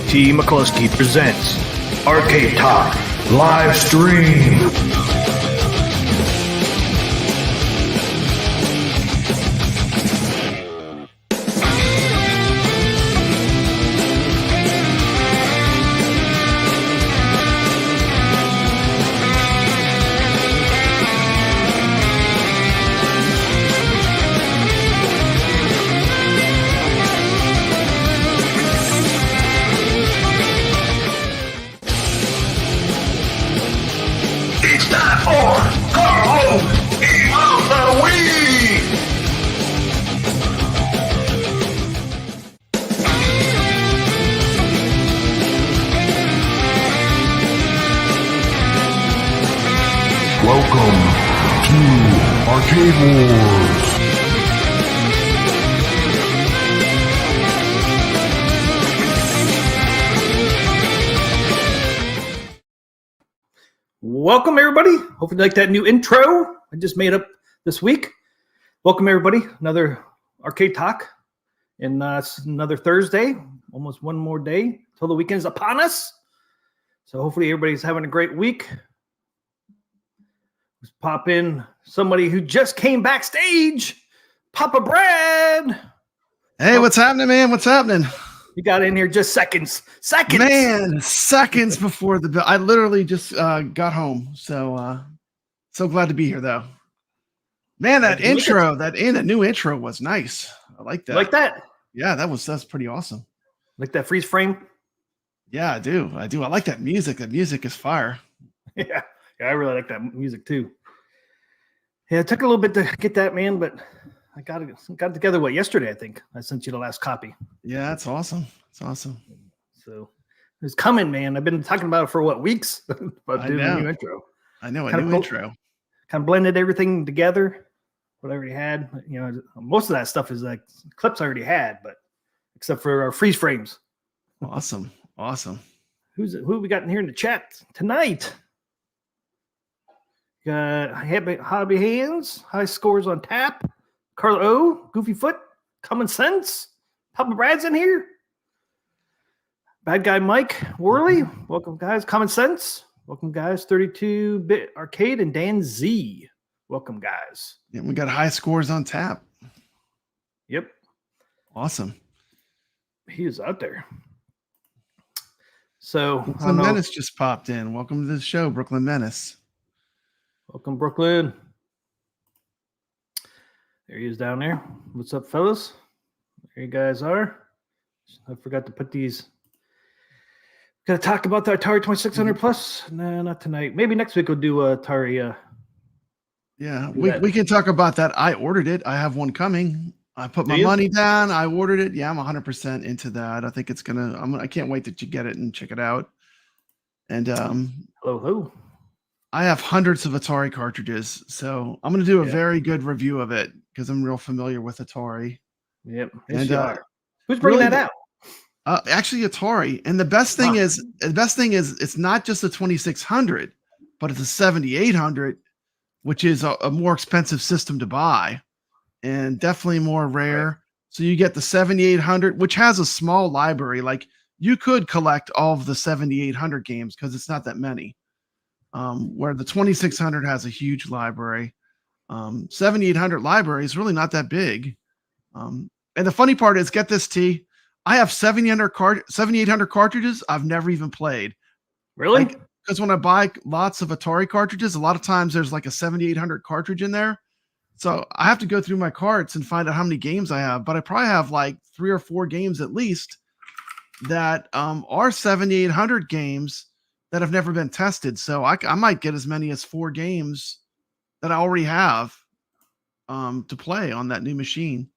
T. McCluskey presents Arcade Talk Live Stream. Welcome to Arcade Wars. Welcome, everybody. Hopefully you like that new intro I just made up this week. Welcome, everybody. Another Arcade Talk. And it's another Thursday. Almost one more day till the weekend's upon us. So hopefully everybody's having a great week. Let's pop in somebody who just came backstage. PapaBrad. Hey, what's happening, man? What's happening? You got in here just seconds. Man, seconds before the bill. I literally just got home. So glad to be here, though. Man, that new intro was nice. I like that. Like that? Yeah, that's pretty awesome. Like that freeze frame? Yeah, I do. I like that music. That music is fire. Yeah, I really like that music too. Yeah, it took a little bit to get that, man, but I got it together. Yesterday? I think I sent you the last copy. Yeah, that's awesome. It's awesome. So it's coming, man. I've been talking about it for weeks. About doing a new intro. I know a new intro. Kind of blended everything together. What I already had. You know, most of that stuff is like clips I already had, but except for our freeze frames. Awesome. Who we got in here in the chat tonight? Got Hobby Hands, high scores on tap. Carl O, Goofy Foot, Common Sense. PapaBrad's in here. Bad Guy Mike Worley, welcome guys. Common Sense, welcome guys. 32-bit Arcade and Dan Z, welcome guys. Yeah, we got high scores on tap. Yep. Awesome. He is out there. So Brooklyn Menace just popped in. Welcome to the show, Brooklyn Menace. Welcome, Brooklyn. There he is down there. What's up, fellas? There you guys are. I forgot to put these. Got to talk about the Atari 2600 Plus. No, not tonight. Maybe next week we'll do Atari. Yeah, we can talk about that. I ordered it. I have one coming. I put my money down. I ordered it. Yeah, I'm 100% into that. I think it's I can't wait that you get it and check it out. And hello. I have hundreds of Atari cartridges, so I'm going to do a very good review of it because I'm real familiar with Atari. Yep. And who's bringing that out? Actually, Atari. And the best thing is, it's not just a 2600, but it's a 7800, which is a more expensive system to buy, and definitely more rare. Right. So you get the 7800, which has a small library. Like you could collect all of the 7800 games because it's not that many. Where the 2600 has a huge library. 7800 library is really not that big. And the funny part is, get this, T, I have 7800 cartridges I've never even played. Really? Because when I buy lots of Atari cartridges, a lot of times there's like a 7800 cartridge in there. So I have to go through my carts and find out how many games I have. But I probably have like 3 or 4 games at least that are 7800 games that have never been tested. So I might get as many as 4 games that I already have to play on that new machine.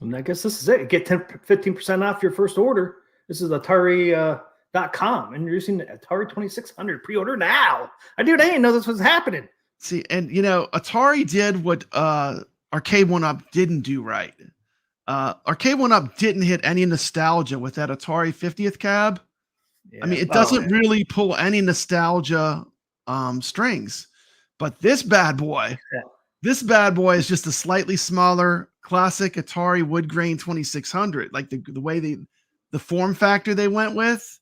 And I guess this is it. Get 15% off your first order. This is Atari.com introducing the Atari 2600 pre-order now. I didn't know this was happening. See, and Atari did what Arcade 1-Up didn't do right. Arcade 1-Up didn't hit any nostalgia with that Atari 50th cab. Yeah, I mean, it doesn't really pull any nostalgia strings, but this bad boy is just a slightly smaller classic Atari wood grain 2600. Like the way the form factor they went with,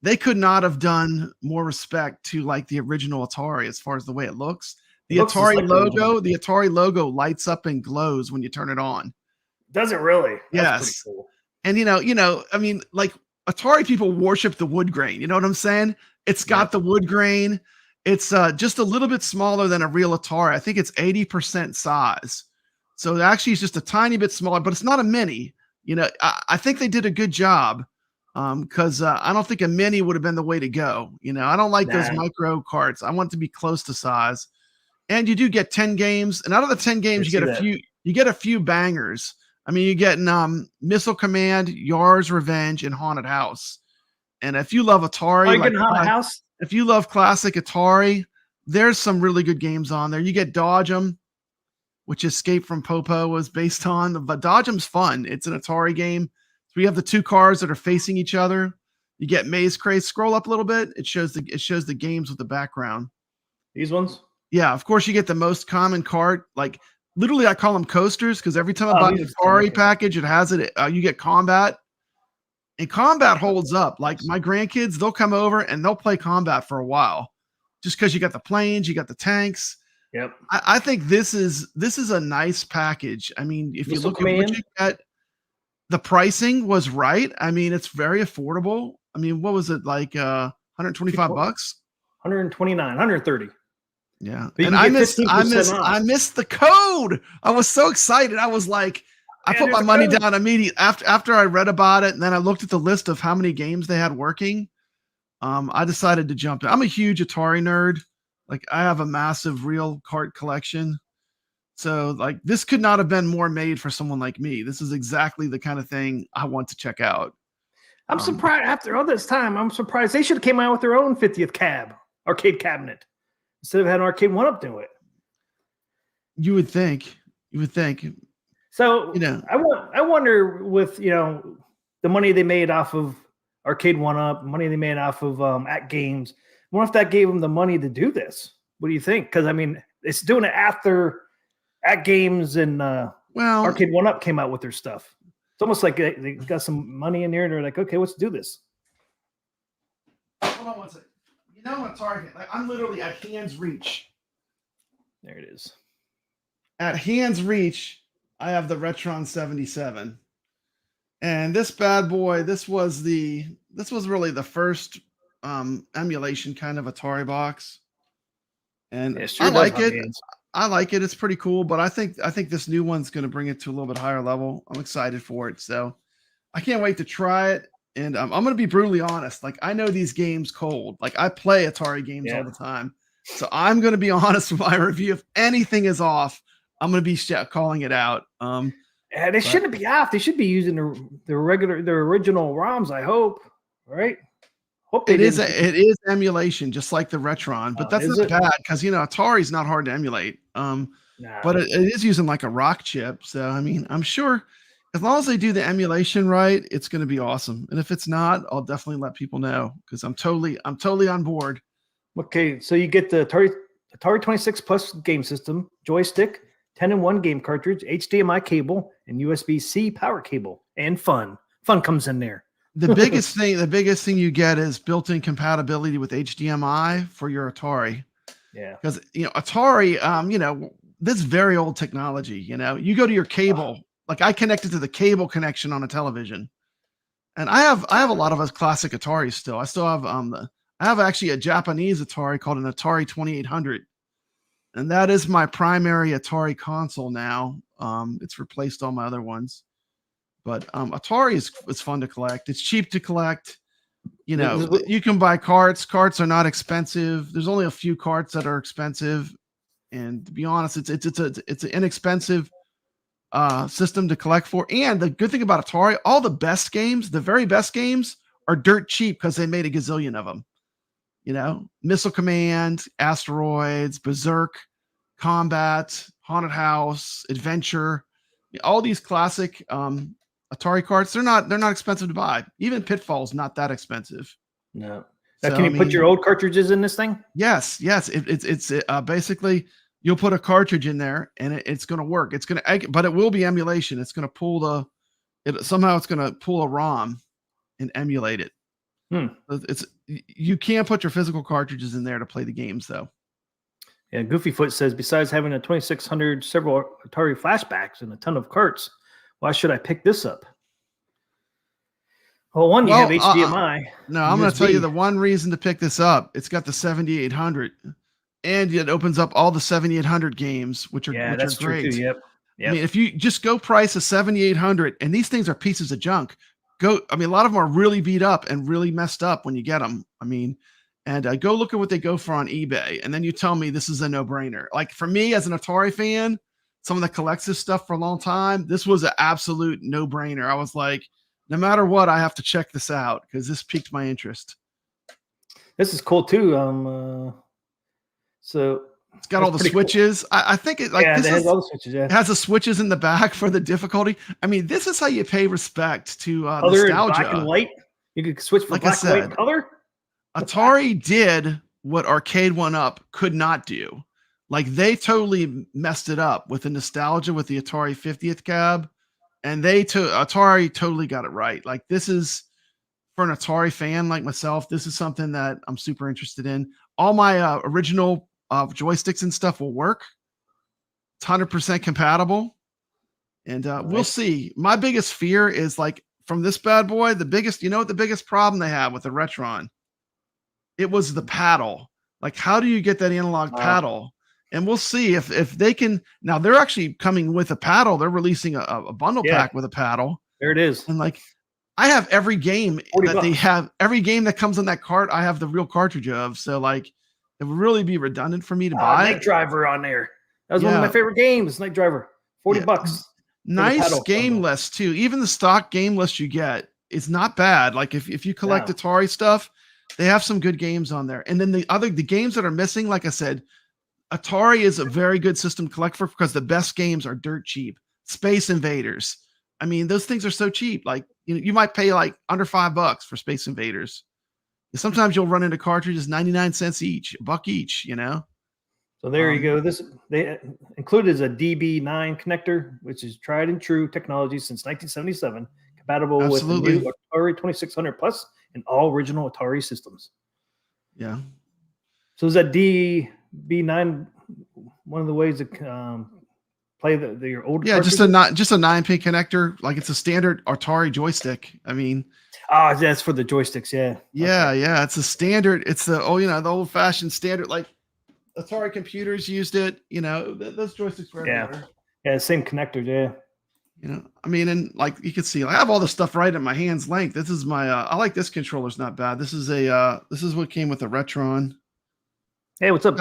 they could not have done more respect to like the original Atari as far as the way it looks. The Looks just Atari like the original. logo, the Atari logo lights up and glows when you turn it on. Does it really? That's pretty Yes. cool. And I mean, like Atari people worship the wood grain. You know what I'm saying? It's got the wood grain. It's just a little bit smaller than a real Atari. I think it's 80% size. So actually it's just a tiny bit smaller, but it's not a mini. I think they did a good job because I don't think a mini would have been the way to go. I don't like those micro carts. I want it to be close to size. And you do get 10 games, and out of the 10 games, you get a few bangers. I mean, you get Missile Command, Yar's Revenge, and Haunted House. And if you love Atari, Haunted House. If you love classic Atari, there's some really good games on there. You get Dodge 'em, which Escape from Popo was based on, but Dodge 'em's fun. It's an Atari game. So we have the two cars that are facing each other. You get Maze Craze. Scroll up a little bit. It shows the games with the background. These ones. Yeah, of course you get the most common cart. Like literally, I call them coasters because every time I buy the Atari package, it has it. You get Combat, and Combat holds up. Like my grandkids, they'll come over and they'll play Combat for a while, just because you got the planes, you got the tanks. Yep. I think this is a nice package. I mean, if you look at what you get, the pricing was right. I mean, it's very affordable. I mean, what was it like? $125? 129, 130. Yeah, and I missed the code. I was so excited. I was like, I put my money down immediately after I read about it, and then I looked at the list of how many games they had working. I decided to jump in. I'm a huge Atari nerd. Like I have a massive real cart collection. So like this could not have been more made for someone like me. This is exactly the kind of thing I want to check out. I'm surprised after all this time. I'm surprised they should have came out with their own 50th arcade cabinet instead of having Arcade 1-Up do it. You would think. So I wonder with the money they made off of Arcade 1-Up, money they made off of AtGames. I wonder if that gave them the money to do this. What do you think? Because I mean, it's doing it after AtGames and Arcade 1-Up came out with their stuff. It's almost like they got some money in there and they're like, okay, let's do this. Hold on one second. Atari, like I'm literally at hand's reach. There it is. At hand's reach, I have the Retron 77. And this bad boy, this was really the first emulation kind of Atari box. And I like it. I like it. It's pretty cool, but I think this new one's going to bring it to a little bit higher level. I'm excited for it. So I can't wait to try it. And I'm going to be brutally honest. Like I know these games cold. Like I play Atari games all the time. So I'm going to be honest with my review. If anything is off, I'm going to be calling it out. They shouldn't be off. They should be using the original ROMs. I hope, right? It is emulation, just like the Retron, but that's not bad because Atari's not hard to emulate. But it is using like a rock chip. So I mean, I'm sure as long as they do the emulation right, it's going to be awesome. And if it's not, I'll definitely let people know because I'm totally on board. Okay, so you get the Atari 26 Plus game system, joystick, 10-in-1 game cartridge, HDMI cable, and USB-C power cable, and fun. Fun comes in there. The biggest thing you get is built-in compatibility with HDMI for your Atari. Yeah. Because Atari, this is very old technology. You go to your cable, like I connected to the cable connection on a television. And I have a lot of us classic Ataris still. I still have I have actually a Japanese Atari called an Atari 2800. And that is my primary Atari console now. It's replaced all my other ones. But Atari is fun to collect. It's cheap to collect. You can buy carts. Carts are not expensive. There's only a few carts that are expensive. And to be honest, it's an inexpensive system to collect for. And the good thing about Atari, all the best games, the very best games, are dirt cheap because they made a gazillion of them. Missile Command, Asteroids, Berserk, Combat, Haunted House, Adventure, all these classic Atari carts, they're not expensive to buy. Even Pitfall's not that expensive. No. Now, can you put your old cartridges in this thing? Yes. It's basically you'll put a cartridge in there and it's going to work. But it will be emulation. It's going to pull it's going to pull a ROM. and emulate it. Hmm. You can't put your physical cartridges in there to play the games though. Yeah, Goofyfoot says, besides having a 2600, several Atari flashbacks, and a ton of carts, why should I pick this up? Well, one, you have HDMI. No, I'm going to tell you the one reason to pick this up. It's got the 7800, and it opens up all the 7800 games, which are great. True too. Yep. I mean, if you just go price a 7800, and these things are pieces of junk. A lot of them are really beat up and really messed up when you get them. I mean, and go look at what they go for on eBay, and then you tell me this is a no-brainer. Like for me as an Atari fan, someone that collects this stuff for a long time, this was an absolute no-brainer. I was like, no matter what, I have to check this out because this piqued my interest. This is cool too. So it's got all the switches. Cool. I think it like this has all the switches. Yeah, it has the switches in the back for the difficulty. I mean, this is how you pay respect to color nostalgia. Black and white. You could switch from black and white and color. Atari did what Arcade 1-Up could not do. Like they totally messed it up with the nostalgia with the Atari 50th cab, and Atari totally got it right. Like this is for an Atari fan like myself. This is something that I'm super interested in. All my original joysticks and stuff will work. It's 100% compatible, and we'll see. My biggest fear is like from this bad boy. The biggest problem they have with the Retron. It was the paddle. Like, how do you get that analog paddle? And we'll see if they can. Now they're actually coming with a paddle. They're releasing a bundle pack with a paddle. There it is. And like, I have every game that they have. Every game that comes on that cart, I have the real cartridge of. So like, it would really be redundant for me to buy. Night Driver on there. That was one of my favorite games. Night Driver, $40. Nice game list too. Even the stock game list you get is not bad. Like if you collect Atari stuff. They have some good games on there. And then the games that are missing, like I said, Atari is a very good system to collect for because the best games are dirt cheap. Space Invaders. I mean, those things are so cheap. Like, you might pay like under $5 for Space Invaders. Sometimes you'll run into cartridges 99 cents each, $1 each, So there you go. They included as a DB9 connector, which is tried and true technology since 1977, compatible with the new Atari 2600 Plus and all original Atari systems. Yeah. So is that DB9 one of the ways to play your older? Yeah, just a 9-pin connector, like it's a standard Atari joystick. I mean, that's for the joysticks. Yeah. Yeah. It's a standard. It's the old-fashioned standard. Like Atari computers used it. Those joysticks were everywhere. Yeah, same connector. Yeah. I mean, and like you can see, I have all this stuff right at my hand's length. This is my, I like this controller's not bad. This is what came with the Retron. Hey, what's up,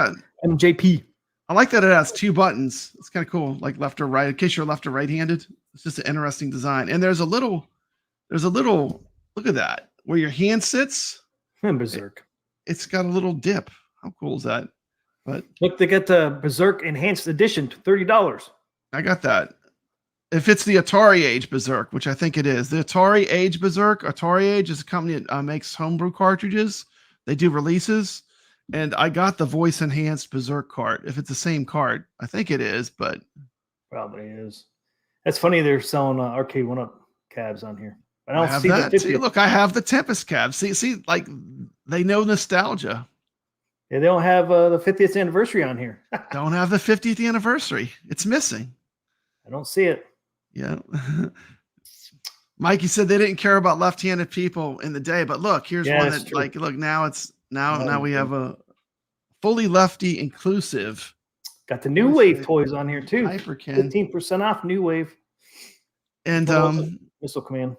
MJP? I like that it has 2 buttons. It's kind of cool, like left or right, in case you're left or right-handed. It's just an interesting design. And there's a little, look at that, where your hand sits. Berserk. It's got a little dip. How cool is that? But look, they got the Berserk Enhanced Edition, $30. I got that. If it's the Atari Age Berserk, which I think it is, the Atari Age Berserk, Atari Age is a company that makes homebrew cartridges. They do releases, and I got the voice enhanced Berserk cart. If it's the same cart, I think it is, but probably is. That's funny. They're selling Arcade 1-Up cabs on here. I don't have see that. The see, look, I have the Tempest cab. See, like they know nostalgia. Yeah, they don't have the 50th anniversary on here. Don't have the 50th anniversary. It's missing. I don't see it. Yeah. Mikey said they didn't care about left-handed people in the day, but look, here's one that true. Like, look, now we have a fully lefty inclusive. Got the New Wave toys on here too. Hyperkin. 15% off New Wave. And Missile Command.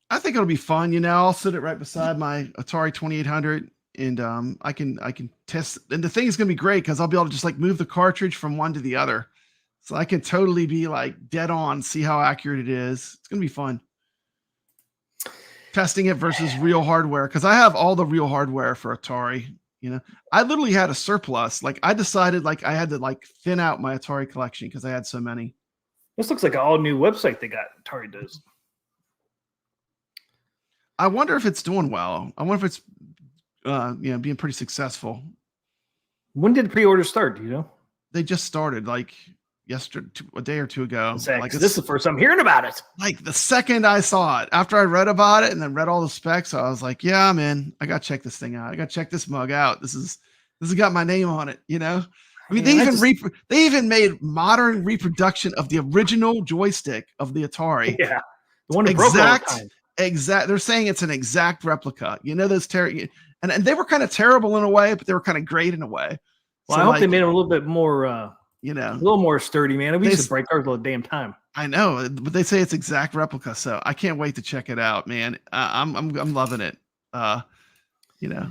I think it'll be fun. I'll sit it right beside my Atari 2800. And I can test, and the thing is going to be great because I'll be able to just like move the cartridge from one to the other. So I can totally be like dead on, see how accurate it is. It's going to be fun. Testing it versus real hardware. Cause I have all the real hardware for Atari, I literally had a surplus. Like I decided like I had to like thin out my Atari collection cause I had so many. This looks like an all new website they got. Atari does. I wonder if it's doing well. I wonder if it's, being pretty successful. When did pre-order start? Do you know? They just started like yesterday, a day or two ago. Like this is the first time hearing about it. Like the second I saw it, after I read about it and then read all the specs, I was like, yeah, I'm in. I got to check this thing out. I got to check this mug out. This has got my name on it, you know? I mean, they even made modern reproduction of the original joystick of the Atari. Yeah. The one that broke all the time. Exact. They're saying it's an exact replica. You know, those and they were kind of terrible in a way, but they were kind of great in a way. Well, so I hope they made them a little bit more, you know, a little more sturdy, man. We used to break ours all the damn time. I know, but they say it's exact replica, so I can't wait to check it out, man. I'm loving it. You know,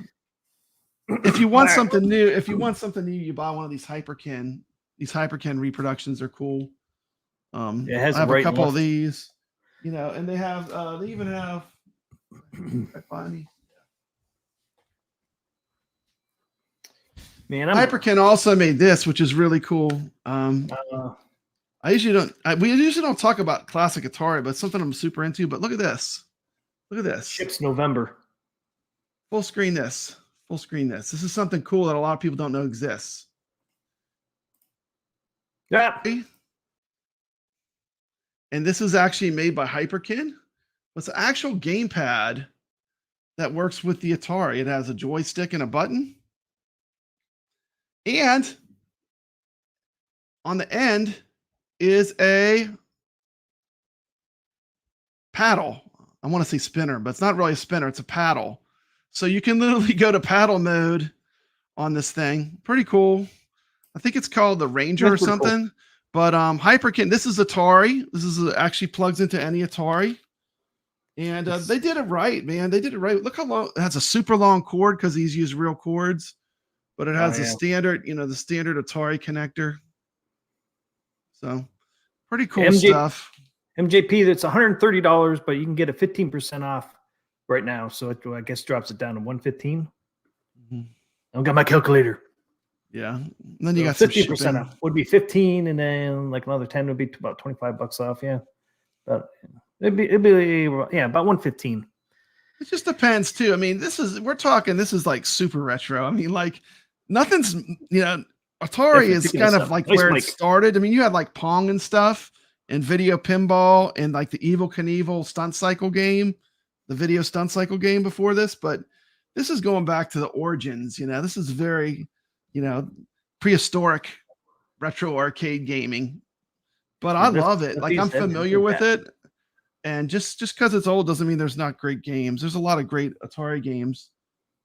if you want something new, you buy one of these Hyperkin. These Hyperkin reproductions are cool. It has I have a couple of these, you know, and they have they even have Man, Hyperkin also made this, which is really cool. We usually don't talk about classic Atari, but it's something I'm super into. But look at this. Look at this. Ships November. Full screen this. Full screen this. This is something cool that a lot of people don't know exists. Yeah. And this is actually made by Hyperkin. It's an actual gamepad that works with the Atari. It has a joystick and a button. And on the end is a paddle. I want to say spinner, but it's not really a spinner. It's a paddle. So you can literally go to paddle mode on this thing. Pretty cool. I think it's called the Ranger or something. Cool. But Hyperkin, this is Atari. This is actually plugs into any Atari. And they did it right, man. They did it right. Look how long it has a super long cord because these use real cords. But it has the standard, you know, the standard Atari connector. So pretty cool stuff. MJP, that's $130, but you can get a 15% off right now. So it, I guess, drops it down to $115. I don't got my calculator. Yeah. And then you got 50% off. Would be 15, and then like another 10 would be about $25 off. Yeah. But it'd be about $115. It just depends too. I mean, this is like super retro. I mean, like nothing's, you know, Atari is kind of like where it started. I mean, you had like Pong and stuff and video pinball and like the Evel Knievel stunt cycle game, the video stunt cycle game before this, but this is going back to the origins, you know. This is very, you know, prehistoric retro arcade gaming. But I love it. Like I'm familiar with it. And just because it's old doesn't mean there's not great games. There's a lot of great Atari games,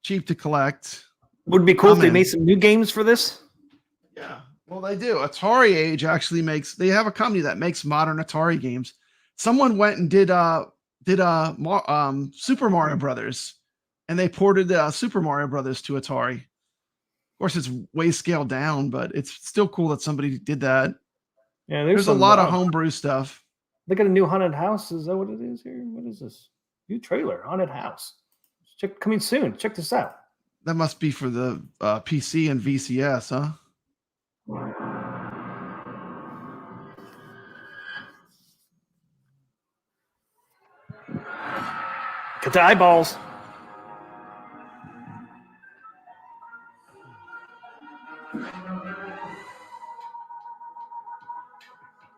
cheap to collect. Would it be cool if they made some new games for this? Yeah, well, they do. Atari Age actually they have a company that makes modern Atari games. Someone went and did Super Mario Brothers, and they ported Super Mario Brothers to Atari. Of course, it's way scaled down, but it's still cool that somebody did that. Yeah, there's a lot of homebrew stuff. Look at a new haunted house. Is that what it is here? What is this? New trailer, haunted house. Coming soon. Check this out. That must be for the PC and VCS, huh? Get the eyeballs.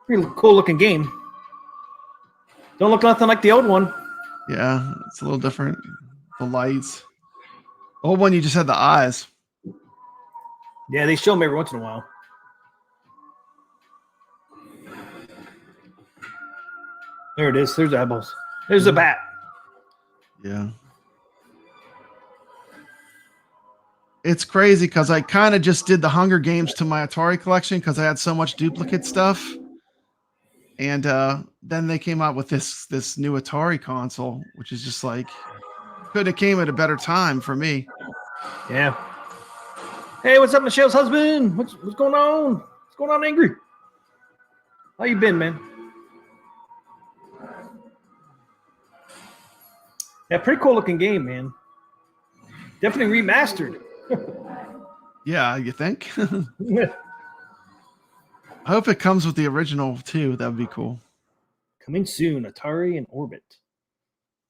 Pretty cool looking game. Don't look nothing like the old one. Yeah, it's a little different. The lights. The old one, you just had the eyes. Yeah, they show them every once in a while. There it is. There's the eyeballs. There's the bat. Yeah. It's crazy because I kind of just did the Hunger Games to my Atari collection because I had so much duplicate stuff. And then they came out with this new Atari console, which is just like, could have came at a better time for me. Yeah. Hey, what's up, Michelle's husband? What's going on? What's going on, Angry? How you been, man? Yeah, pretty cool looking game, man. Definitely remastered. Yeah, you think? I hope it comes with the original too. That would be cool. Coming soon, Atari in orbit.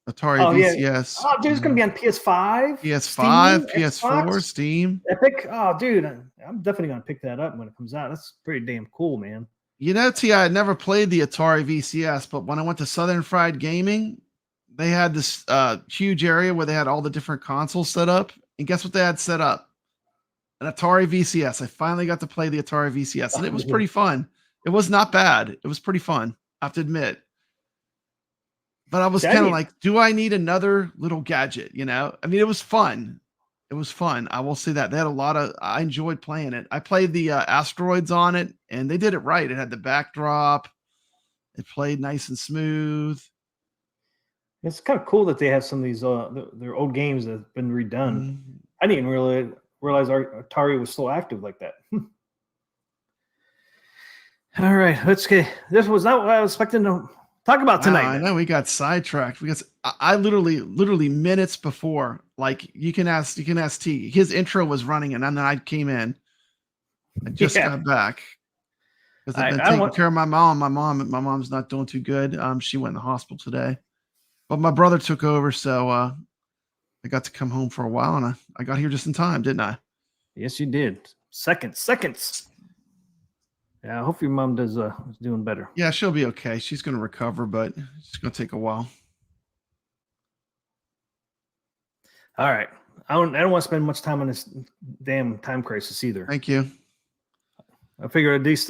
Atari VCS. Yeah. Oh, dude, it's going to be on PS5. PS5, Steam, PS4, Xbox, Steam. Epic. Oh, dude, I'm definitely going to pick that up when it comes out. That's pretty damn cool, man. You know, T, I had never played the Atari VCS, but when I went to Southern Fried Gaming, they had this huge area where they had all the different consoles set up. And guess what they had set up? An Atari VCS. I finally got to play the Atari VCS, and it was pretty fun. It was not bad. It was pretty fun, I have to admit. But I was kind of like, do I need another little gadget? You know, I mean, it was fun. It was fun. I will say that they had I enjoyed playing it. I played the asteroids on it, and they did it right. It had the backdrop. It played nice and smooth. It's kind of cool that they have some of these their old games that have been redone. Mm-hmm. I didn't really realize our Atari was still active like that. All right, let's get. This was not what I was expecting to talk about tonight. I know we got sidetracked because I literally minutes before, like you can ask T. His intro was running, and then I came in. I just got back because I've been taking care of my mom. My mom's not doing too good. She went in the hospital today, but my brother took over, so I got to come home for a while, and I got here just in time, didn't I? Yes, you did. Seconds. Yeah, I hope your mom is doing better. Yeah, she'll be okay. She's going to recover, but it's going to take a while. All right. I don't want to spend much time on this damn time crisis either. Thank you. I figured at least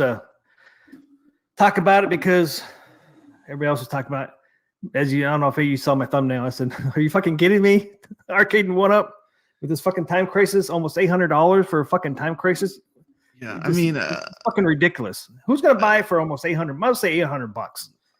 talk about it because everybody else was talking about it. I don't know if you saw my thumbnail. I said, are you fucking kidding me? Arcade and 1UP with this fucking time crisis, almost $800 for a fucking time crisis. Yeah, I mean, it's fucking ridiculous. Who's gonna buy for almost $800? I would say $800.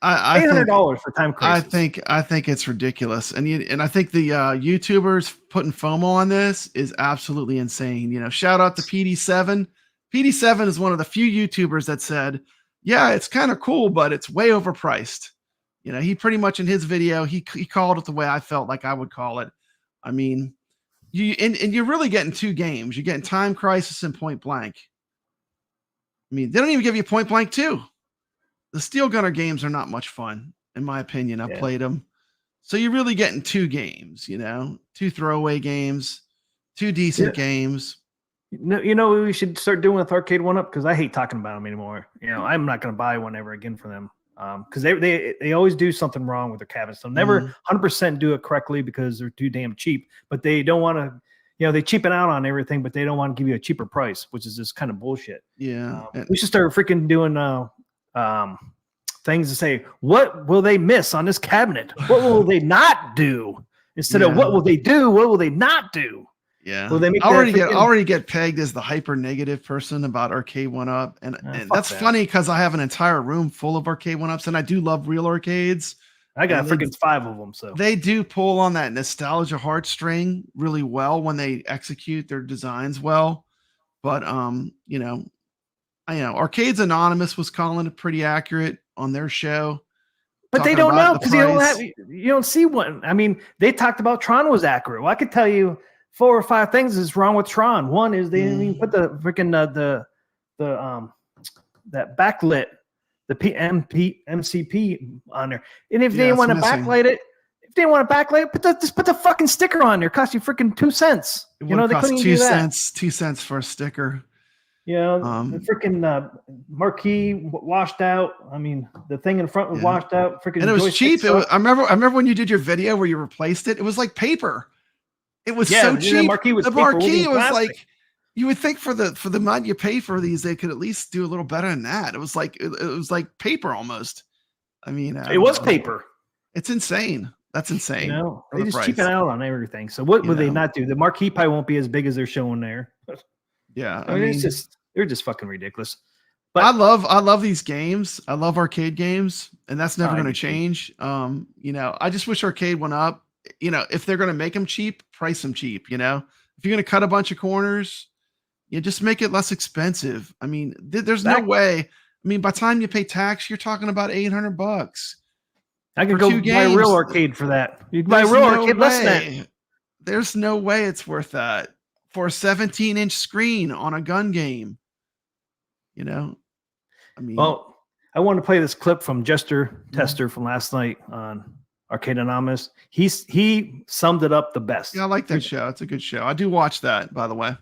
$800 for time crisis. I think it's ridiculous, and I think the YouTubers putting FOMO on this is absolutely insane. You know, shout out to PD7. PD7 is one of the few YouTubers that said, "Yeah, it's kind of cool, but it's way overpriced." You know, he pretty much in his video he called it the way I felt like I would call it. I mean, you're really getting two games. You're getting Time Crisis and Point Blank. I mean, they don't even give you Point Blank 2. The Steel Gunner games are not much fun, in my opinion. I've played them. So you're really getting two games, you know, two throwaway games, two decent games. You know what we should start doing with Arcade 1UP? Because I hate talking about them anymore. You know, I'm not going to buy one ever again for them. Because they always do something wrong with their cabinets. They'll never 100% do it correctly because they're too damn cheap. But they don't want to, you know, they cheapen out on everything, but they don't want to give you a cheaper price, which is just kind of bullshit. Yeah. We should start freaking doing things to say, what will they miss on this cabinet? What will they not do? Instead of what will they do? What will they not do? Yeah. Will they make already get pegged as the hyper negative person about Arcade 1UP. And that's funny because I have an entire room full of Arcade 1UPs, and I do love real arcades. I got freaking 5 of them. So they do pull on that nostalgia heartstring really well when they execute their designs well. But you know, Arcades Anonymous was calling it pretty accurate on their show. But they don't know because you don't see one. I mean, they talked about Tron was accurate. Well, I could tell you 4 or 5 things is wrong with Tron. One is they didn't even put the freaking that backlit, the MCP on there. And if they didn't want to backlight it, just put the fucking sticker on there. It cost you freaking 2 cents. You know, they couldn't do that. 2 cents for a sticker. Yeah, the freaking marquee washed out. I mean, the thing in front was washed out. Freaking, and it was cheap. I remember when you did your video where you replaced it. It was like paper. It was so cheap. The marquee was like, you would think for the amount you pay for these, they could at least do a little better than that. It was like paper almost. I mean, it was paper. It's insane. That's insane. You know, they just cheaping out on everything. So what would they not do? The marquee probably won't be as big as they're showing there. Yeah, I mean, they're just fucking ridiculous. But I love these games. I love arcade games, and that's never going to change. You know, I just wish Arcade 1UP. You know, if they're going to make them cheap, price them cheap. You know, if you're going to cut a bunch of corners, you just make it less expensive. I mean, there's no way. I mean, by the time you pay tax, you're talking about $800. I could go buy a real arcade for that. You can buy a real arcade less than that. There's no way it's worth that for a 17-inch screen on a gun game. You know, I mean, well, I want to play this clip from Jester Tester from last night on Arcade Anonymous. He summed it up the best. Yeah, I like that show. It's a good show. I do watch that, by the way.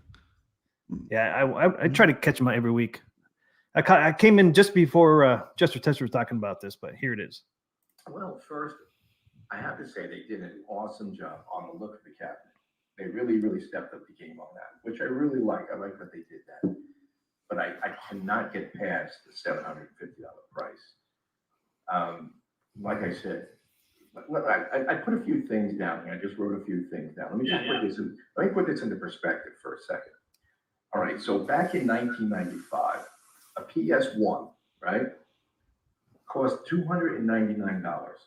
Yeah, I try to catch him every week. I came in just before Chester Tester was talking about this, but here it is. Well, first, I have to say they did an awesome job on the look of the cabinet. They really stepped up the game on that, which I really like. I like that they did that. But I cannot get past the $750 price. Like I said, I put a few things down here. I just wrote a few things down. Let me put this into perspective for a second. All right, so back in 1995, a PS1, right, cost $299.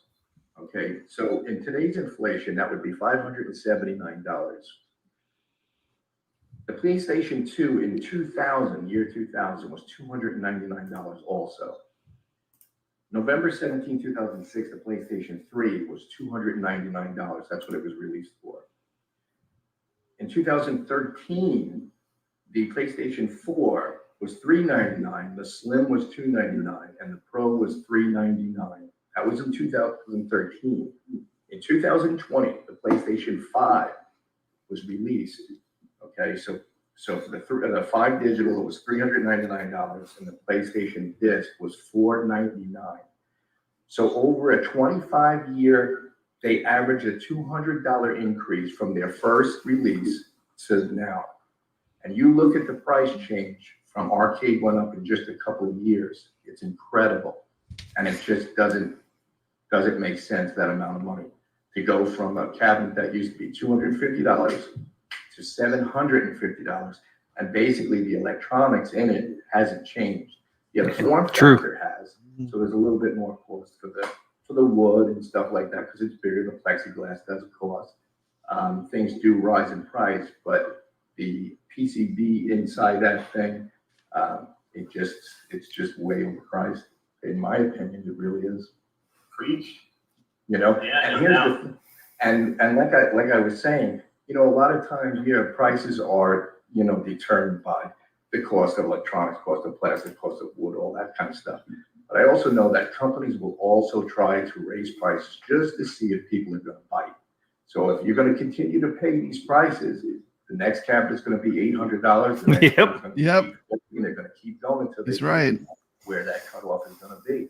Okay, so in today's inflation, that would be $579. The PlayStation 2 in 2000, year 2000, was $299 also. November 17, 2006, the PlayStation 3 was $299. That's what it was released for. In 2013, the PlayStation 4 was $399, the Slim was $299, and the Pro was $399. That was in 2013. In 2020, the PlayStation 5 was released. Okay, so for the 5 digital, it was $399, and the PlayStation disc was $499. So over a 25-year, they averaged a $200 increase from their first release to now. And you look at the price change from arcade went up in just a couple of years. It's incredible, and it just doesn't make sense, that amount of money, to go from a cabinet that used to be $250 to $750, and basically the electronics in it hasn't changed. Yeah, the form factor has, so there's a little bit more cost for the wood and stuff like that because it's bigger. The plexiglass does cost. Things do rise in price, but the PCB inside that thing, it's just way overpriced. In my opinion, it really is. Preach. You know, Yeah, and like I was saying, you know, a lot of times, prices are, determined by the cost of electronics, cost of plastic, cost of wood, all that kind of stuff. But I also know that companies will also try to raise prices just to see if people are going to bite. So if you're going to continue to pay these prices, the next cabinet is going to be $800. Yep. And they're going to keep going until That's right. Where that cutoff is going to be.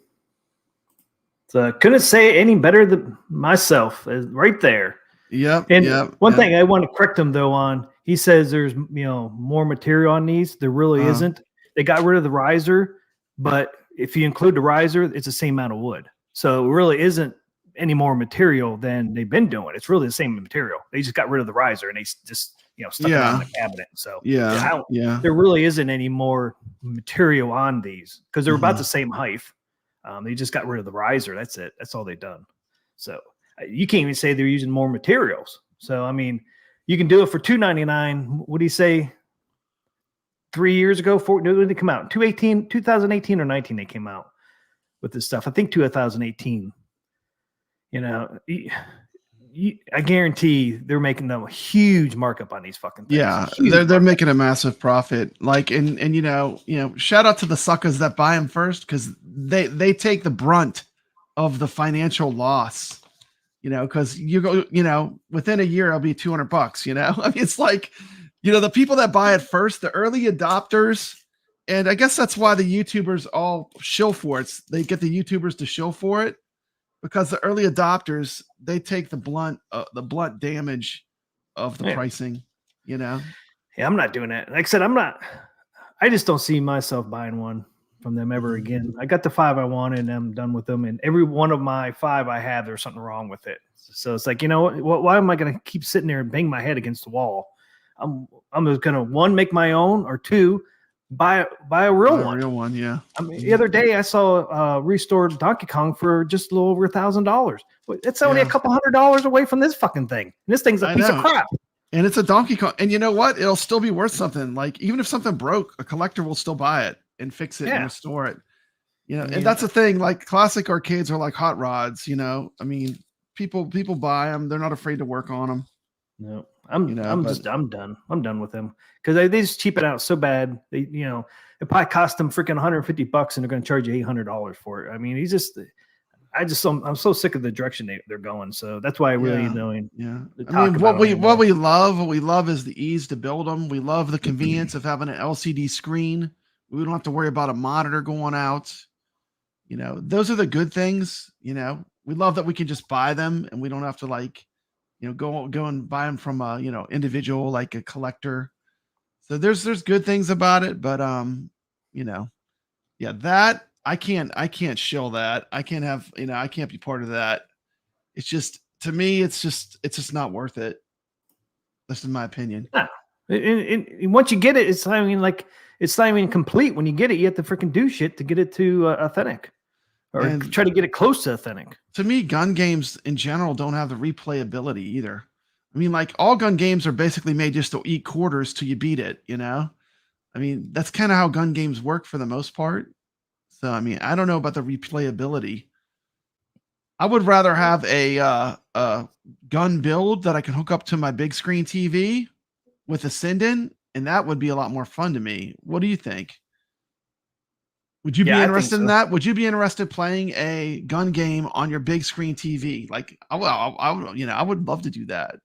So I couldn't say it any better than myself. Right there. Yep. And one thing I want to correct him though on, he says there's more material on these. There really isn't. They got rid of the riser, but if you include the riser, it's the same amount of wood. So it really isn't any more material than they've been doing. It's really the same material. They just got rid of the riser and they just stuck it on the cabinet. So there really isn't any more material on these because they're about the same height. They just got rid of the riser. That's it. That's all they've done. So you can't even say they're using more materials. So I mean, you can do it for $299. What do you say? 3 years ago, when did they come out? 2018 or 19, they came out with this stuff. I think 2018. I guarantee they're making them a huge markup on these fucking things. Yeah, they're making a massive profit. Like, and shout out to the suckers that buy them first because they take the brunt of the financial loss. Because you go, within a year, it'll be $200. I mean, it's like, the people that buy it first, the early adopters, and I guess that's why the YouTubers all shill for it. They get the YouTubers to shill for it because the early adopters, they take the blunt damage of the pricing. Yeah, I'm not doing that. Like I said, I just don't see myself buying one from them ever again. I got the 5 I wanted and I'm done with them. And every one of my 5 I have, there's something wrong with it. So it's like, why am I going to keep sitting there and bang my head against the wall? I'm just going to 1, make my own, or 2, buy a real one. A real one, yeah. I mean, the other day I saw restored Donkey Kong for just a little over $1,000. It's only a couple $100 away from this fucking thing. And this thing's a piece of crap. And it's a Donkey Kong. And you know what? It'll still be worth something. Like, even if something broke, a collector will still buy it and fix it and restore it. And that's the thing. Like, classic arcades are like hot rods. I mean, people buy them. They're not afraid to work on them. No, I'm done. I'm done with them because they just cheap it out so bad. It probably cost them freaking $150 and they're going to charge you $800 for it. I mean, I'm so sick of the direction they're going. So that's why I really annoying. Yeah. I mean, what we love is the ease to build them. We love the convenience of having an LCD screen We don't have to worry about a monitor going out. You know, those are the good things. You know, we love that we can just buy them and we don't have to like, you know, go and buy them from a, you know, individual, like a collector. So there's good things about it, but you know, yeah, that I can't shill that. I can't have, you know, I can't be part of that. It's just, to me, it's just not worth it. That's in my opinion. Yeah. And once you get it, it's, I mean, like, it's not even complete. When you get it, you have to freaking do shit to get it to authentic, or And try to get it close to authentic. to me, gun games in general don't have the replayability either. I mean, like all gun games are basically made just to eat quarters till you beat it, you know? I mean, that's kind of how gun games work for the most part. So, I mean, I don't know about the replayability. I would rather have a gun build that I can hook up to my big screen TV with a send-in, and that would be a lot more fun to me. What do you think? Would you be Yeah, I think interested in so. that? Would you be interested playing a gun game on your big screen TV? Like, I would, you know, I would love to do that.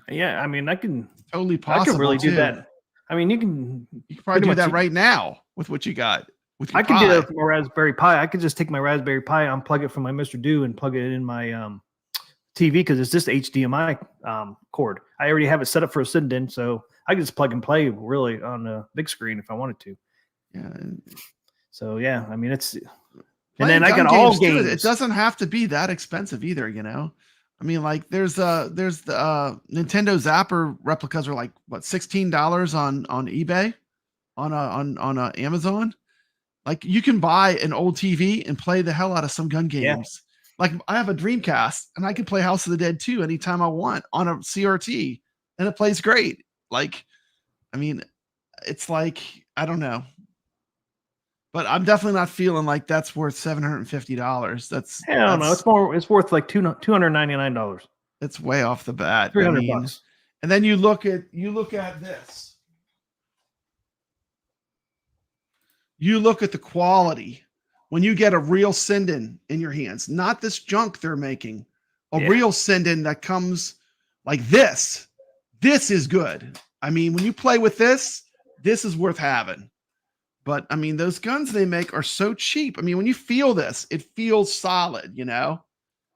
Yeah, I mean, I can Totally really do too. that. I mean, you can probably pretty do much that right now with what you got. With your I can do Pi. that with my Raspberry Pi. I could just take my Raspberry Pi, unplug it from my Mr. Do, and plug it in my TV, because it's just HDMI cord. I already have it set up for a send-in, so I can just plug and play really on the big screen if I wanted to. Yeah. So yeah, I mean, it's, and Playing then I gun got all too, games. it doesn't have to be that expensive either, you know. I mean, like there's the Nintendo Zapper replicas are like what, $16 on eBay, on Amazon. Like you can buy an old TV and play the hell out of some gun games. Like I have a Dreamcast and I can play House of the Dead 2 anytime I want on a CRT, and it plays great. Like, I mean, it's like, I don't know. But I'm definitely not feeling like that's worth $750. That's, I don't know. It's more. It's worth like $299. it's way off the bat. $300. And then you look at this. You look at the quality when you get a real send-in in your hands, not this junk they're making. A real send-in that comes like this. This is good. I mean, when you play with this is worth having. But I mean, those guns they make are so cheap. I mean, when you feel this, it feels solid, you know.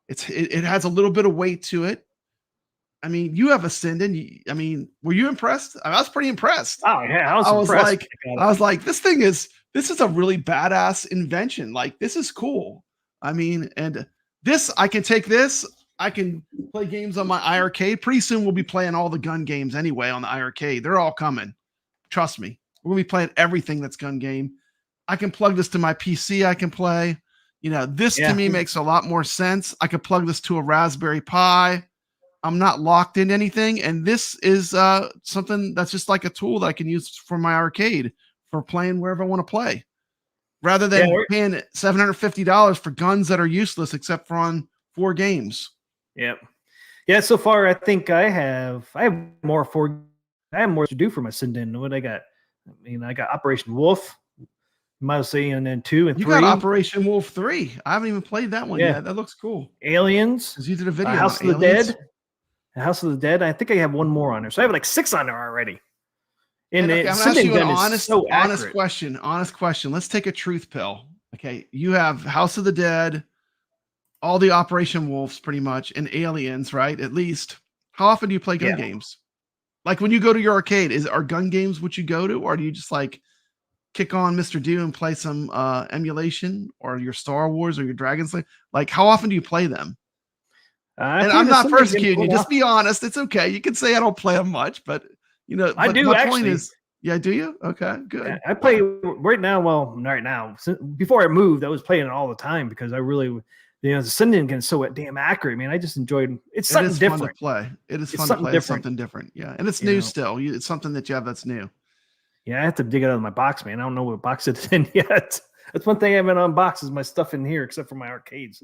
It has a little bit of weight to it. I mean, you have a send-in. I mean, were you impressed? I was pretty impressed. Oh yeah, I was impressed. I was like, this is a really badass invention. Like, this is cool. I mean, and this, I can take this. I can play games on my iiRcade. Pretty soon we'll be playing all the gun games anyway on the iiRcade. They're all coming. Trust me. We're going to be playing everything that's gun game. I can plug this to my PC. I can play. You know, this to me makes a lot more sense. I could plug this to a Raspberry Pi. I'm not locked into anything. And this is something that's just like a tool that I can use for my arcade for playing wherever I want to play. Rather than paying $750 for guns that are useless except for on 4 games. Yep. Yeah, so far I think I have more to do for my send-in. What I got? I mean, I got Operation Wolf, might say, and then 2 and 3. You got Operation Wolf 3. I haven't even played that one yet. That looks cool. Aliens. Because you did a video. House of the Dead. House of the Dead. I think I have one more on there. So I have like 6 on there already. And I'm gonna ask you an honest question. Honest question. Let's take a truth pill. Okay. You have House of the Dead, all the Operation Wolves pretty much, and Aliens, right? At least. How often do you play gun games? Like when you go to your arcade, are gun games what you go to, or do you just like kick on Mr. Do and play some emulation, or your Star Wars or your Dragon Slayer? Like, how often do you play them? And I'm not persecuting you. Just be honest. It's okay. You can say I don't play them much, but you know, I do my actually. point is, yeah, do you? Okay, good. Yeah, I play right now. Well, not right now. Before I moved, I was playing it all the time because I really, you know, the sending is so damn accurate, man. I just enjoyed. It's something different. Fun to play. It is fun to play. It's something different. Yeah, and it's new still. It's something that you have that's new. Yeah, I have to dig it out of my box, man. I don't know what box it's in yet. That's one thing I haven't unboxed is my stuff in here, except for my arcades.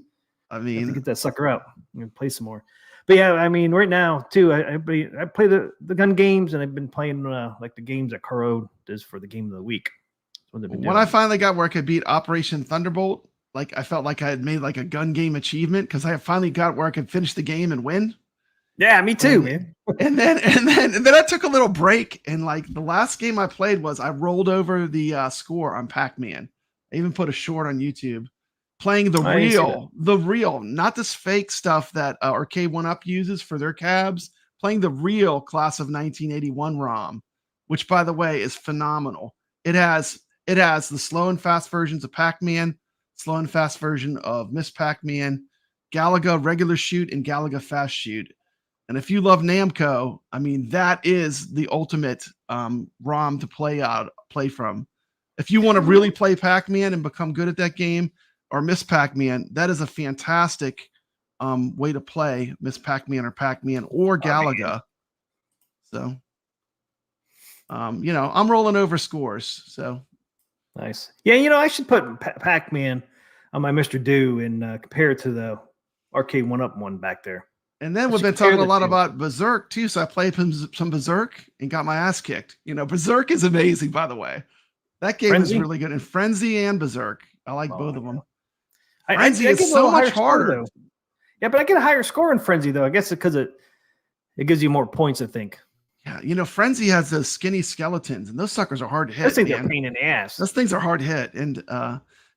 I mean, I have to get that sucker out and play some more. But yeah, I mean, right now too, I play the gun games, and I've been playing like the games that Kuro does for the game of the week. When I finally got where I could beat Operation Thunderbolt, like I felt like I had made like a gun game achievement because I finally got where I could finish the game and win. Yeah, me too, man. And then I took a little break, and like the last game I played was I rolled over the score on Pac-Man. I even put a short on YouTube playing the real, not this fake stuff that Arcade 1-Up uses for their cabs, playing the real class of 1981 ROM, which by the way is phenomenal. It has the slow and fast versions of Pac-Man, slow and fast version of Miss Pac-Man, Galaga regular shoot, and Galaga fast shoot. And if you love Namco, I mean, that is the ultimate ROM to play from. If you want to really play Pac-Man and become good at that game, or Miss Pac-Man, that is a fantastic way to play Miss Pac-Man or Pac-Man or Galaga. So, I'm rolling over scores. So nice. Yeah, I should put Pac-Man on my Mr. Do and compare it to the Arcade 1-Up one back there. And then we've been talking a lot about Berserk too. So I played some Berserk and got my ass kicked. Berserk is amazing, by the way. That game is really good. And Frenzy and Berserk. I like both of them. Frenzy is so much harder. Yeah, but I get a higher score in Frenzy though. I guess because it gives you more points, I think. Yeah, Frenzy has those skinny skeletons, and those suckers are hard to hit. Those things are a pain in the ass. Those things are hard to hit. And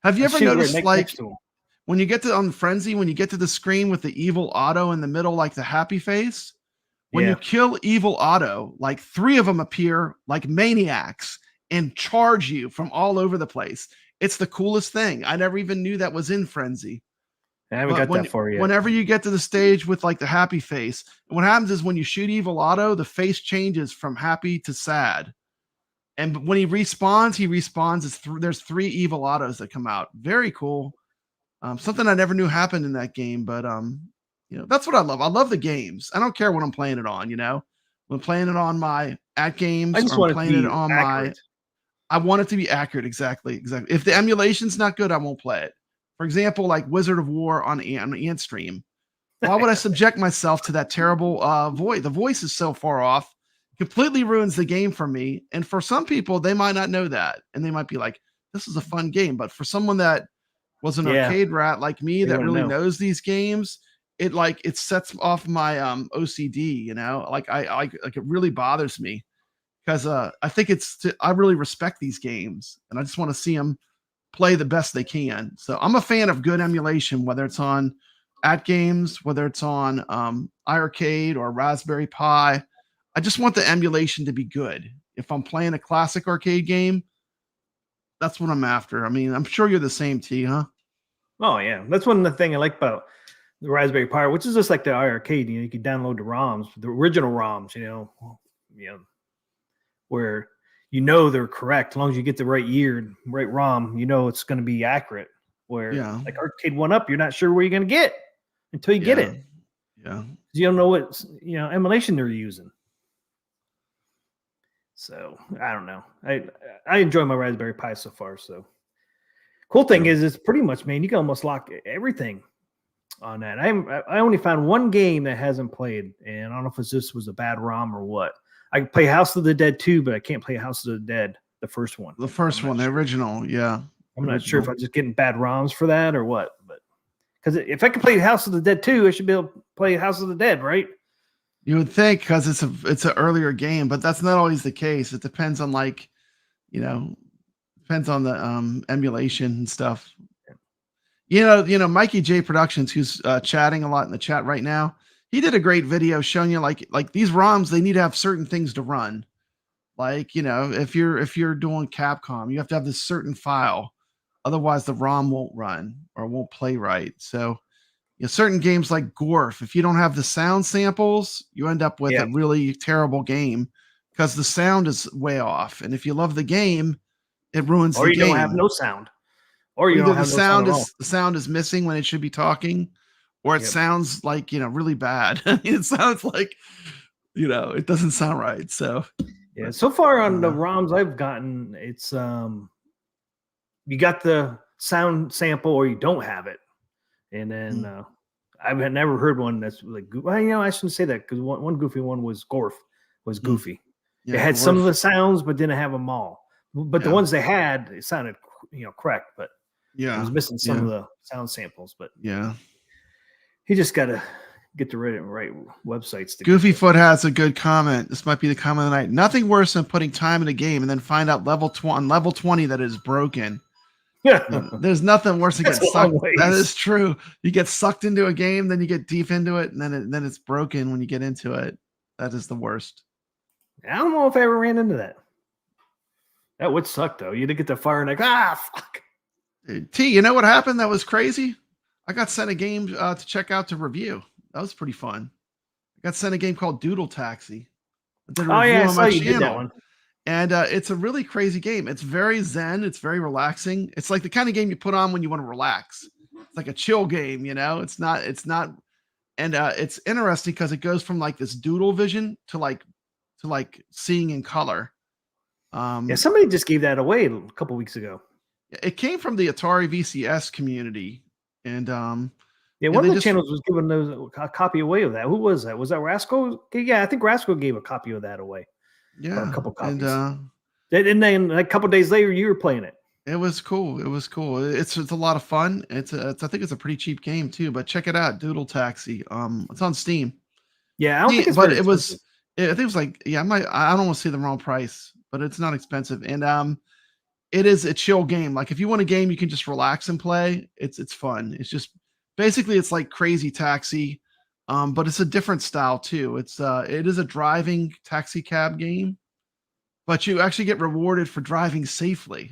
have you ever noticed when you get on Frenzy, when you get to the screen with the evil Otto in the middle, like the happy face, when you kill evil Otto, like 3 of them appear like maniacs and charge you from all over the place. It's the coolest thing. I never even knew that was in Frenzy. I haven't got that far yet. Whenever you get to the stage with like the happy face, what happens is when you shoot evil Otto, the face changes from happy to sad. And when he respawns, there's 3 evil Ottos that come out. Very cool. Something I never knew happened in that game, but that's what I love. I love the games. I don't care what I'm playing it on. I'm playing it on my AtGames. I'm playing it on accurate. I want it to be accurate. Exactly. If the emulation's not good, I won't play it. For example, like Wizard of War on Antstream. Why would I subject myself to that terrible voice? The voice is so far off, completely ruins the game for me. And for some people, they might not know that, and they might be like, "This is a fun game." But for someone that was an arcade rat like me that really knows these games, it sets off my OCD. It really bothers me because I think I really respect these games, and I just want to see them play the best they can. So I'm a fan of good emulation, whether it's on AtGames, whether it's on iiRcade or Raspberry Pi. I just want the emulation to be good. If I'm playing a classic arcade game, that's what I'm after. I mean, I'm sure you're the same, T, huh? Oh yeah, that's one of the things I like about the Raspberry Pi, which is just like the iiRcade. You can download the ROMs, the original ROMs. Where they're correct as long as you get the right year, right ROM. It's going to be accurate. Where like Arcade 1-Up, you're not sure where you're going to get until you get it. Yeah, you don't know what emulation they're using. So I don't know. I enjoy my Raspberry Pi so far. So cool thing is, it's pretty much, man, you can almost lock everything on that. I only found one game that hasn't played, and I don't know if this was a bad ROM or what. I can play House of the Dead 2, but I can't play House of the Dead, the first one. The first one, the original, yeah. I'm not sure if I'm just getting bad ROMs for that or what, but because if I can play House of the Dead 2, I should be able to play House of the Dead, right? You would think, because it's an earlier game, but that's not always the case. It depends on depends on the emulation and stuff. Mikey J Productions, who's chatting a lot in the chat right now, he did a great video showing you like these ROMs, they need to have certain things to run. Like, if you're doing Capcom, you have to have this certain file. Otherwise the ROM won't run or won't play right. So certain games like Gorf, if you don't have the sound samples, you end up with a really terrible game because the sound is way off. And if you love the game, it ruins the game. Or you don't have no sound. Or either the sound is missing when it should be talking, or it sounds like, really bad. It sounds like, it doesn't sound right. So yeah, so far on the ROMs I've gotten, it's you got the sound sample or you don't have it. And then I've never heard one that's like, well, I shouldn't say that because one goofy one was Gorf, was goofy. Yeah, it had some of the sounds, but didn't have them all. But the ones they had, it sounded, correct. But it was missing some of the sound samples. But you just gotta get the right websites. Goofy Foot has a good comment. This might be the comment of the night. Nothing worse than putting time in a game and then find out on level 20 that it is broken. Yeah, There's nothing worse than That's getting a long sucked. ways. That is true. You get sucked into a game, then you get deep into it, and then it's broken when you get into it. That is the worst. I don't know if I ever ran into that. That would suck though. You to get the fire and like, fuck. Dude, T, you know what happened? That was crazy. I got sent a game to check out to review. That was pretty fun. I got sent a game called Doodle Taxi. I did a review I on saw my you did that channel. one. And it's a really crazy game. It's very zen. It's very relaxing. It's like the kind of game you put on when you want to relax. It's like a chill game, you know. It's not. And it's interesting because it goes from like this doodle vision to like seeing in color. Yeah, somebody just gave that away a couple weeks ago. It came from the Atari VCS community, and yeah, one of the channels was giving those a copy away of that. Who was that? Was that Rascal? Yeah, I think Rascal gave a copy of that away. Yeah, a couple copies. And then a couple days later, you were playing it. It was cool. It was cool. It's a lot of fun. I think it's a pretty cheap game too. But check it out, Doodle Taxi. It's on Steam. Yeah, I don't think it's but very it was. expensive. I think it was like I don't want to say the wrong price, but it's not expensive. And it is a chill game. Like if you want a game you can just relax and play, it's fun. It's just basically it's like Crazy Taxi, but it's a different style too. It is a driving taxi cab game, but you actually get rewarded for driving safely.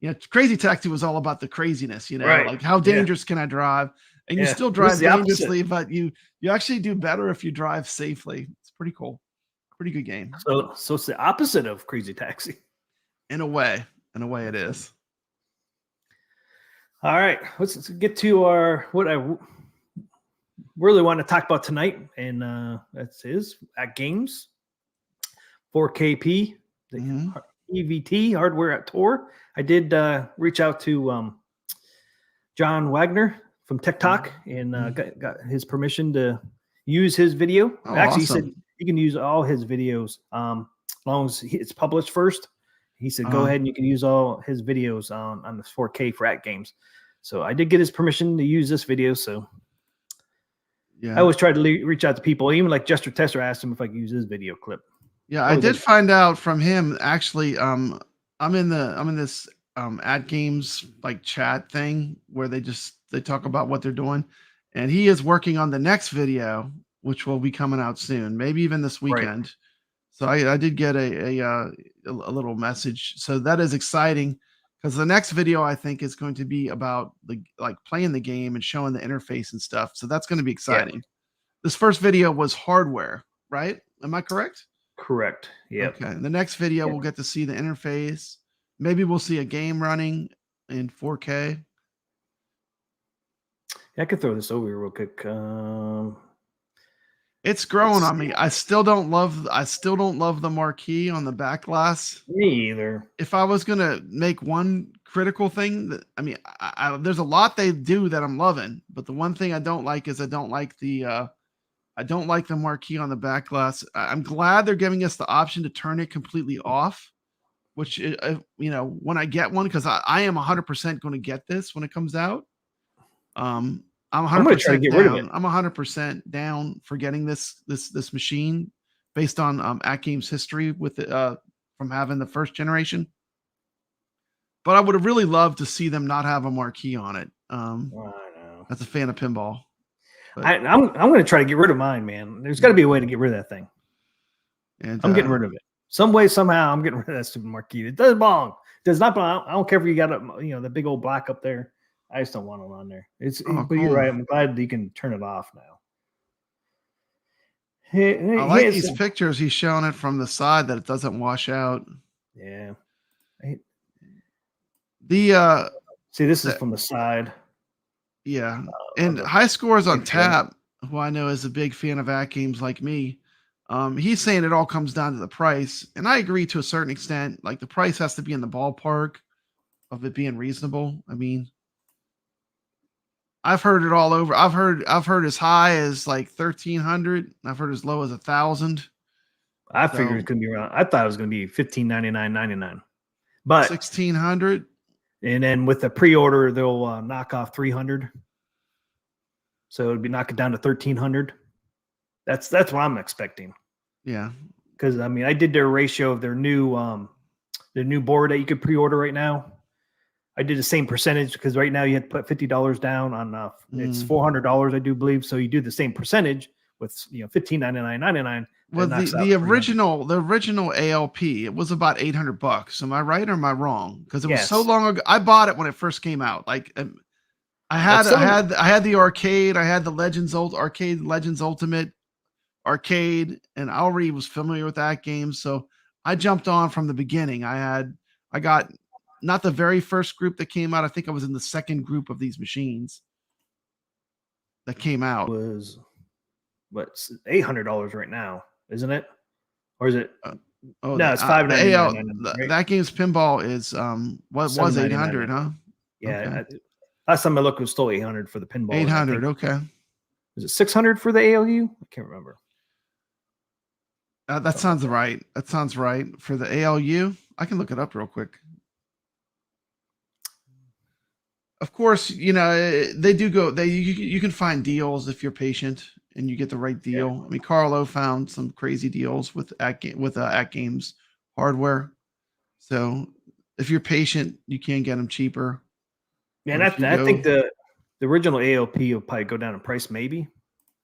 You know, Crazy Taxi was all about the craziness, you know, Right. like how dangerous can I drive? And you still It drive was the opposite. dangerously, but you actually do better if you drive safely. It's pretty cool. Pretty good game. So it's the opposite of Crazy Taxi. In a way it is. All right, let's get to what I really want to talk about tonight, and that is AtGames, 4KP, the Mhm. EVT hardware at tour. I did reach out to John Wagner from Tech Talk and got his permission to use his video. Oh, Actually, awesome. he said you can use all his videos as long as it's published first. He said, go ahead and you can use all his videos on the 4K for AtGames. So I did get his permission to use this video. So Yeah. I always try to reach out to people. Even like Jester Tester asked him if I could use his video clip. Yeah, I did find out from him actually. I'm in this AtGames like chat thing where they talk about what they're doing, and he is working on the next video, which will be coming out soon, maybe even this weekend. So I did get a little message. So that is exciting because the next video I think is going to be about like playing the game and showing the interface and stuff. So that's going to be exciting. Yeah. This first video was hardware, right? Am I correct? Correct. Yeah. Okay. The next video we'll get to see the interface. Maybe we'll see a game running in 4K. Yeah, I could throw this over here real quick. It's growing on me. I still don't love the marquee on the back glass. Me either. If I was gonna make one critical thing, there's a lot they do that I'm loving, but the one thing I don't like is I don't like the marquee on the back glass. I'm glad they're giving us the option to turn it completely off, which when I get one, because I am 100% going to get this when it comes out. I'm 100% get down. rid of it. I'm 100% down for getting this machine based on AtGames history with it from having the first generation. But I would have really loved to see them not have a marquee on it. I know. As a fan of pinball, but, I'm going to try to get rid of mine, man. There's got to be a way to get rid of that thing. and I'm getting rid of it. Some way, somehow, I'm getting rid of that stupid marquee. It doesn't belong. It does not belong. I don't care if you got the big old black up there. I just don't want it on there. But cool. You're right. I'm glad that you can turn it off now. I like these pictures. He's showing it from the side that it doesn't wash out. Yeah. See, this is from the side. Yeah. And High Scores on Tap, who I know is a big fan of AtGames like me, he's saying it all comes down to the price. And I agree to a certain extent. Like the price has to be in the ballpark of it being reasonable. I mean, I've heard it all over. I've heard as high as like 1,300. I've heard as low as 1,000. I figured it could be around. I thought it was going to be $15.99.99, but 1,600. And then with the pre-order, they'll knock off 300. So it'd be knock it down to 1,300. That's what I'm expecting. Yeah. Because I mean, I did their ratio of their new board that you could pre-order right now. I did the same percentage because right now you have to put $50 down on it's $400, I do believe. So you do the same percentage with $15.99.99. Well, the original ALP, it was about $800. Am I right or am I wrong? Because it was so long ago. I bought it when it first came out. Like I had the arcade, I had the Arcade Legends Ultimate Arcade, and I already was familiar with AtGames, so I jumped on from the beginning. I got not the very first group that came out. I think I was in the second group of these machines that came out. Was what's $800 right now, isn't it? Or is it? No, it's $599. That game's pinball is what was 800, huh? Yeah. Okay. Last time I looked, it was still 800 for the pinball. 800, okay. Is it 600 for the ALU? I can't remember. That sounds right. That sounds right. For the ALU, I can look it up real quick. Of course, they do go. You can find deals if you're patient and you get the right deal. Yeah. I mean, Carlo found some crazy deals with AtGames hardware. So if you're patient, you can get them cheaper. Man, I think the original ALP will probably go down in price. Maybe,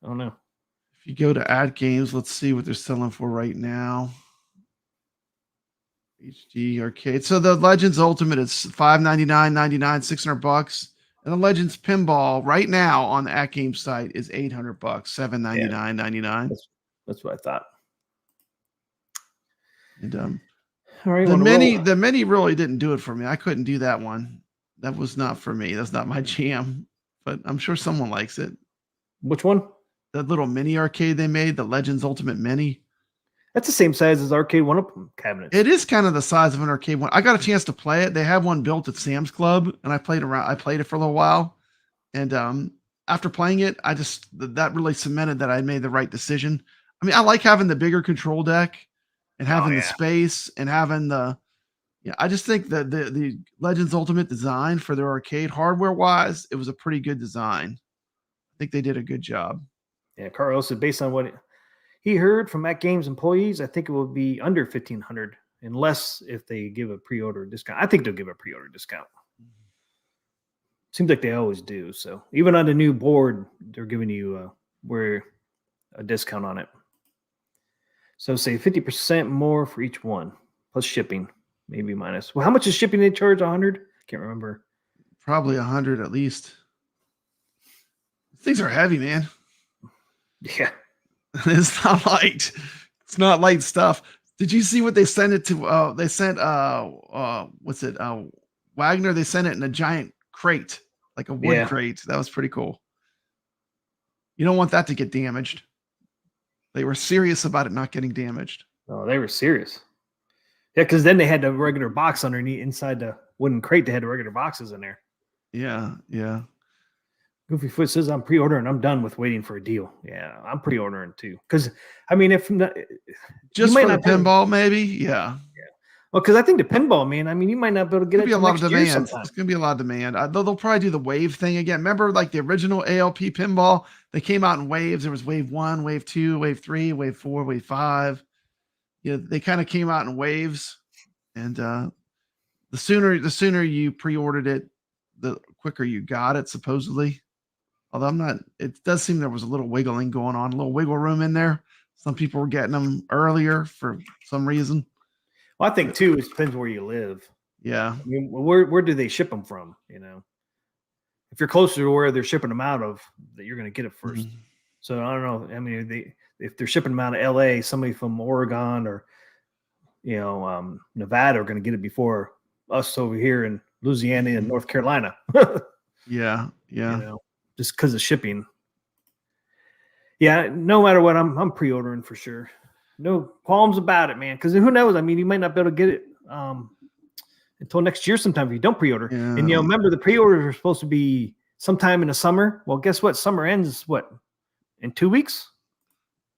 I don't know. If you go to AtGames, let's see what they're selling for right now. HD Arcade. So the Legends Ultimate is $599.99, $600, and the Legends Pinball right now on the AtGames site is $800, $799.99. That's what I thought. And all right, the mini really didn't do it for me. I couldn't do that one. That was not for me. That's not my jam. But I'm sure someone likes it. Which one? That little mini arcade they made, the Legends Ultimate Mini. That's the same size as Arcade 1-Up cabinets. It is kind of the size of an arcade one. I got a chance to play it. They have one built at Sam's Club, and I played it for a little while. And after playing it, that really cemented that I made the right decision. I mean, I like having the bigger control deck and having the space and having I just think that the Legends Ultimate design for their arcade hardware-wise, it was a pretty good design. I think they did a good job. Yeah, Carlos said based on what he heard from AtGames employees, I think it will be under $1,500 unless if they give a pre-order discount. I think they'll give a pre-order discount. Seems like they always do. So even on the new board, they're giving you a discount on it. So say 50% more for each one, plus shipping, maybe minus. Well, how much is shipping they charge? 100? Can't remember. Probably 100 at least. Things are heavy, man. Yeah. It's not light. It's not light stuff. Did you see what they sent it to? They sent what's it? Wagner. They sent it in a giant crate, like a wood crate. That was pretty cool. You don't want that to get damaged. They were serious about it not getting damaged. Oh, they were serious. Yeah, because then they had the regular box underneath inside the wooden crate. They had the regular boxes in there. Yeah, yeah. Goofy Foot says, I'm pre-ordering. I'm done with waiting for a deal. Yeah, I'm pre-ordering too. Because, I mean, if not, just for the pinball, maybe? Yeah. Well, because I think the pinball, man, I mean, you might not be able to get it. Be a lot of demand. It's going to be a lot of demand. They'll probably do the wave thing again. Remember, like the original ALP pinball, they came out in waves. There was wave 1, wave 2, wave 3, wave 4, wave 5. Yeah, they kind of came out in waves. And the sooner you pre-ordered it, the quicker you got it, supposedly. Although it does seem there was a little wiggling going on, a little wiggle room in there. Some people were getting them earlier for some reason. Well, I think too, it depends where you live. Yeah. I mean, where do they ship them from? You know, if you're closer to where they're shipping them out of, that you're going to get it first. Mm-hmm. So I don't know. I mean, if they're shipping them out of LA, somebody from Oregon or, Nevada are going to get it before us over here in Louisiana and North Carolina. Yeah. Just because of shipping. Yeah, no matter what, I'm pre-ordering for sure. No qualms about it, man. Because who knows? I mean, you might not be able to get it until next year sometime if you don't pre-order. Yeah. And remember the pre-orders are supposed to be sometime in the summer. Well, guess what? Summer ends in 2 weeks?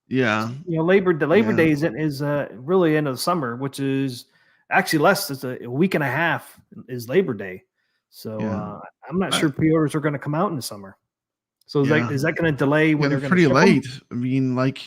Yeah. Labor Day is really end of the summer, which is actually less. It's a week and a half is Labor Day. So I'm not sure pre-orders are going to come out in the summer. So Yeah. is that going to delay when Getting they're pretty going to late. I mean, like,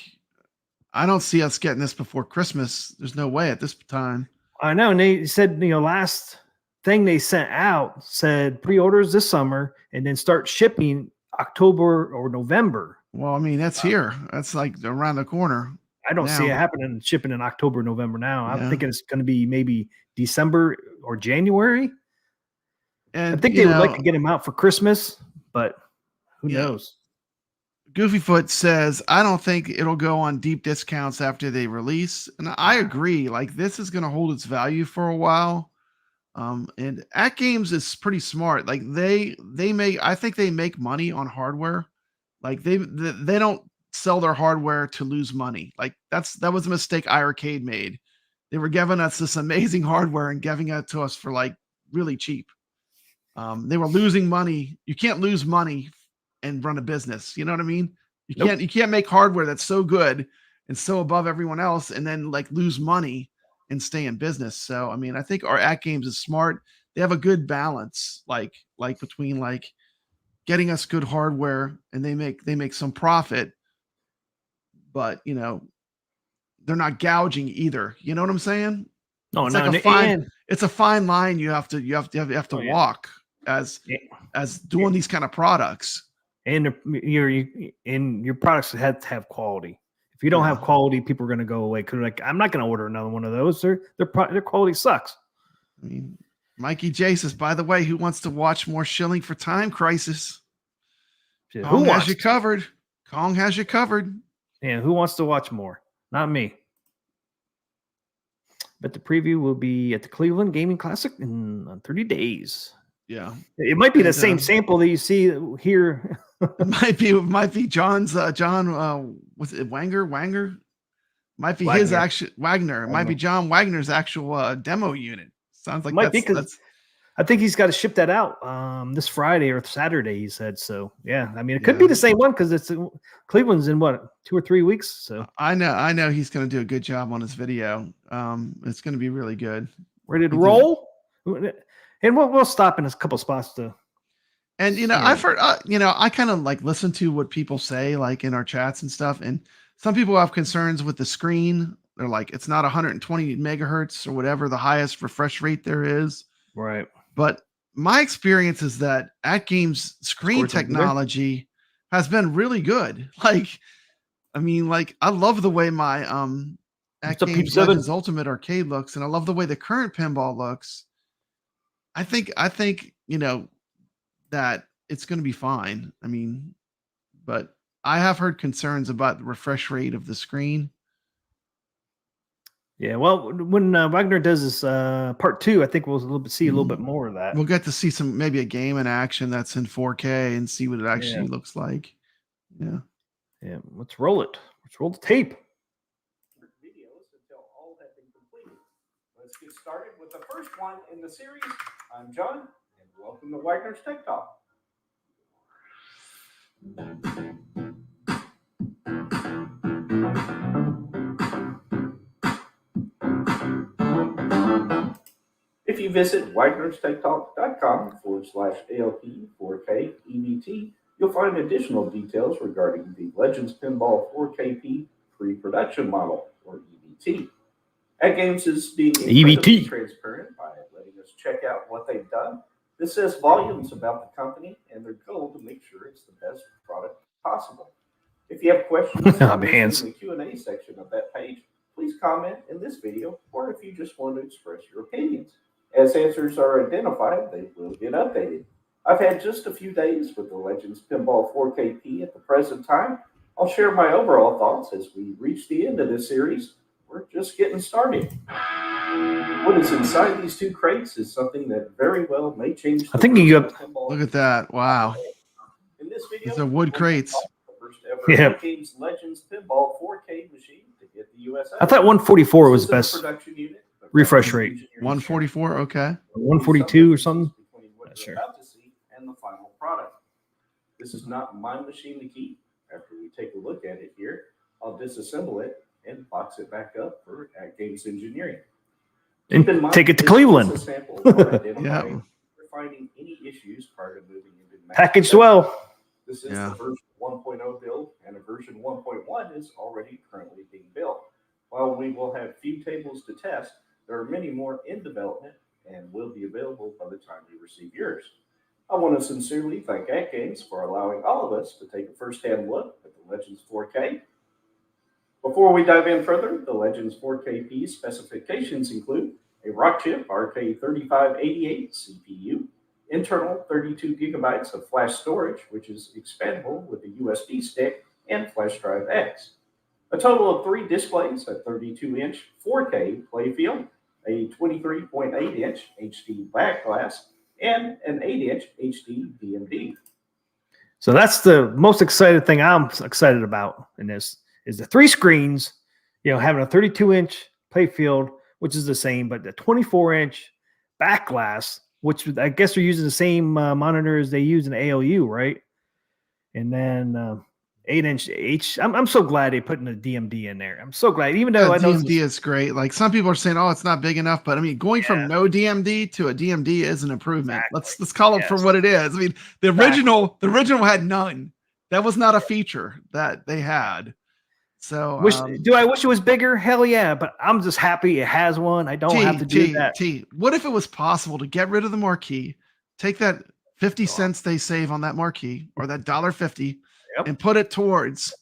I don't see us getting this before Christmas. There's no way at this time. I know. And they said, last thing they sent out said pre-orders this summer and then start shipping October or November. Well, I mean, that's here. That's like around the corner. I don't see it now. happening shipping in October, November now. I'm Yeah. thinking it's going to be maybe December or January. And I think they would like to get them out for Christmas, but who knows? Goofyfoot says, I don't think it'll go on deep discounts after they release. And I agree. Like, this is going to hold its value for a while. And AtGames is pretty smart. Like I think they make money on hardware. Like they don't sell their hardware to lose money. Like that was a mistake iiRcade made. They were giving us this amazing hardware and giving it to us for like really cheap. They were losing money. You can't lose money and run a business. You know what I mean? You can't make hardware that's so good and so above everyone else and then like lose money and stay in business. So, I mean, I think our AtGames is smart. They have a good balance, like between like getting us good hardware and they make some profit, but they're not gouging either. You know what I'm saying? No, it's no, like it's a fine line you have to walk as doing these kind of products. And your products have to have quality. If you don't have quality, people are going to go away. Because like, I'm not going to order another one of those. Their quality sucks. I mean, Mikey J says, by the way, who wants to watch more Shilling for Time Crisis? Kong has you covered. Kong has you covered. And who wants to watch more? Not me. But the preview will be at the Cleveland Gaming Classic in 30 days. Yeah. It might be the same sample that you see here. It might be John's John was it Wanger? Might be Wagner. his actual Wagner. It might be John Wagner's actual demo unit. Sounds like might be because I think he's got to ship that out this Friday or Saturday, he said. So yeah, I mean it could be the same one because it's Cleveland's in what 2 or 3 weeks. So I know he's gonna do a good job on his video. It's gonna be really good. Ready to roll? And we'll stop in a couple spots to. And I've heard I kind of like listen to what people say like in our chats and stuff, and some people have concerns with the screen. They're like, it's not 120 megahertz or whatever the highest refresh rate there is. Right. But my experience is that AtGames screen technology has been really good. Like, I mean, like I love the way my AtGames Legends Ultimate Arcade looks, and I love the way the current pinball looks. I think that it's going to be fine. I mean, but I have heard concerns about the refresh rate of the screen. Yeah, well, when Wagner does this part 2, I think we'll see a little bit more of that. We'll get to see maybe a game in action that's in 4K and see what it actually looks like. Yeah. Yeah. Let's roll it. Let's roll the tape. Videos until all have been completed. Let's get started with the first one in the series. I'm John, and welcome to Wagner's Tech Talk. If you visit wagnerstechtalk.com/ALP4K EVT, you'll find additional details regarding the Legends Pinball 4KP pre-production model, or EVT. AtGames is being incredibly transparent by letting us check out what they've done. This says volumes about the company and their goal to make sure it's the best product possible. If you have questions in the Q&A section of that page, please comment in this video, or if you just want to express your opinions. As answers are identified, they will get updated. I've had just a few days with the Legends Pinball 4KP at the present time. I'll share my overall thoughts as we reach the end of this series. We're just getting started. What is inside these two crates is something that very well may change. I think you got. Look at that! Wow. In this video, these are wood crates. The first ever AtGames Legends Pinball 4K machine to get the US. I thought 144 was best refresh rate. 144, okay. 142 or something. Not sure. About to see and the final product. This is not my machine to keep. After we take a look at it here, I'll disassemble it and box it back up for AtGames engineering. And take it to Cleveland. Yeah. Finding any issues prior to moving into packaged well. This is Yeah. the version 1.0 build, and a version 1.1 is already currently being built. While we will have few tables to test, there are many more in development and will be available by the time you receive yours. I want to sincerely thank AtGames for allowing all of us to take a first-hand look at the Legends 4K. Before we dive in further, the Legends 4KP specifications include a Rockchip RK3588 CPU, internal 32 gigabytes of flash storage, which is expandable with a USB stick and flash drive X. A total of 3 displays, a 32-inch 4K playfield, a 23.8-inch HD back glass, and an 8-inch HD DMD. So that's the most excited thing I'm excited about in this is the 3 screens, having a 32-inch playfield, which is the same, but the 24-inch back glass, which I guess they're using the same monitors they use in ALU, right? And then 8-inch H. I'm so glad they put in the DMD in there. I'm so glad, even though I know DMD is great. Like some people are saying, "Oh, it's not big enough," but I mean, going from no DMD to a DMD is an improvement. Exactly. Let's call it for what it is. I mean, the original had none. That was not a feature that they had. So, do I wish it was bigger? Hell yeah! But I'm just happy it has one. I don't have to do that. What if it was possible to get rid of the marquee, take that 50 cents they save on that marquee or that $1.50, and put it towards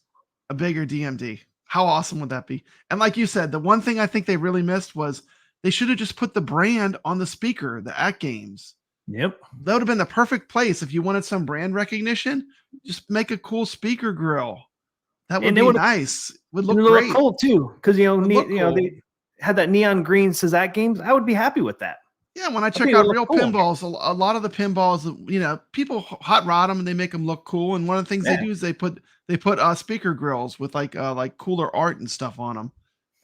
a bigger DMD? How awesome would that be? And like you said, the one thing I think they really missed was they should have just put the brand on the speaker, the AtGames. Yep. That would have been the perfect place if you wanted some brand recognition. Just make a cool speaker grill. That would be nice. Would look great. Cool too, because they had that neon green says AtGames. I would be happy with that. Yeah, when I check out real pinballs, a lot of the pinballs, people hot rod them and they make them look cool. And one of the things they do is they put speaker grills with like cooler art and stuff on them,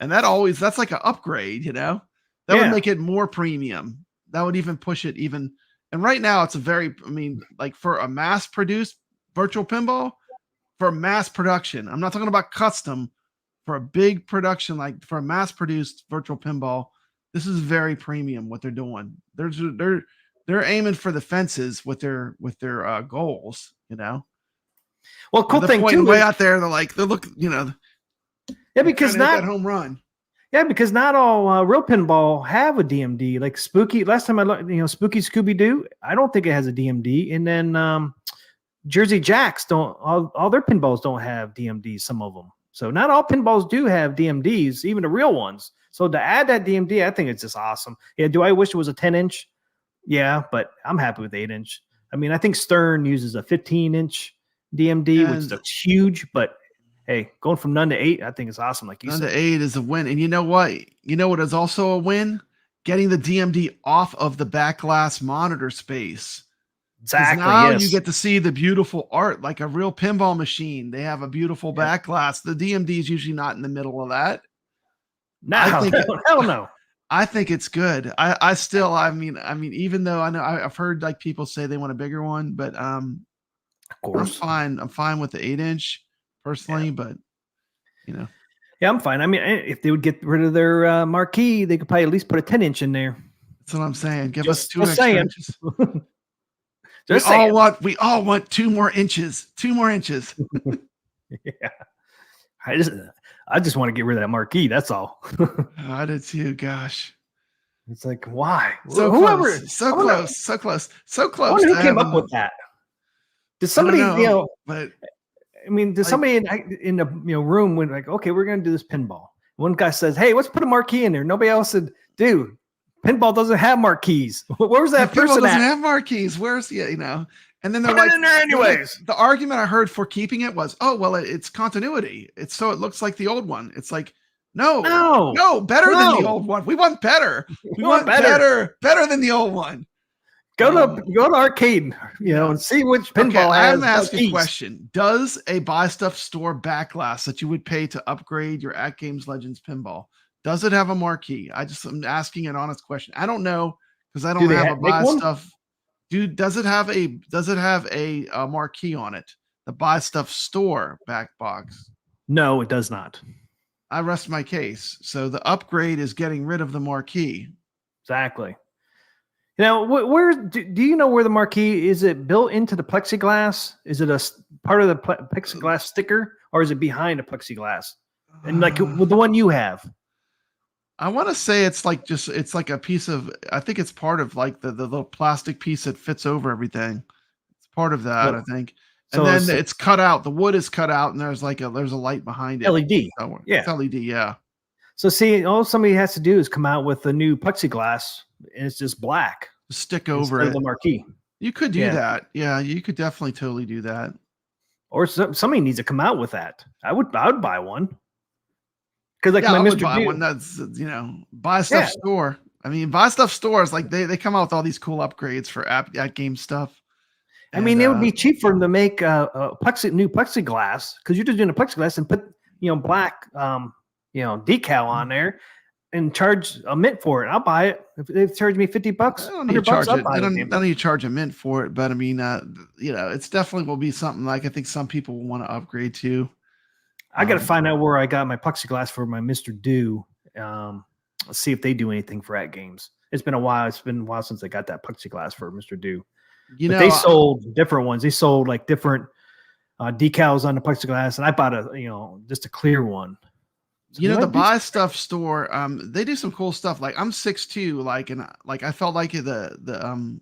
and that's like an upgrade. That would make it more premium. That would even push it even. And right now, it's like for a mass produced virtual pinball. For mass production, I'm not talking about custom. For a big production, like for a mass-produced virtual pinball, this is very premium. What they're doing, they're aiming for the fences with their goals. Well, cool thing too. Way out there, they're looking. Because not that home run. Yeah, because not all real pinball have a DMD. Like Spooky, last time I looked, Spooky Scooby Doo, I don't think it has a DMD, and then Jersey Jacks don't all their pinballs don't have DMDs, some of them. So not all pinballs do have DMDs, even the real ones. So to add that DMD, I think it's just awesome. Yeah, do I wish it was a 10-inch? Yeah, but I'm happy with 8-inch. I mean, I think Stern uses a 15-inch DMD, which is huge, but hey, going from none to 8, I think it's awesome. Like you said, none to 8 is a win. And you know what? You know what is also a win? Getting the DMD off of the back glass monitor space. Exactly. Now you get to see the beautiful art, like a real pinball machine. They have a beautiful back glass. The DMD is usually not in the middle of that. No, hell no. I think it's good. I mean, even though I know I've heard like people say they want a bigger one, but of course I'm fine with the 8-inch personally, but yeah, I'm fine. I mean, if they would get rid of their marquee, they could probably at least put a 10-inch in there. That's what I'm saying. Give us 2 extra inches. We all want 2 more inches. 2 more inches. Yeah. I just want to get rid of that marquee. That's all. I did too. Gosh. It's like, why? So close. I wonder who came up with that. Did somebody, but I mean, did somebody in the room went like, okay, we're going to do this pinball. One guy says, hey, let's put a marquee in there. Nobody else said, dude, pinball doesn't have marquees. Where's that person pinball doesn't have marquees. Where's and then they're like, in there anyways. The argument I heard for keeping it was, oh, well, it's continuity. It's so it looks like the old one. It's like, no, better than the old one. We want better. We want better than the old one. Go to arcade, and see which pinball has. I'm asking a question. Does a buy stuff store back glass that you would pay to upgrade your AtGames Legends pinball, does it have a marquee? I'm asking an honest question. I don't know because I don't have a buy stuff. Dude, does it have a marquee on it? The buy stuff store back box? No, it does not. I rest my case. So the upgrade is getting rid of the marquee. Exactly. Now, where do you know where the marquee is? It built into the plexiglass? Is it part of the plexiglass sticker, or is it behind the plexiglass? And like with the one you have, I want to say it's like it's like a piece of. I think it's part of like the little plastic piece that fits over everything. It's part of that, I think. And so then it's cut out. The wood is cut out, and there's a light behind it. LED. Somewhere. Yeah, it's LED. Yeah. So see, all somebody has to do is come out with the new plexiglass, and it's just black. Just stick over instead it. of the marquee. You could do that. Yeah, you could definitely totally do that. Or somebody needs to come out with that. I would buy one. Because like I my would Mr. buy Dude, one. That's buy stuff store. I mean, buy stuff stores like they come out with all these cool upgrades for AtGames stuff. I mean, it would be cheap for them to make a new plexiglass because you're just doing a plexiglass and put black decal on there and charge a mint for it. I'll buy it if they charge me $50. I don't need to charge it. I don't need to charge a mint for it, but I mean, it's definitely will be something like I think some people will want to upgrade to. I got to find out where I got my plexiglass for my Mr. Do. Let's see if they do anything for AtGames. It's been a while. It's been a while since I got that plexiglass for Mr. Do. They sold different ones. They sold like different decals on the plexiglass, and I bought just a clear one. So the buy stuff store, they do some cool stuff. Like I'm 6'2", and I felt like the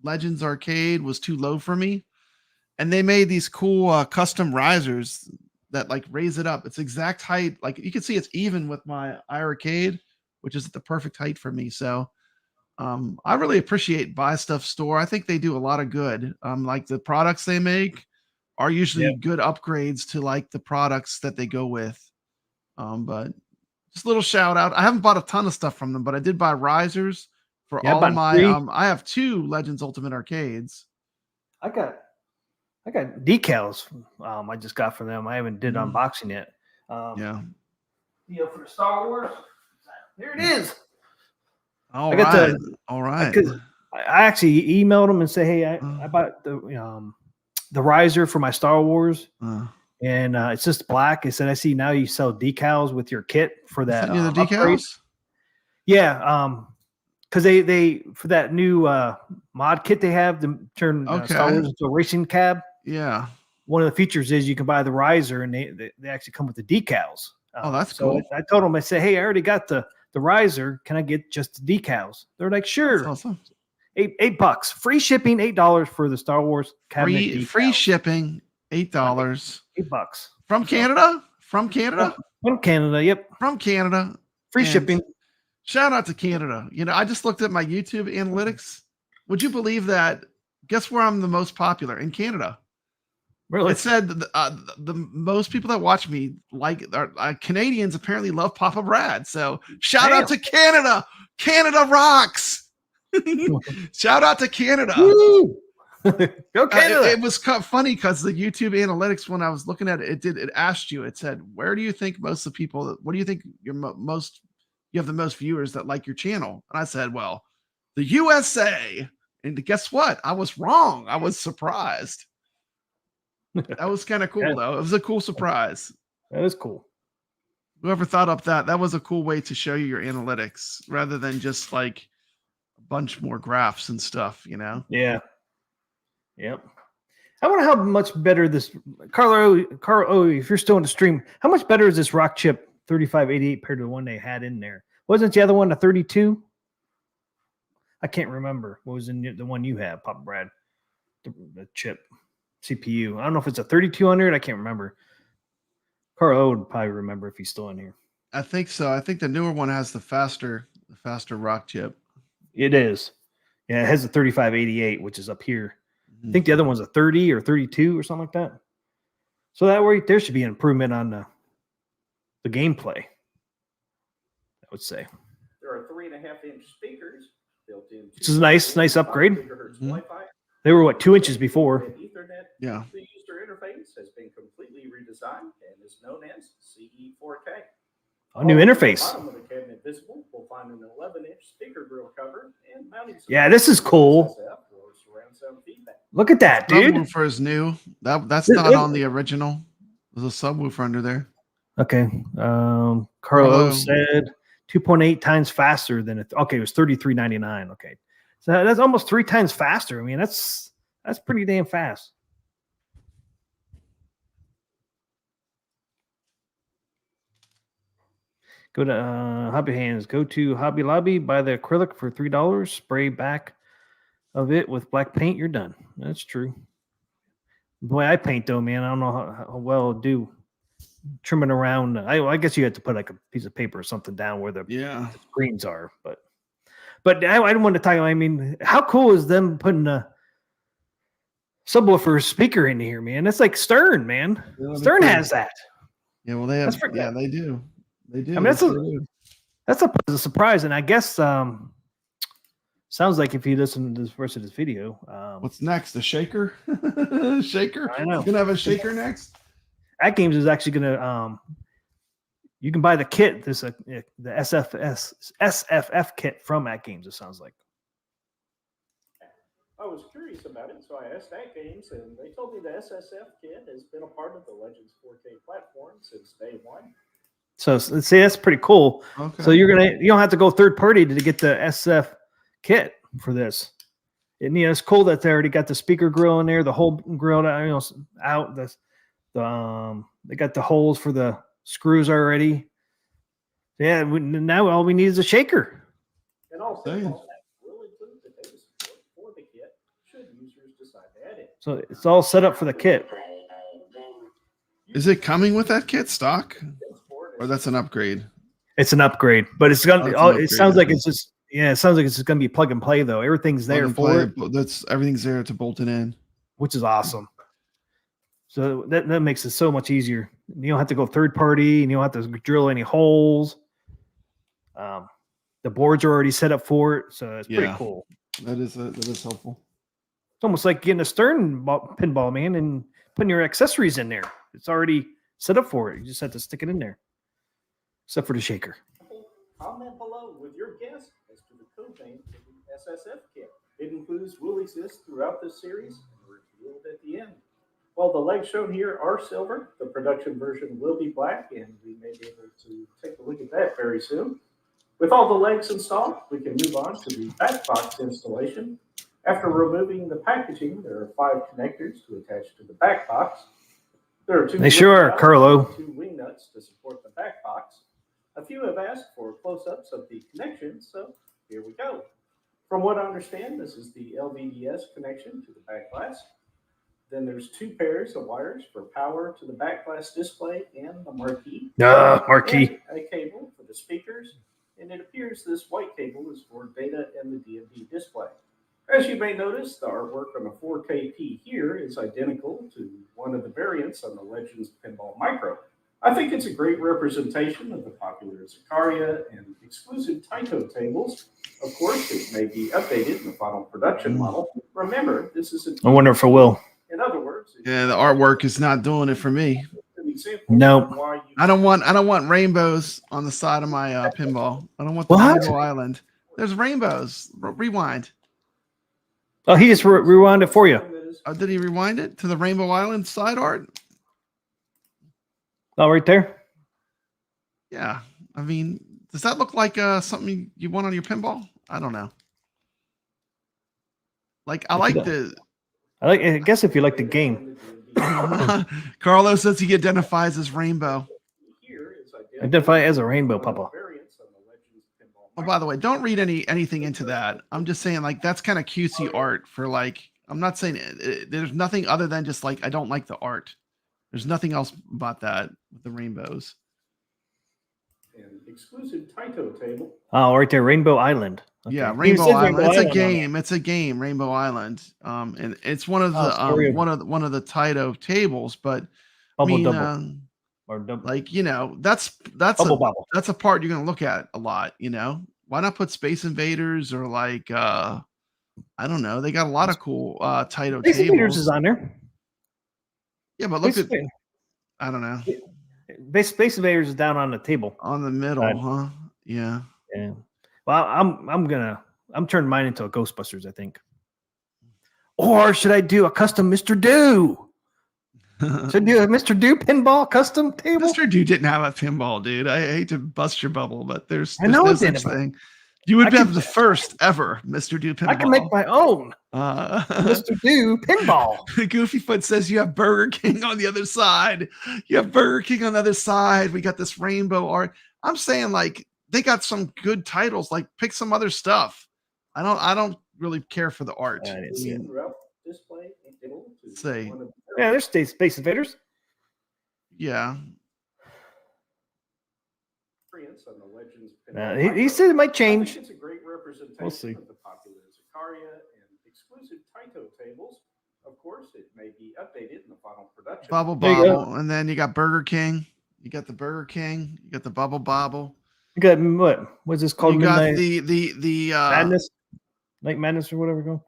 Legends Arcade was too low for me, and they made these cool custom risers that like raise it up. It's exact height. Like you can see, it's even with my iiRcade, which is the perfect height for me. So I really appreciate Buy Stuff Store. I think they do a lot of good. Like the products they make are usually good upgrades to like the products that they go with. But just a little shout out. I haven't bought a ton of stuff from them, but I did buy risers for all of my. I have 2 Legends Ultimate Arcades. I got decals. I just got from them. I haven't did unboxing yet. For the Star Wars. There it is. All right. I actually emailed them and say, hey, I bought the riser for my Star Wars. And it's just black. It said, I see now you sell decals with your kit for that. The decals? Upgrade. Yeah. Because they for that new mod kit they have to turn Star Wars into a racing cab. Yeah. One of the features is you can buy the riser and they actually come with the decals. That's cool. I told them, I said, hey, I already got the riser. Can I get just the decals? They're like, sure. That's awesome. $8. Free shipping, $8 for the Star Wars cabinet. Free shipping, $8. $8. From Canada? From Canada? From Canada, yep. From Canada. Free shipping. Shout out to Canada. I just looked at my YouTube analytics. Would you believe that? Guess where I'm the most popular? In Canada. Really? It said the most people that watch me are Canadians apparently love PapaBrad. So shout out to Canada. Canada rocks. Shout out to Canada. Woo! Go Canada. It was funny because the YouTube analytics, when I was looking at it, it asked you, it said, where do you think most of the people, what do you think you have the most viewers that like your channel? And I said, well, the USA. And guess what? I was wrong. I was surprised. That was kind of cool, though. It was a cool surprise. That is cool. Whoever thought up that was a cool way to show you your analytics rather than just like a bunch more graphs and stuff, Yeah. Yep. I wonder how much better this Carl O, if you're still in the stream, how much better is this Rock Chip 3588 compared to the one they had in there? Wasn't the other one a 32? I can't remember. What was in the one you have, PapaBrad? The chip CPU. I don't know if it's a 3200. I can't remember. Carl O would probably remember if he's still in here. I think so. I think the newer one has the faster Rock Chip. It is. Yeah, it has a 3588, which is up here. I think the other one's a 30 or 32 or something like that. So that way there should be an improvement on the gameplay, I would say. There are 3.5-inch speakers built in. Which is a nice upgrade. Wi-Fi. They were 2 inches before. Ethernet. Yeah. The user interface has been completely redesigned and is known as CE4K. A new interface. At the bottom of the cabinet visible, we'll find an 11-inch speaker grill cover and mounting. Yeah, this is cool. Surround sound feedback. Look at that, dude. Subwoofer is new. That's not on the original. There's a subwoofer under there. Okay. Carlo said 2.8 times faster than it. Okay, it was $33.99. Okay. So that's almost 3 times faster. I mean, that's pretty damn fast. Go to Hobby Hands. Go to Hobby Lobby. Buy the acrylic for $3. Spray back of it with black paint. You're done. That's true. Boy, I paint though, man. I don't know how well it'll do. Trimming around. I guess you have to put like a piece of paper or something down where the screens are. But I don't want to talk. I mean, how cool is them putting a subwoofer speaker in here, man? That's like Stern, man. Stern has that. Yeah, well, they have. Yeah, they do. They do. I mean, that's a pleasant surprise, and I guess sounds like if you listen to this rest of this video, what's next? The shaker? Shaker? I know. You're gonna have a shaker next? AtGames is actually gonna. You can buy the kit. This the SFF kit from AtGames. It sounds like. I was curious about it, so I asked AtGames, and they told me the SSF kit has been a part of the Legends 4K platform since day one. So see, that's pretty cool. Okay. So you don't have to go third party to get the SF kit for this. And it's cool that they already got the speaker grill in there, the whole grill out. They got the holes for the screws already. Yeah, now all we need is a shaker. And also, that will include the data support for the kit should users decide to add it. So it's all set up for the kit. Is it coming with that kit stock? Or that's an upgrade? It's an upgrade, but it's gonna. It sounds like it's just. Yeah, it sounds like it's just gonna be plug and play though. Everything's there for it. Everything's there to bolt it in, which is awesome. So that makes it so much easier. You don't have to go third party, and you don't have to drill any holes. The boards are already set up for it, so it's pretty cool. That is helpful. It's almost like getting a Stern pinball, man, and putting your accessories in there. It's already set up for it. You just have to stick it in there. Except for the shaker. Comment below with your guess as to the code name for the SSF kit. It includes will exist throughout this series and revealed at the end. While the legs shown here are silver, the production version will be black, and we may be able to take a look at that very soon. With all the legs installed, we can move on to the back box installation. After removing the packaging, there are 5 connectors to attach to the back box. There are 2 Carlo. 2 wing nuts to support the back box. A few have asked for close-ups of the connections, so here we go. From what I understand, this is the LVDS connection to the back glass. Then there's 2 pairs of wires for power to the back glass display and the marquee. Marquee. And a cable for the speakers, and it appears this white cable is for data and the DMD display. As you may notice, the artwork on the 4KP here is identical to one of the variants on the Legends Pinball Micro. I think it's a great representation of the popular Zaccaria and exclusive Taito tables. Of course, it may be updated in the final production model. Remember, this is I wonder if it will. In other words, the artwork is not doing it for me. No, I don't want rainbows on the side of my pinball. I don't want the Rainbow Island. There's rainbows. Rewind. Oh, he just rewound it for you. Did he rewind it to the Rainbow Island side art? Oh, right there. Yeah, I mean, does that look like something you want on your pinball? I don't know. Like, I guess if you like the game. Carlos says he identifies as rainbow. Identify as a rainbow, Papa. Oh, by the way, don't read anything into that. I'm just saying, like, that's kind of cutesy art for, like, I'm not saying there's nothing other than just like I don't like the art. There's nothing else about that with the rainbows. An exclusive Taito table. Oh, right there, Rainbow Island. Okay. Yeah, Rainbow Island. It's a game. It's a game, Rainbow Island. And it's one of the one of the Taito tables, but like, you know, that's a part you're gonna look at a lot, you know. Why not put Space Invaders or like I don't know, they got a lot of cool Taito Space tables. Invaders is on there. Yeah, but look at I don't know. Space Invaders is down on the table. On the middle, huh? Yeah. Yeah. Well, I'm turning mine into a Ghostbusters, I think. Or should I do a custom Mr. Do? Should I do a Mr. Do pinball custom table? Mr. Do didn't have a pinball, dude. I hate to bust your bubble, but there's no such thing. You would I have can- the first ever Mr. Do Pinball. I can make my own Mr. Mr. Do Pinball. Goofy Foot says you have Burger King on the other side. You have Burger King on the other side. We got this rainbow art. I'm saying like they got some good titles. Like pick some other stuff. I don't really care for the art. I didn't see it. Throughout display, it'll Say. Yeah, there's Space Invaders. Yeah. On the Legends He said it might change. I think it's a great representation We'll see. of the popular Zakaria and exclusive Taito tables. Of course, it may be updated in the final production. Bubble There you go. Bobble. And then you got Burger King. You got the Burger King. You got the Bubble Bobble. You got what? What's this called? You got Midnight the Madness, Night Madness, or whatever. Go.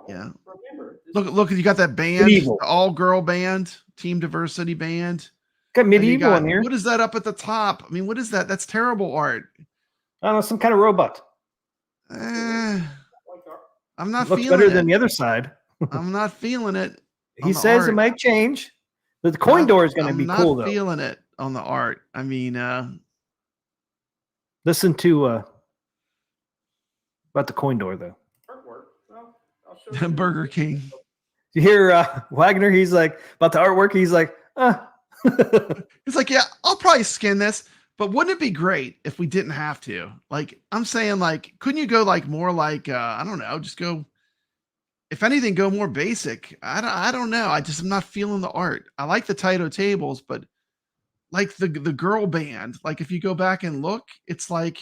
Yeah. Remember, this Look, you got that band, Medieval. the all-girl band, Team Diversity band. Got And you medieval got- in here. What is that up at the top? I mean, what is that? That's terrible art. I don't know, some kind of robot. Eh, like our, I'm not Looks feeling better it. than the other side. I'm not feeling it. on He the says it art. might change. But the coin door is going to I'm be not cool though. feeling it on the art. I mean, Listen to about the coin door though. artwork. Well, I'll show you. Burger King. You hear Wagner? He's like about the artwork. He's like, It's like, yeah, I'll probably skin this, but wouldn't it be great if we didn't have to? Like, I'm saying, like, couldn't you go like more like I don't know, just go. If anything, go more basic. I don't know. I'm not feeling the art. I like the Taito tables, but like the girl band, like if you go back and look, it's like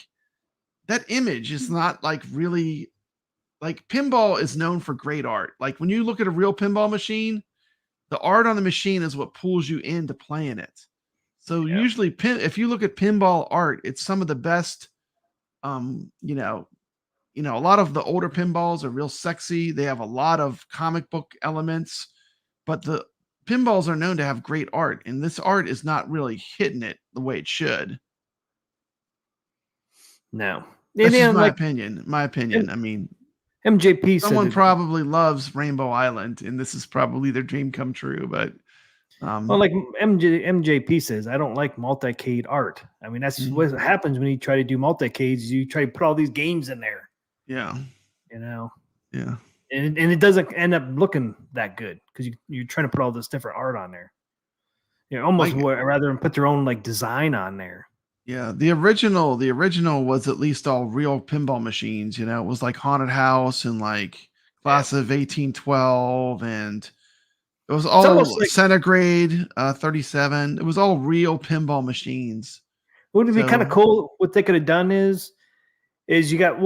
that image is not like really like pinball is known for great art. Like when you look at a real pinball machine, the art on the machine is what pulls you into playing it. So Yeah. usually if you look at pinball art, it's some of the best, a lot of the older pinballs are real sexy. They have a lot of comic book elements, but the pinballs are known to have great art, and this art is not really hitting it the way it should. no. That's And just then, my like opinion. My opinion. I mean, MJP said, someone that- probably loves Rainbow Island, and this is probably their dream come true. But well, like MJP says, I don't like multicade art. I mean, that's Mhm. what happens when you try to do multicades. You try to put all these games in there, yeah, you know, yeah. and it doesn't end up looking that good because you're trying to put all this different art on there. You know, almost rather than put their own like design on there. Yeah, the original was at least all real pinball machines. You know, it was like Haunted House and like Class of 1812, and it was all almost like- centigrade 37. It was all real pinball machines. Wouldn't it be kind of So- cool? What they could have done is you got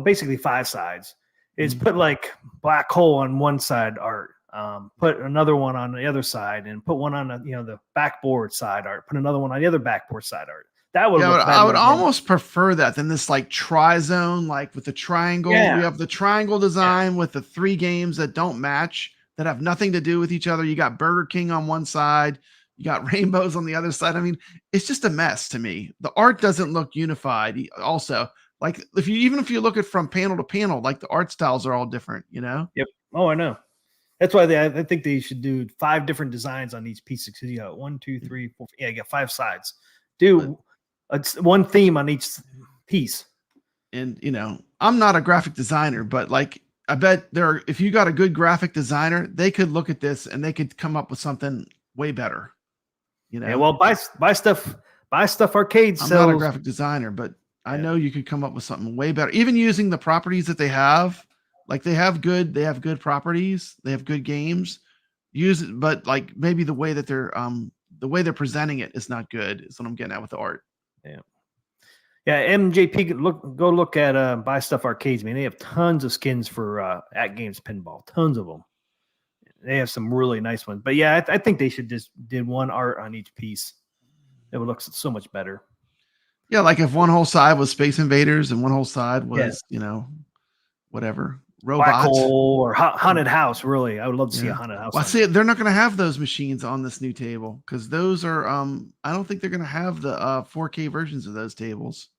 basically 5 sides. Is Mhm. put like black hole on one side art, put another one on the other side, and put one on the backboard side art. Put another one on the other backboard side art. That would Yeah, look I would better than- almost prefer that than this like tri-zone, like with the triangle. Yeah. We have the triangle design with the 3 games that don't match, that have nothing to do with each other. You got Burger King on one side, you got rainbows on the other side. I mean, it's just a mess to me. The art doesn't look unified. Also, like if you look at from panel to panel, like the art styles are all different. You know? Yep. Oh, I know. That's why I think they should do 5 different designs on each piece. Because you got 1, 2, 3, 4. Yeah, you got 5 sides. Do one theme on each piece. And I'm not a graphic designer, but like I bet if you got a good graphic designer, they could look at this and they could come up with something way better. Yeah. Well, buy stuff arcade I'm sells. not a graphic designer, but I Yeah. know you could come up with something way better. Even using the properties that they have, like they have good properties, they have good games. Use it, but like maybe the way that they're presenting it is not good. Is what I'm getting at with the art. Yeah, MJP, go look at Buy Stuff Arcades. Man, they have tons of skins for AtGames Pinball, tons of them. They have some really nice ones. But yeah, I think they should just did one art on each piece. It would look so much better. Yeah, like if one whole side was Space Invaders and one whole side was whatever Black robots. Hole or Haunted House. Really, I would love to see a Yeah. Haunted House. Well, on see, they're not going to have those machines on this new table because those are. I don't think they're going to have the 4K versions of those tables.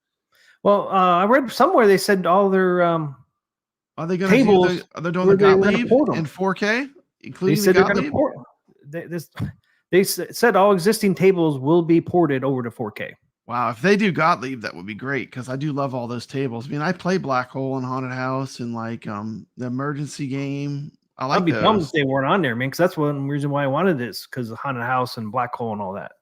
Well, I read somewhere they said all their Are they going to tables. Are they doing where the they were gonna Gottlieb port 'em. in 4K, They including said the they're going to Gottlieb? port. They said all existing tables will be ported over to 4K. Wow, if they do Gottlieb, that would be great because I do love all those tables. I mean, I play Black Hole and Haunted House and like the emergency game. I like I'd be bummed those. if they weren't on there, man, because that's one reason why I wanted this, because of Haunted House and Black Hole and all that.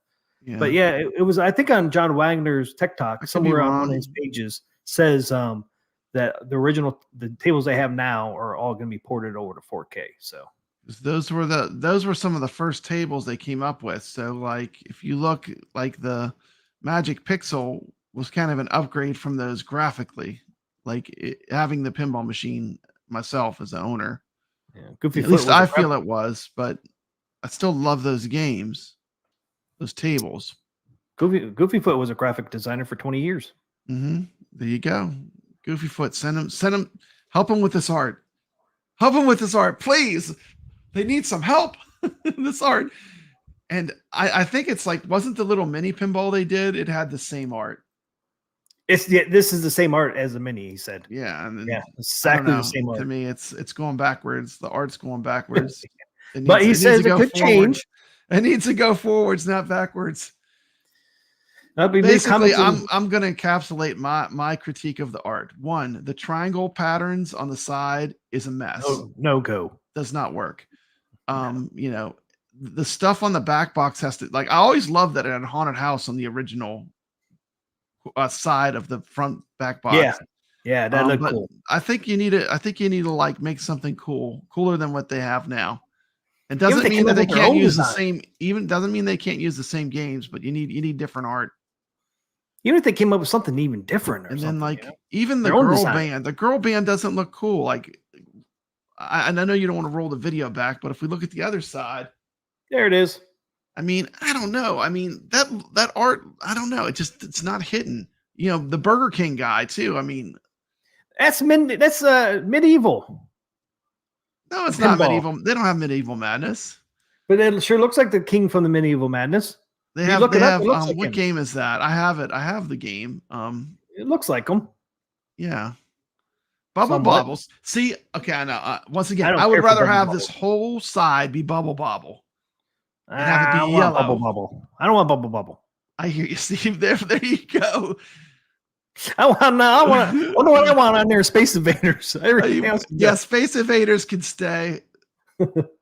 Yeah. But yeah, it was, I think, on John Wagner's Tech Talk, I could be somewhere on one of wrong. his pages, says that the tables they have now are all going to be ported over to 4K. So those were some of the first tables they came up with. So like if you look, like the Magic Pixel was kind of an upgrade from those graphically, like having the pinball machine myself as the owner. yeah, Goofy At Foot least was I a feel it was, but I still love those games, those tables. Goofy Foot was a graphic designer for 20 years. There you go. Goofy Foot, send him, help him with this art. Help him with this art, please. They need some help in this art. And I think it's like, wasn't the little mini pinball they did? It had the same art. This is the same art as the mini, he said. Yeah. And Yeah, exactly the same To art. me, it's going backwards. The art's going backwards. But he says it could change. It needs to go forwards, not backwards. Basically, I'm going to encapsulate my critique of the art. One, the triangle patterns on the side is a mess. No go. Does not work. You know, the stuff on the back box has to, like, I always loved that in Haunted House on the original side of the front back box. Yeah, that looked but cool. I think you need to like make something cooler than what they have now. It doesn't mean that they can't use the same, doesn't mean they can't use the same games, but you need different art. Even if they came up with something even different, and then like even the girl band doesn't look cool. Like, and I know you don't want to roll the video back, but if we look at the other side, there it is. I mean, I don't know. I mean, that art, I don't know. It's not hitting. You know, the Burger King guy too. I mean, that's medieval. No, it's not medieval. They don't have Medieval Madness. But it sure looks like the king from the Medieval Madness. They have what game is that? I have it. I have the game. It looks like them. Yeah. Bubble Bobbles. See, okay, I know. Once again, I would rather have this whole side be Bubble Bobble. And have it be yellow. Bubble Bubble. I don't want Bubble Bubble. I hear you, Steve. There you go. I wonder what I want on there. Space Invaders. Yeah, Space Invaders can stay.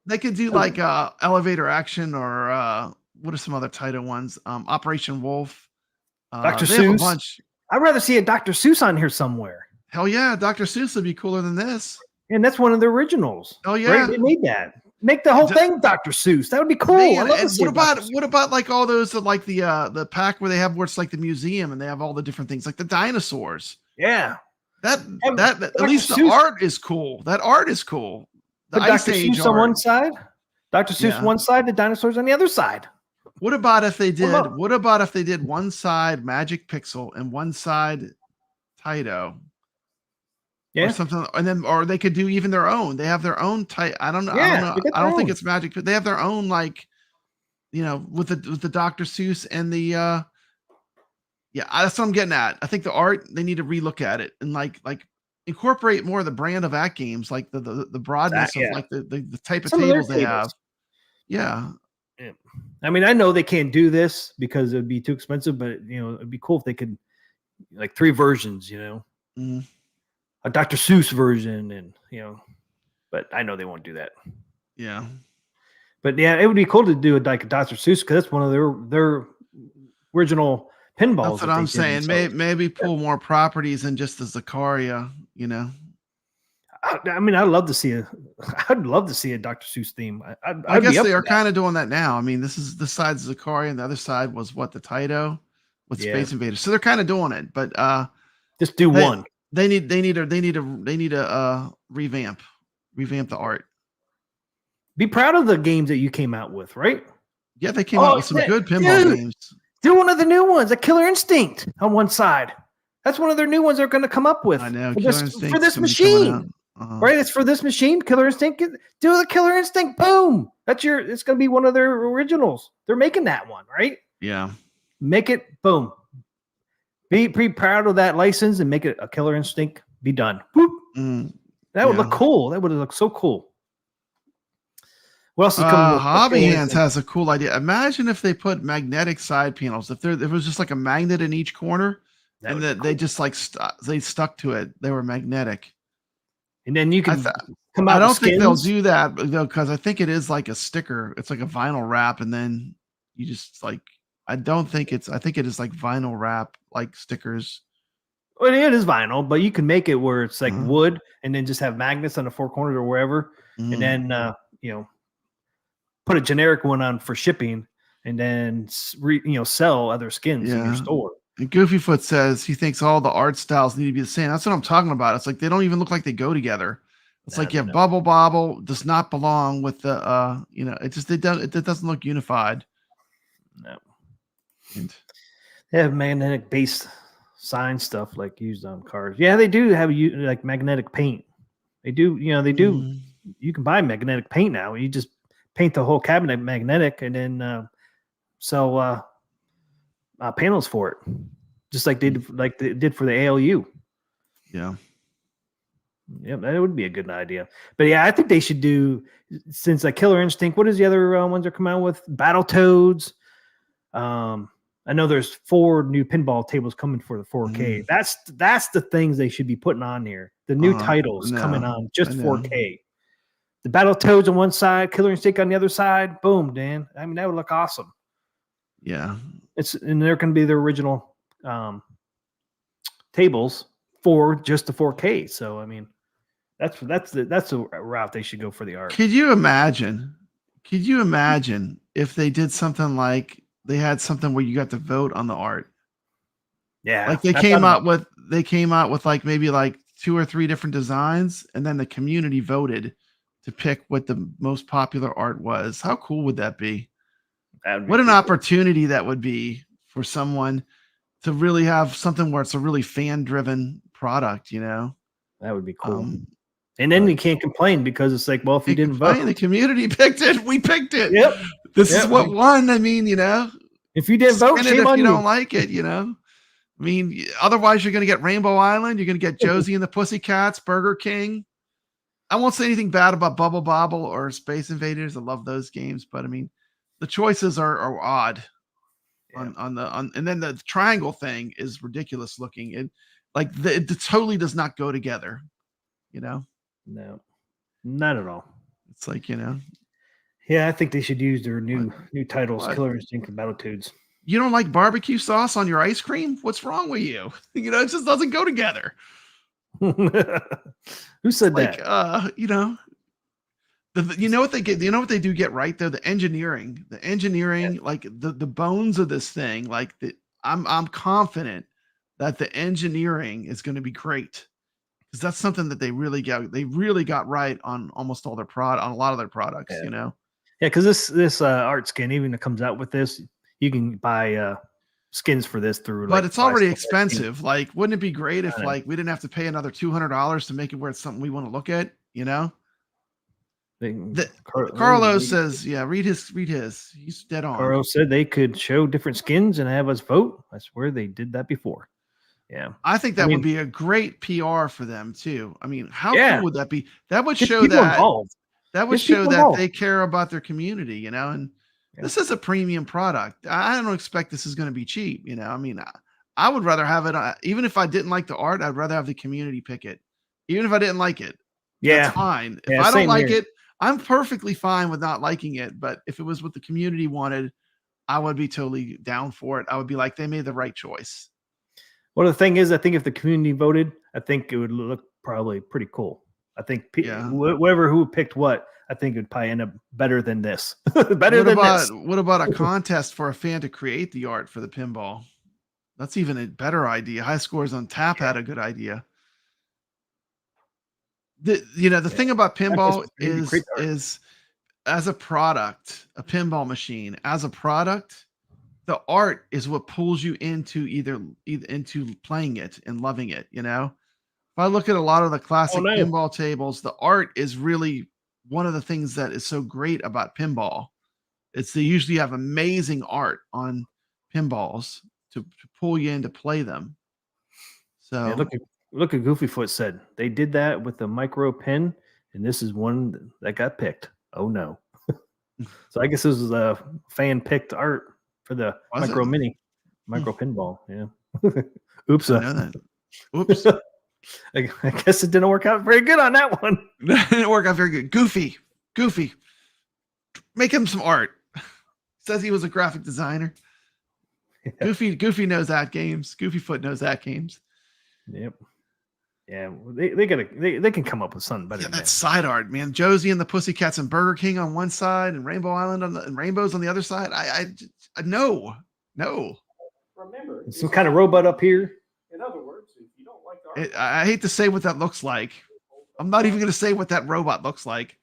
They could do like Elevator Action or what are some other title ones? Operation Wolf. Dr. Seuss. I'd rather see a Dr. Seuss on here somewhere. Hell yeah, Dr. Seuss would be cooler than this. And that's one of the originals. Oh yeah, right? They made that. Make the whole thing Dr. Seuss. That would be cool. What about like all those like the pack where it's like the museum and they have all the different things like the dinosaurs? Yeah, that at least the art is cool. That art is cool. The Ice Dr. Age Seuss on one side, Dr. Seuss one side, the dinosaurs on the other side. What about if they did? What about if they did one side Magic Pixel and one side Taito? Yeah, or something, and then or they could do even their own. They have their own type. I don't know. I don't think it's Magic. They have their own, like, you know, with the Dr. Seuss and the that's what I'm getting at. I think the art, they need to relook at it and like incorporate more of the brand of AtGames, like the broadness of like the type of tables they have. Yeah. I mean, I know they can't do this because it would be too expensive, but you know, it'd be cool if they could, like, 3 versions, you know. A Dr. Seuss version, and you know, but I know they won't do that. Yeah, but yeah, it would be cool to do a Dr. Seuss because that's one of their original pinballs. That's what I'm saying. Maybe pull more properties than just the Zakaria. You know, I mean, I'd love to see a Dr. Seuss theme. I guess they are kind of doing that now. I mean, this side's Zakaria, and the other side was what, the Taito with Space Invaders. So they're kind of doing it, but just do one. They need to revamp the art. Be proud of the games that you came out with, right? Yeah, they came out with some good pinball games. Do one of the new ones, a Killer Instinct on one side. That's one of their new ones they're going to come up with. I know, for this machine, right? It's for this machine, Killer Instinct. Do the Killer Instinct, boom! It's going to be one of their originals. They're making that one, right? Yeah. Make it, boom. Be proud of that license and make it a Killer Instinct. Be done. That would look cool. That would look so cool. What else is coming? With Hobby fans Hands and- has a cool idea. Imagine if they put magnetic side panels. If it was just like a magnet in each corner, That and would be that they cool. just like they stuck to it. They were magnetic. And then you I can th- come I out with don't think they'll skins. do that though, because I think it is like a sticker. It's like a vinyl wrap, and then you just like. I don't think it's. I think it is like vinyl wrap, like stickers. Well, it is vinyl, but you can make it where it's like Mhm. wood, and then just have magnets on the four corners or wherever, Mm. and then put a generic one on for shipping, and then sell other skins in your Yeah. store. And Goofyfoot says he thinks all the art styles need to be the same. That's what I'm talking about. It's like they don't even look like they go together. It's Nah, like you they have don't. Bubble Bobble does not belong with the it doesn't look unified. No. And They have magnetic based sign stuff like used on cars. Yeah, they do have like magnetic paint. They do. They do. Mm, You can buy magnetic paint now. You just paint the whole cabinet magnetic, and then sell panels for it, just like they did for the ALU. yeah. Yeah, that would be a good idea. But yeah, I think they should do, since like Killer Instinct. What is the other ones they're coming out with? Battletoads. I know there's 4 new pinball tables coming for the 4K. That's the things they should be putting on here. The new titles coming on just I know. 4K. The Battletoads on one side, Killer Instinct on the other side. Boom, Dan. I mean, that would look awesome. Yeah. And they're going to be the original tables for just the 4K. So I mean, that's the route they should go for the art. Could you imagine if they did something like they had something where you got to vote on the art? Yeah, Like they came out with like maybe like 2 or 3 different designs, and then the community voted to pick what the most popular art was. How cool would that be? What an opportunity that would be for someone to really have something where it's a really fan-driven product, That would be cool. but- And then you can't complain because it's like, well, if you didn't vote, the community picked it. We picked it. Yep. This is Yep. what won. I mean, if you didn't vote, spin it shame if on you you. don't like it, I mean, otherwise you're going to get Rainbow Island. You're going to get Josie and the Pussycats, Burger King. I won't say anything bad about Bubble Bobble or Space Invaders. I love those games, but I mean, the choices are odd. Yeah. And then the triangle thing is ridiculous looking. It like it totally does not go together. No, not at all. It's like Yeah, I think they should use their new titles, What? Killer Instinct and Battletoads. you don't like barbecue sauce on your ice cream? What's wrong with you? It just doesn't go together. Who said Like that? you know what they get? You know what they do get right though? The engineering, like the bones of this thing. Like I'm confident that the engineering is going to be great, because that's something that they really got right on almost all their on a lot of their products. Yeah. Yeah, because this art skin, even that comes out with this, you can buy skins for this through. But like, it's already buy expensive. Like, wouldn't it be great if I know. like we didn't have to pay another $200 to make it where it's something we want to look at? Carlos says, yeah, read his. He's dead on. Carlos said they could show different skins and have us vote. I swear they did that before. Yeah, I think that would be a great PR for them too. I mean, how Yeah. cool would that be? That would Get show people that involved. that would Get show people that involved. they care about their community, and Yeah. this is a premium product. I don't expect this is going to be cheap. I mean, I would rather have it. Even if I didn't like the art, I'd rather have the community pick it. Even if I didn't like it, Yeah, that's fine. If Yeah, I don't same like here. it, I'm perfectly fine with not liking it. But if it was what the community wanted, I would be totally down for it. I would be like, they made the right choice. Well, the thing is, I think if the community voted, I think it would look probably pretty cool. I think whoever who picked what, I think it would probably end up better than this. What about a contest for a fan to create the art for the pinball? That's even a better idea. High Scores on Tap had a good idea. The thing about pinball is as a product, a pinball machine as a product, the art is what pulls you into either into playing it and loving it. If I look at a lot of the classic pinball tables, the art is really one of the things that is so great about pinball. It's they usually have amazing art on pinballs to pull you in to play them. So Yeah, look at Goofyfoot said they did that with the micro pin, and this is one that got picked. Oh no. So I guess this was a fan picked art for the Was micro it? micro pinball. Yeah. Oops. I know that. Oops. I guess it didn't work out very good on that one. That didn't work out very good. Goofy. Make him some art. Says he was a graphic designer. Yeah. Goofy knows AtGames. Goofyfoot knows AtGames. Yep. Yeah, they can come up with something better Yeah, than that's that. side art, man. Josie and the Pussycats and Burger King on one side, and Rainbow Island and Rainbows on the other side. I no. Remember, Some kind of robot up here. in other words, if you don't like the art, I hate to say what that looks like. I'm not even going to say what that robot looks like.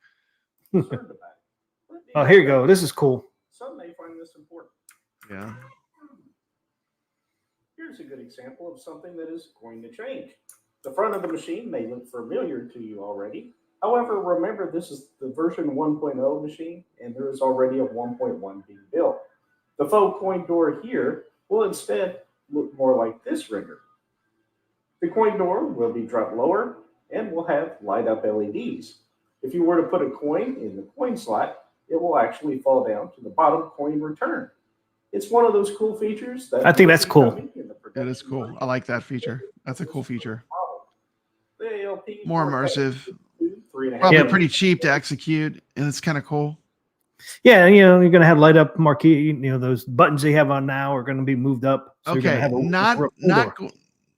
concerned about it. But Oh, here you go. This is cool. Some may find this important. Yeah. Here's a good example of something that is going to change. The front of the machine may look familiar to you already. However, remember this is the version 1.0 machine, and there is already a 1.1 being built. The faux coin door here will instead look more like this ringer. The coin door will be dropped lower and will have light up LEDs. If you were to put a coin in the coin slot, it will actually fall down to the bottom coin return. It's one of those cool features that I think that's cool. That is cool. I like that feature. That's a cool feature. The ALP More immersive. 3.5 Probably Yep. pretty cheap to execute, and it's kind of cool. Yeah, you're gonna have light up marquee. Those buttons they have on now are gonna be moved up. So you're gonna Okay, have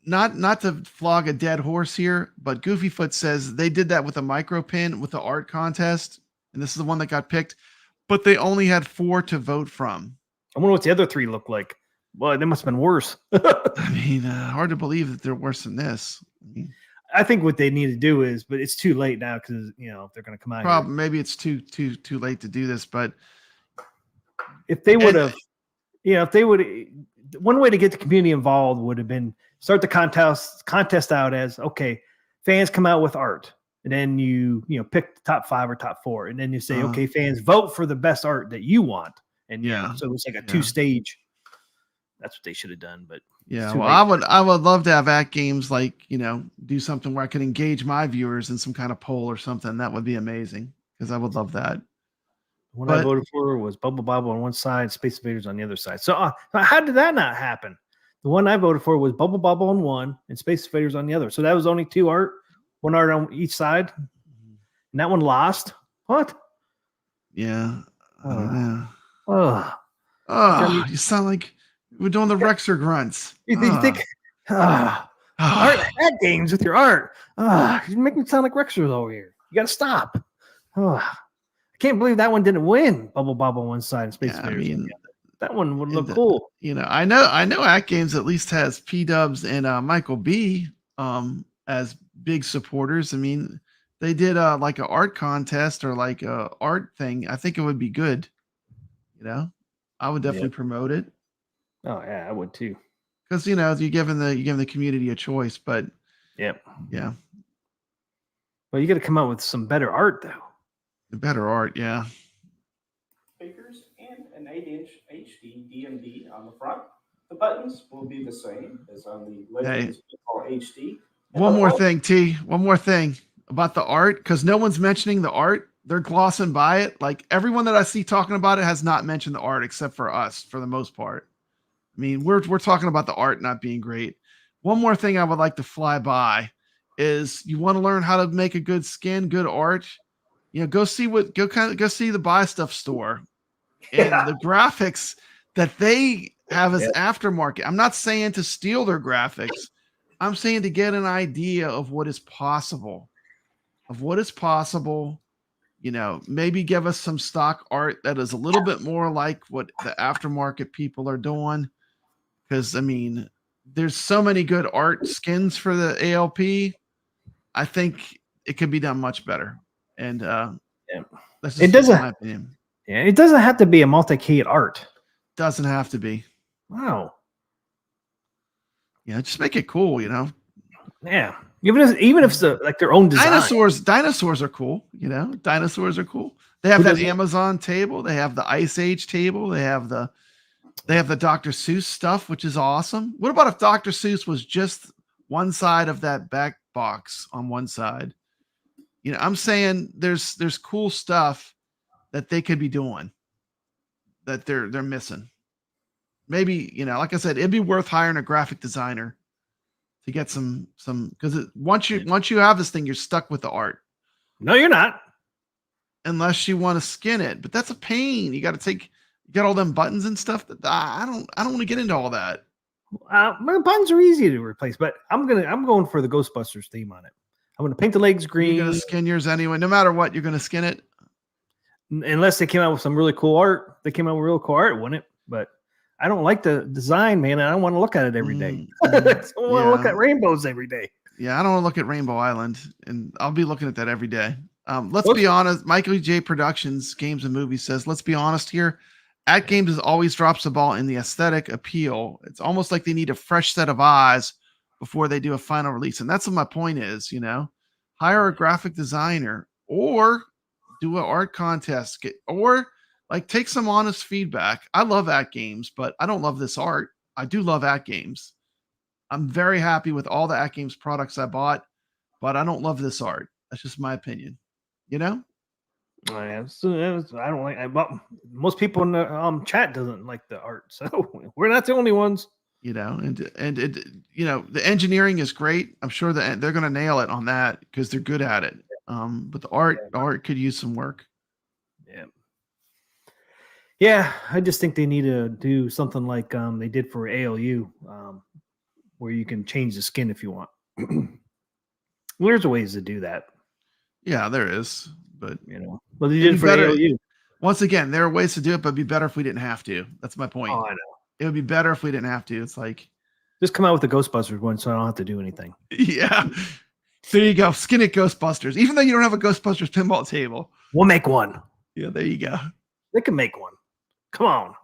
not to flog a dead horse here, but Goofyfoot says they did that with a micro pin with the art contest, and this is the one that got picked, but they only had 4 to vote from. I wonder what the other 3 look like. Well, they must have been worse. I mean, hard to believe that they're worse than this. I mean, I think what they need to do is, but it's too late now because if they're gonna come out. problem maybe it's too late to do this, but If they would have, if they would, one way to get the community involved would have been start the contest out as, okay, fans come out with art, and then you pick the top 5 or top 4, and then you say, okay, fans vote for the best art that you want, and so it's like a 2-stage. That's what they should have done, but yeah, well, I would love to have AtGames do something where I could engage my viewers in some kind of poll or something. That would be amazing because I would love that. The one I voted for was Bubble Bobble on one side, Space Invaders on the other side. So how did that not happen? The one I voted for was Bubble Bobble on one and Space Invaders on the other. So that was only 2 art, 1 art on each side, and that one lost. What? Yeah. Oh, Oh, you sound like we're doing the Rexer grunts. you think? Art at games with your art. You make me sound like Rexers over here. You got to stop. I can't believe that one didn't win. Bubble Bobble on one side and Space Invaders on the other. That one would look cool. I know AtGames at least has P-Dubs and Michael B as big supporters. I mean, they did like an art contest or like a art thing. I think it would be good. I would definitely promote it. Oh yeah, I would too. Because you're giving the community a choice, but yeah. Well, you got to come out with some better art though. The better art, yeah. Speakers and an 8-inch HD DMD on the front. The buttons will be the same as on the Legends HD. One more thing, T. One more thing about the art, because no one's mentioning the art. They're glossing by it. Like everyone that I see talking about it has not mentioned the art except for us, for the most part. I mean, we're talking about the art not being great. One more thing I would like to fly by is you want to learn how to make a good skin, good art. Go see the Buy Stuff store and the graphics that they have as aftermarket. I'm not saying to steal their graphics. I'm saying to get an idea of what is possible. Maybe give us some stock art that is a little bit more like what the aftermarket people are doing. Because, I mean, there's so many good art skins for the ALP. I think it could be done much better. And it doesn't. Yeah, it doesn't have to be a multi-key art. Doesn't have to be. Wow. Yeah, just make it cool. Yeah. Even if it's like their own design. Dinosaurs are cool. Dinosaurs are cool. They have that Amazon table. They have the Ice Age table. They have the Dr. Seuss stuff, which is awesome. What about if Dr. Seuss was just one side of that back box on one side? I'm saying there's cool stuff that they could be doing that they're missing. Maybe, like I said, it'd be worth hiring a graphic designer to get some because once you have this thing, you're stuck with the art. No, you're not. Unless you want to skin it, but that's a pain. You got all them buttons and stuff. That I don't want to get into all that. My buttons are easy to replace, but I'm going for the Ghostbusters theme on it. I'm going to paint the legs green. You're going to skin yours anyway. No matter what, you're going to skin it. Unless they came out with some really cool art. They came out with real cool art, wouldn't it? But I don't like the design, man. I don't want to look at it every day. I don't want to look at rainbows every day. Yeah, I don't want to look at Rainbow Island, and I'll be looking at that every day. Let's be honest. Michael J. Productions, Games and Movies says, let's be honest here. AtGames always drops the ball in the aesthetic appeal. It's almost like they need a fresh set of eyes before they do a final release. And that's what my point is, hire a graphic designer or do an art contest or like take some honest feedback. I love AtGames, but I don't love this art. I do love AtGames. I'm very happy with all the AtGames products I bought, but I don't love this art. That's just my opinion. I don't like. But most people in the chat doesn't like the art, so we're not the only ones. And the engineering is great. I'm sure that they're going to nail it on that because they're good at it. But the art could use some work. Yeah. I just think they need to do something like they did for ALU, where you can change the skin if you want. There's ways to do that. Yeah, there is, but well, they did it for ALU. Once again, there are ways to do it, but it'd be better if we didn't have to. That's my point. Oh, I know. It would be better if we didn't have to. It's like just come out with the Ghostbusters one, so I don't have to do anything. Yeah, there you go. Skin it, Ghostbusters. Even though you don't have a Ghostbusters pinball table, we'll make one. Yeah, there you go. They can make one. Come on,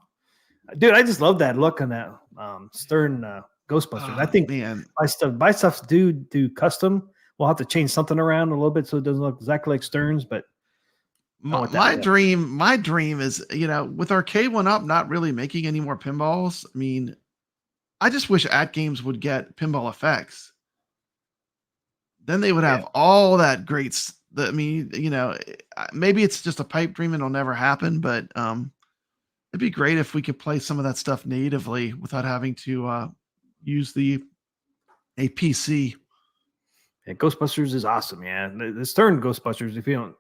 dude. I just love that look on that Stern Ghostbusters. I think buy stuff do custom. We'll have to change something around a little bit so it doesn't look exactly like Stern's, but my dream is, with Arcade One Up not really making any more pinballs. I mean, I just wish AtGames would get pinball effects. Then they would have all that great. Maybe it's just a pipe dream and it'll never happen, but it'd be great if we could play some of that stuff natively without having to use a PC. Yeah, Ghostbusters is awesome, man. The Stern Ghostbusters, if you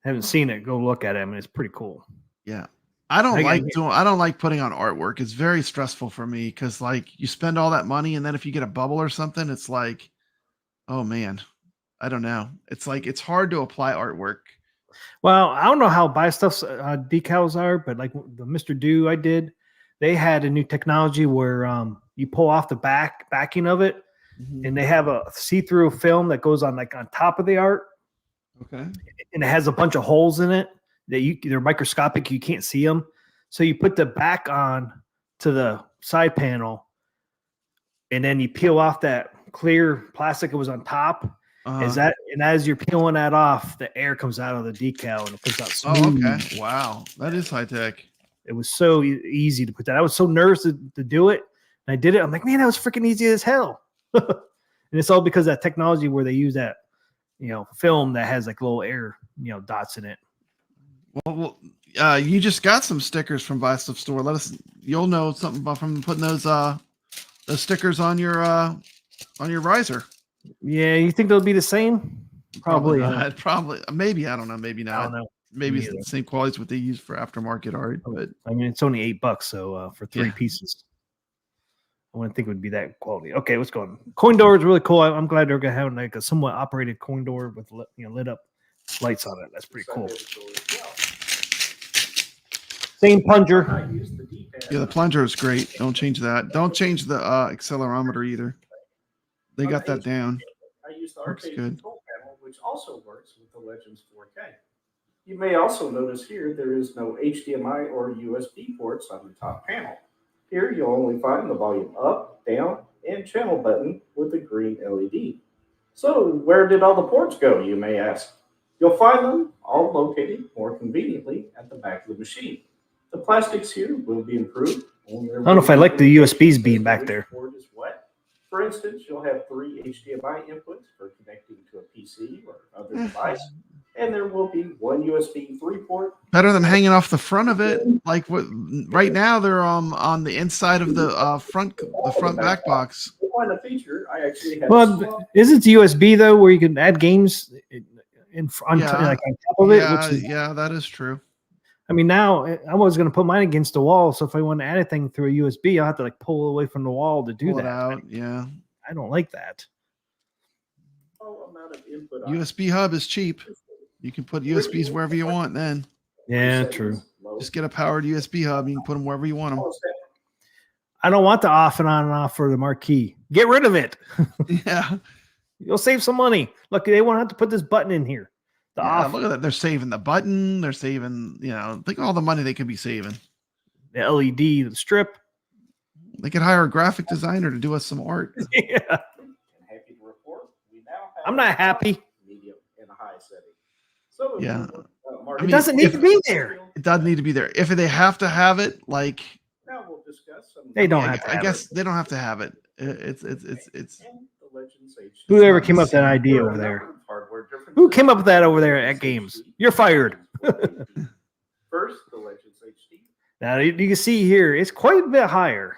haven't seen it, go look at it. I mean, it's pretty cool. Yeah. I don't like putting on artwork. It's very stressful for me because like you spend all that money and then if you get a bubble or something, it's like, oh man, I don't know. It's like it's hard to apply artwork. Well, I don't know how buy stuff's decals are, but like the Mr. Do I did, they had a new technology where you pull off the backing of it. Mm-hmm. And they have a see-through film that goes on top of the art. Okay. And it has a bunch of holes in it that they're microscopic. You can't see them. So you put the back on to the side panel and then you peel off that clear plastic that was on top. And as you're peeling that off, the air comes out of the decal and it comes out smooth. Oh, okay. Wow. That is high tech. It was so easy to put that. I was so nervous to do it. And I did it. I'm like, man, that was freaking easy as hell. And it's all because of that technology where they use that, film that has like little air, dots in it. Well, you just got some stickers from Buy Stuff Store. You'll know something from putting those stickers on your riser. Yeah, you think they'll be the same? Probably. Probably. Maybe. I don't know. Maybe not. I don't know. Maybe it's the same quality as what they use for aftermarket art. But I mean, it's only $8, so for 3 pieces. I wouldn't think it would be that quality. Okay, what's going on? Coin door is really cool. I'm glad they're gonna have like a somewhat operated coin door with lit up lights on it. That's pretty cool. Same plunger. Yeah, the plunger is great. Don't change that. Don't change the accelerometer either. They got that down. I use the arcade control panel, which also works with the Legends 4K. You may also notice here there is no HDMI or USB ports on the top panel. Here you'll only find the volume up, down, and channel button with a green LED. So where did all the ports go, you may ask? You'll find them all located more conveniently at the back of the machine. The plastics here will be improved. I don't know if I like the USBs being back there. Is wet. For instance, you'll have 3 HDMI inputs for connecting to a PC or other device. and there will be one USB 3 port. Better than hanging off the front of it. Like what? Right now they're on the inside of the front back box. You'll find a feature. I actually have. Well, isn't it USB though, where you can add games in front, Yeah. like on top of it? Yeah, Which is, yeah, that is true. I mean, now I'm always going to put mine against the wall. So if I want to add anything through a USB, I'll have to like pull away from the wall to do Pull it that. out. Yeah. I don't like that. Amount of input USB hub is cheap. You can put USBs wherever you want. Then Yeah, true. just get a powered USB hub. You can put them wherever you want them. I don't want the off and on and off for the marquee. Get rid of it. Yeah. You'll save some money. Look, they won't have to put this button in here. The Yeah, off, look at that. They're saving the button. They're saving, think of all the money they could be saving. the LED, the strip. They could hire a graphic designer to do us some art. Yeah. Happy to report, we now have I'm not happy. medium and high setting. So Yeah. It doesn't need to be there. It doesn't need to be there. If they have to have it, like Now we'll discuss some. They don't I, have to I have guess it. they don't have to have it. It's And the Legends HD. Whoever came up with that idea over there. Who came up with that over there at Games? You're fired. First, the Legends HD. Now you can see here, it's quite a bit higher.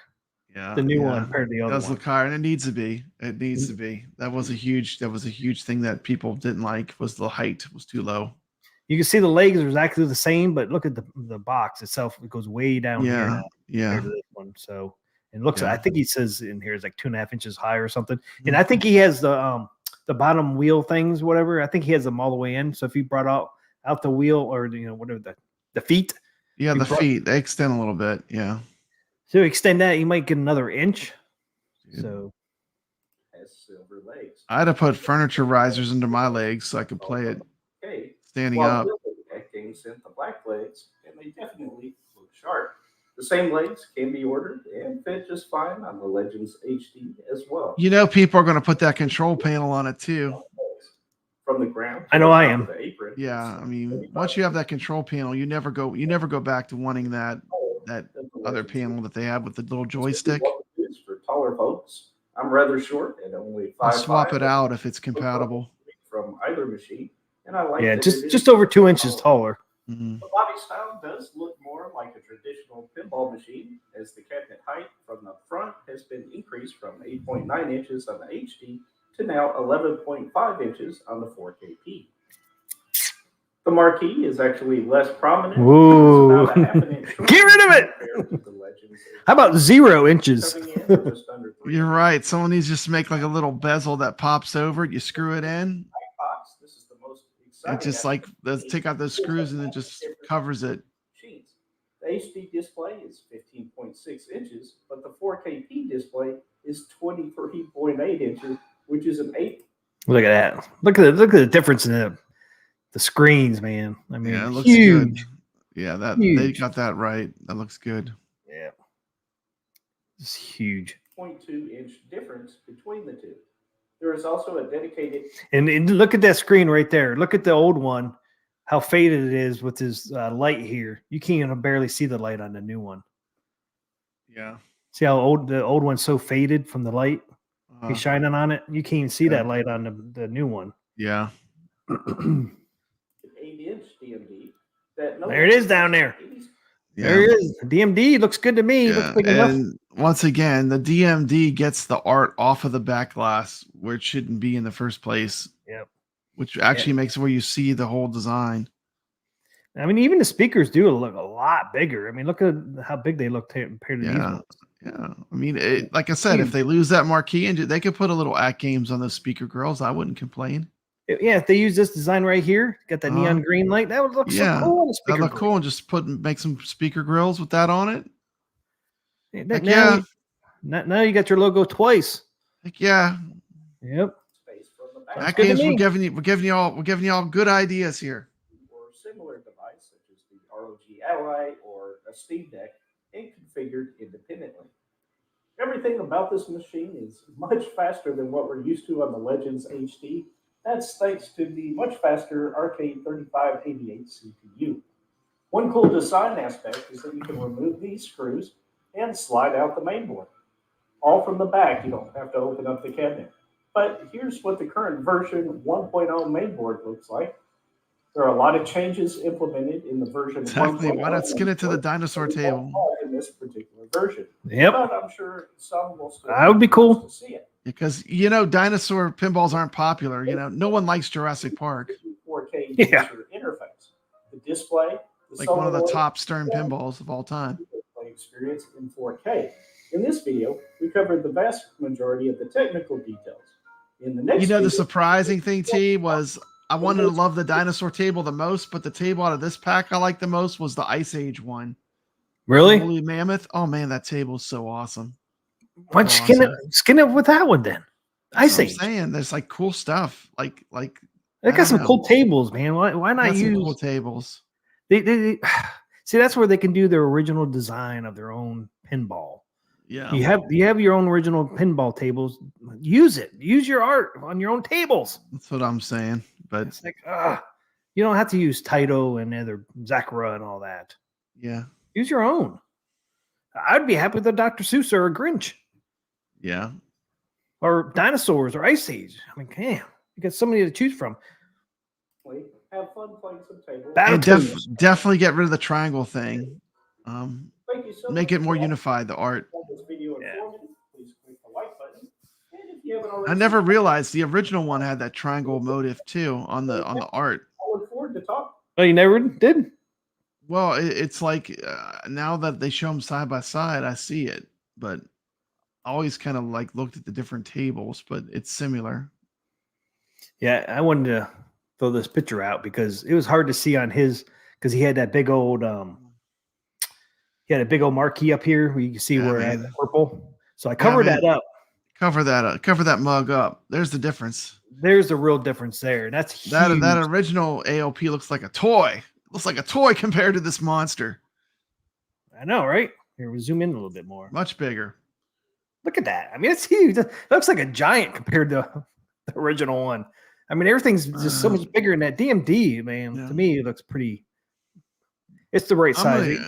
yeah, The new yeah. one compared to the It other does one. look higher, and it needs to be. It needs to be. That was a huge thing that people didn't like. Was the height was too low. You can see the legs are exactly the same, but look at the box itself. It goes way down here Yeah, now yeah. compared to this one. So it looks. Yeah. I think he says in here is like 2.5 inches high or something. Mm-hmm. And I think he has the bottom wheel things, whatever. I think he has them all the way in. So if he brought out the wheel or whatever the feet, Yeah, You the brought- feet they extend a little bit. Yeah. so extend that, you might get another inch. Yeah. So Has silver legs. I had to put furniture risers under my legs so I could play it Okay. standing While up. AtGames sent the black legs, and they definitely look sharp. The same legs can be ordered and fit just fine on the Legends HD as well. People are going to put that control panel on it too. From the ground. to I know the I top am. of the apron, Yeah, it's I mean, 75 once you have that control panel, you never go back to wanting that that the other Legends panel that they have with the little HD. joystick. What we use for taller folks. I'm rather short and only I'll 5'5". swap it out if it's compatible. From either machine, and I like yeah, that just it just is over 2 inches taller. Mhm. The body style does look more like a traditional pinball machine, as the cabinet height from the front has been increased from 8.9 inches on the HD to now 11.5 inches on the 4KP. The marquee is actually less prominent. Whoa. It's about a half an inch shorter Get rid of it! compared to the Legends How about 0 inches? coming in at just under 3 You're right. Someone needs to just make like a little bezel that pops over it. You screw it in. box. This is the most exciting. It just like let's take out those screws and it just covers it. machines. The HD display is 15.6 inches, but the 4KP display is 23.8 inches, which is an 8. Look at that. Look at the difference in the screens, man. I mean, Yeah, it looks huge. good. Yeah, they Huge. got that right. That looks good. Yeah. It's huge. 0.2-inch difference between the two. There is also a dedicated And look at that screen right there. Look at the old one, how faded it is with this light here. You can't even barely see the light on the new one. Yeah. See how the old one's so faded from the light? He's shining on it. You can't even see Yeah. that light on the new one. Yeah. 8-inch DMD. There it is down there. Yeah. There it is. DMD looks good to me. Yeah, Looks big enough. and once again, the DMD gets the art off of the back glass where it shouldn't be in the first place. Yep. Which actually makes it where you see the whole design. I mean, even the speakers do look a lot bigger. I mean, look at how big they look compared to these Yeah. ones. Yeah. I mean, like I said, if they lose that marquee and they could put a little AtGames on those speaker grills, I wouldn't complain. Yeah, if they use this design right here, got that neon green light, that would look Yeah, so cool on the That speaker. look cool and just make some speaker grills with that on it. Heck Heck yeah. Now you got your logo twice. Heck yeah. Yep. Space from the back. Sounds good to AtGames, me. we're giving y'all good ideas here. Or similar device such as the ROG Ally or a Steam Deck and configured independently. Everything about this machine is much faster than what we're used to on the Legends HD. That's thanks to the much faster Arcade 3588 CPU. One cool design aspect is that you can remove these screws and slide out the mainboard. All from the back, you don't have to open up the cabinet. But here's what the current version 1.0 mainboard looks like. There are a lot of changes implemented in the version. Exactly. Why not skin it to the 1.0 dinosaur that we table? won't have in this particular version. Yep. But I'm sure some will still That would be cool. to see it. Because dinosaur pinballs aren't popular. No one likes Jurassic Park. 4K Yeah. user interface. The display, the Like one of the solenoid, top Stern pinballs of all time. play experience in 4K. In this video, we covered the vast majority of the technical details. In the next video, The surprising thing, T, was I wanted to love the dinosaur table the most, but the table out of this pack I liked the most was the Ice Age one. Really? Holy Mammoth. Oh man, that table is so awesome. Why don't you skin it with that one then? Ice Age. I'm saying there's like cool stuff. Like They got some cool tables, man. Why not use cool tables? They see, that's where they can do their original design of their own pinball. Yeah. You have your own original pinball tables. Use it. Use your art on your own tables. That's what I'm saying. But It's like, you don't have to use Taito and other Zakura and all that. yeah. Use your own. I'd be happy with a Dr. Seuss or a Grinch Yeah. or dinosaurs or Ice Age. I mean, damn, you got so many to choose from. have fun playing some tables. And definitely get rid of the triangle thing. Thank you so Make much it more for unified, the art. watching this video informative. Please click the like button. And if you haven't already, I never realized the original one had that triangle motif too on the art. I look forward to talking. Oh, you never did? Well, it's like now that they show them side by side, I see it, but I always kind of like looked at the different tables, but it's similar. Yeah, I wanted to throw this picture out because it was hard to see on his, because he had that big old marquee up here where you can see where it had the purple. So I covered that up. Cover that up. Cover that mug up. There's the difference. There's the real difference there. That's huge. That original AOP looks like a toy. It looks like a toy compared to this monster. I know, right? Here, we'll zoom in a little bit more. Much bigger. Look at that. I mean, it's huge. It looks like a giant compared to the original one. I mean, everything's just so much bigger in that DMD, man. Yeah. To me, it looks pretty. It's the right size.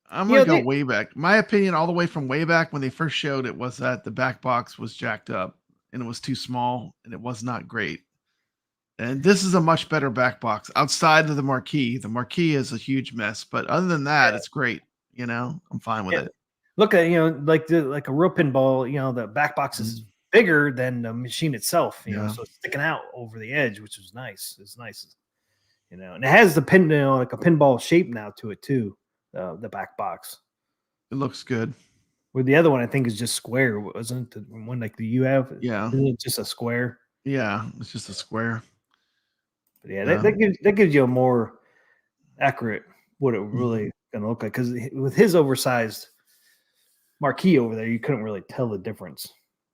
I'm gonna go way back. My opinion, all the way from way back when they first showed it, was that the back box was jacked up and it was too small and it was not great. And this is a much better back box outside of the marquee. The marquee is a huge mess, but other than that, it's great. I'm fine with it. Look at like a real pinball. The back box is bigger than the machine itself. So it's sticking out over the edge, which is nice. It's nice. And it has the pin, like a pinball shape now to it too. The back box. It looks good. Where the other one I think is just square, wasn't it? The one like the you have? Yeah. Isn't it just a square? Yeah, it's just a square. But yeah, that gives you a more accurate what it really gonna look like. Because with his oversized marquee over there, you couldn't really tell the difference.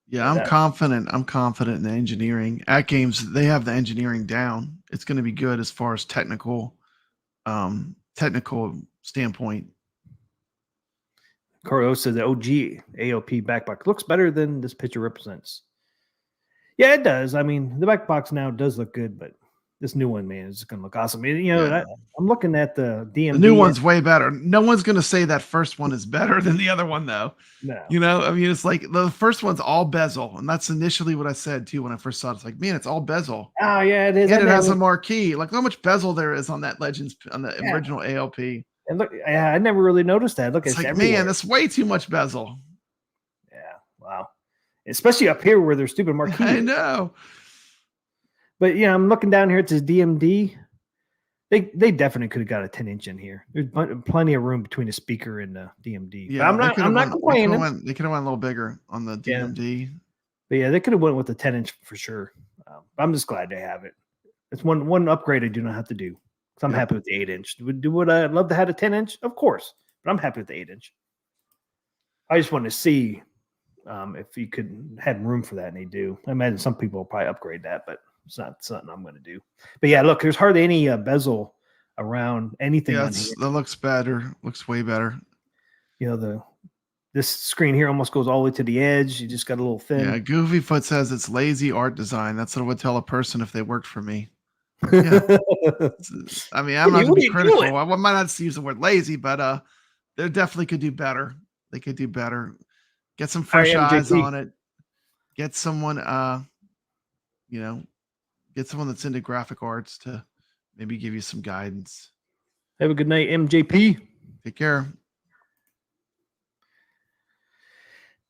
Yeah, I'm confident. I'm confident in the engineering. AtGames, they have the engineering down. It's going to be good as far as technical standpoint. Carlo said the OG AOP backbox looks better than this picture represents. Yeah, it does. I mean, the back box now does look good, but this new one, man, is going to look awesome. I'm looking at the DMD. The new one's way better. No one's going to say that first one is better than the other one, though. No. I mean, it's like the first one's all bezel, and that's initially what I said too when I first saw it. It's like, man, it's all bezel. Oh yeah, it is. And it has a marquee. Like how much bezel there is on that Legends on the original ALP. And look, I never really noticed that. Look, it's like, man, that's way too much bezel. Yeah, wow. Especially up here where there's stupid marquee. I know. But I'm looking down here. It says DMD. They definitely could have got a 10-inch in here. There's plenty of room between the speaker and the DMD. Yeah, but I'm not complaining. They could have went a little bigger on the DMD. Yeah. But yeah, they could have went with the 10-inch for sure. I'm just glad they have it. It's one upgrade I do not have to do. So I'm happy with the 8-inch. Would I love to have a 10-inch? Of course, but I'm happy with the 8-inch. I just wanted to see if you could had room for that, and they do. I imagine some people will probably upgrade that, but it's not something I'm going to do. But yeah, look, there's hardly any bezel around anything. Yeah, on here. that looks better. Looks way better. This screen here almost goes all the way to the edge. You just got a little thin. Yeah, Goofyfoot says it's lazy art design. That's what I would tell a person if they worked for me. Yeah. I mean, I'm not going to be critical. I might not use the word lazy, but they definitely could do better. They could do better. Get some fresh eyes on it. Get someone, get someone that's into graphic arts to maybe give you some guidance. Have a good night, MJP. Take care.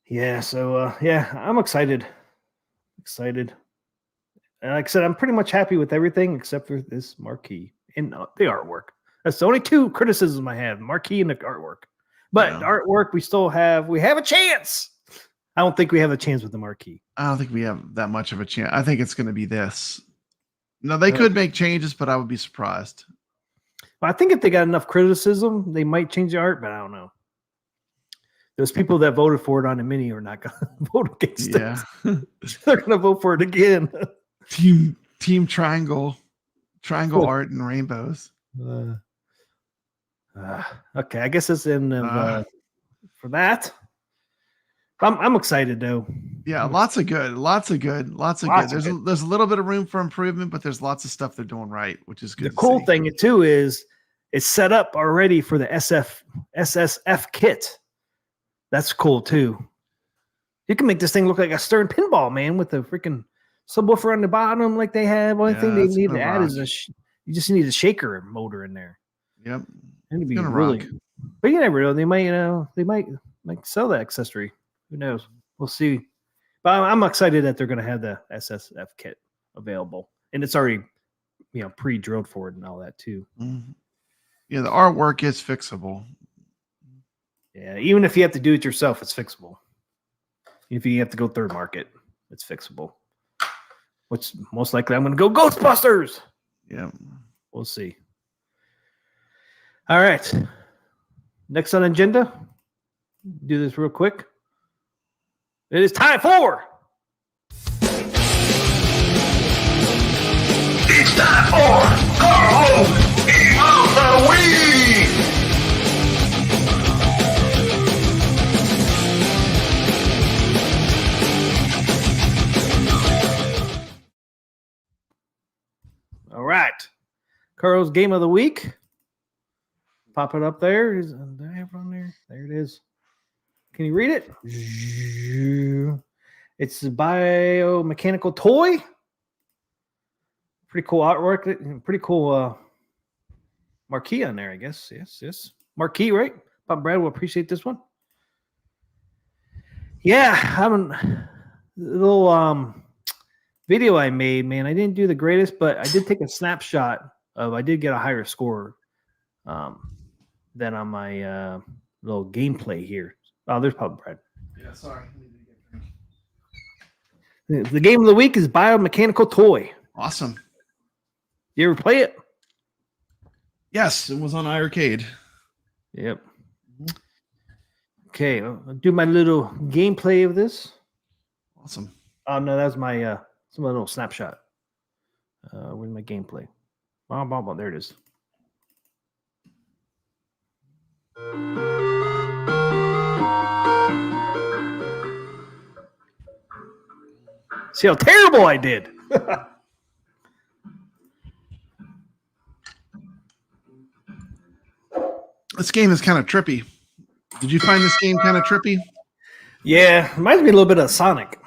Yeah, so I'm excited. Excited. And like I said, I'm pretty much happy with everything except for this marquee and the artwork. That's the only two criticisms I have: marquee and the artwork. But the artwork, we have a chance. I don't think we have a chance with the marquee. I don't think we have that much of a chance. I think it's going to be this. No, they could make changes, but I would be surprised. I think if they got enough criticism, they might change the art, but I don't know. Those people that voted for it on the mini are not going to vote against it. They're going to vote for it again. Team Triangle art and rainbows. Okay, I guess that's the end of for that. I'm excited though. Yeah, lots of good. There's a little bit of room for improvement, but there's lots of stuff they're doing right, which is good. The cool thing too is it's set up already for the SSF kit. That's cool too. You can make this thing look like a Stern pinball, man, with the freaking subwoofer on the bottom, like they have. Only thing they need to add is you just need a shaker motor in there. Yep, it'd be really. Rock. But you never know. They might sell that accessory. Who knows? We'll see. But I'm excited that they're going to have the SSF kit available, and it's already, pre-drilled for it and all that too. Mm-hmm. Yeah, the artwork is fixable. Yeah, even if you have to do it yourself, it's fixable. If you have to go third market, it's fixable. Which most likely I'm going to go Ghostbusters. Yeah, we'll see. All right, next on the agenda. Do this real quick. It is time for. It's time for Carl Emo of the Week! All right. Carl's Game of the Week. Pop it up there. Do I have it on there? There it is. Can you read it? It's a biomechanical toy. Pretty cool artwork. Pretty cool marquee on there, I guess. Yes. Marquee, right? PapaBrad will appreciate this one. Yeah, a little video I made, man. I didn't do the greatest, but I did take a snapshot of. I did get a higher score than on my little gameplay here. Oh, there's PapaBrad. Yeah, sorry. The game of the week is biomechanical toy. Awesome. You ever play it? Yes, it was on iiRcade. Yep. Okay, I'll do my little gameplay of this. Awesome. Oh no, that's my little snapshot. Where's my gameplay? There it is. See how terrible I did. This game is kind of trippy. Did you find this game kind of trippy? Yeah, reminds me a little bit of Sonic.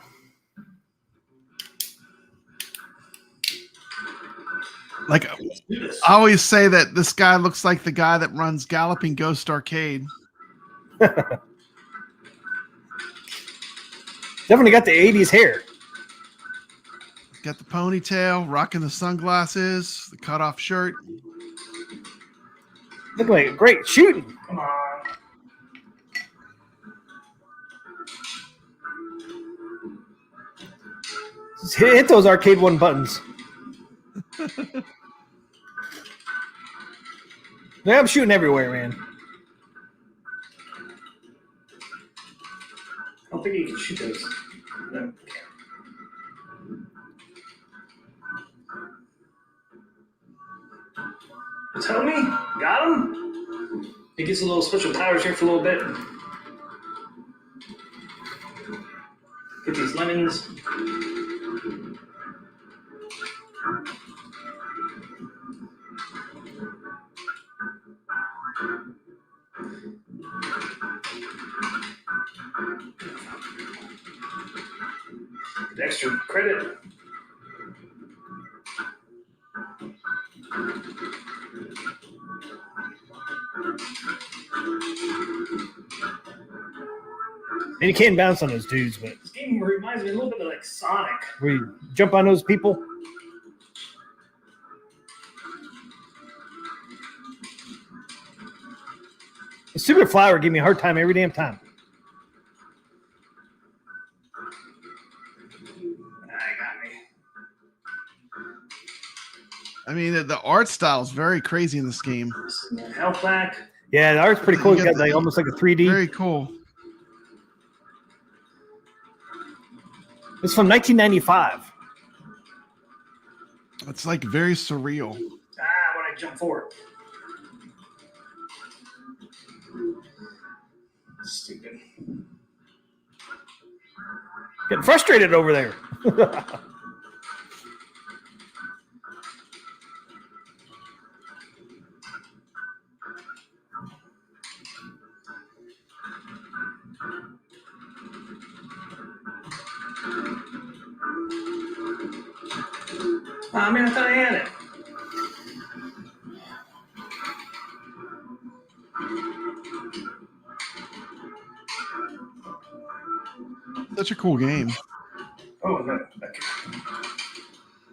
Like, I always say that this guy looks like the guy that runs Galloping Ghost Arcade. Definitely got the 80s hair. Got the ponytail, rocking the sunglasses, the cutoff shirt. Look like great shooting. Come on. Just hit those arcade one buttons. Yeah, I'm shooting everywhere, man. I don't think you can shoot those. No. Tell me, got him? He gets a little special powers here for a little bit. Get these lemons. Get extra credit. And you can't bounce on those dudes, but this game reminds me a little bit of like Sonic, where you jump on those people. The stupid flower gave me a hard time every damn time. I mean, the art style is very crazy in this game. Health back. Yeah, the art's pretty cool. You got like almost like a 3D. Very cool. It's from 1995. It's like very surreal. When I jump forward. Stupid. Getting frustrated over there. I mean, I thought I had it. Such a cool game. Oh, no.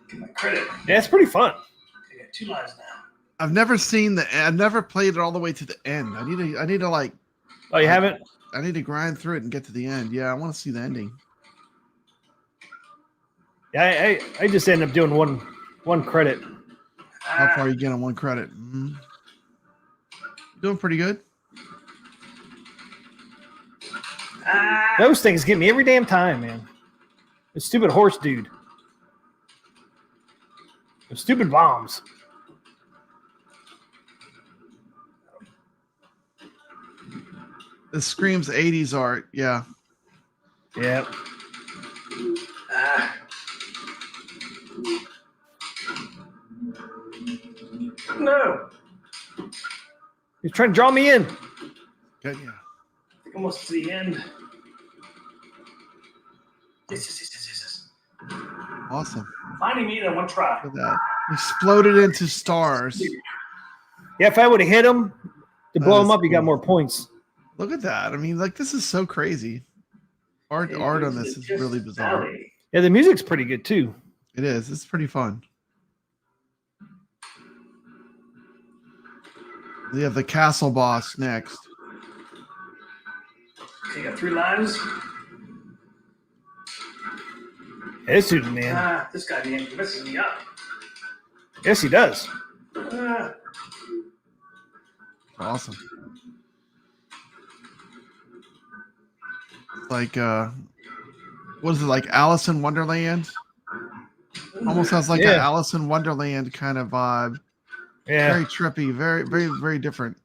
Get my credit. Yeah, it's pretty fun. I got 2 lives now. I've never played it all the way to the end. I need to like. Oh, you haven't? I need to grind through it and get to the end. Yeah, I want to see the ending. Yeah, I just ended up doing one credit. How far you get on 1 credit? Doing pretty good. Those things get me every damn time, man. The stupid horse dude. The stupid bombs. This screams 80s art. Yeah. Yeah. No. He's trying to draw me in. Good, yeah. I think almost to the end. Yes. Awesome. Finally made it in 1 try. Look at that. Exploded into stars. Yeah, if I would have hit him to blow him up, you got more points. Look at that. I mean, like, this is so crazy. Art on this is really bizarre. Yeah, the music's pretty good too. It is. It's pretty fun. We have the castle boss next. Okay, got 3 lives. Yeah, this dude, man. This guy, man, messes me up. Yes, he does. Awesome. Like, what is it, like Alice in Wonderland? Almost has like an Alice in Wonderland kind of vibe. Yeah. Very trippy, very, very, very different.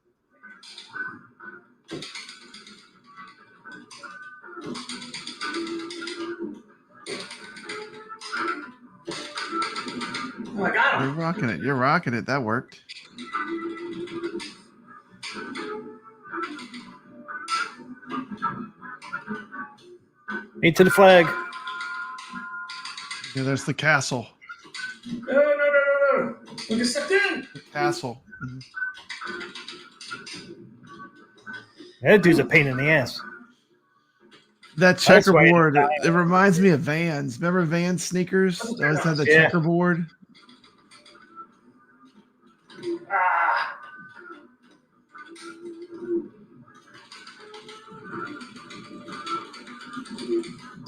Oh, I got him. You're rocking it. You're rocking it. That worked. Into the flag. Yeah, there's the castle. No. We just stepped in. The castle. That dude's a pain in the ass. That checkerboard, it reminds me of Vans. Remember Vans sneakers? They always had the checkerboard.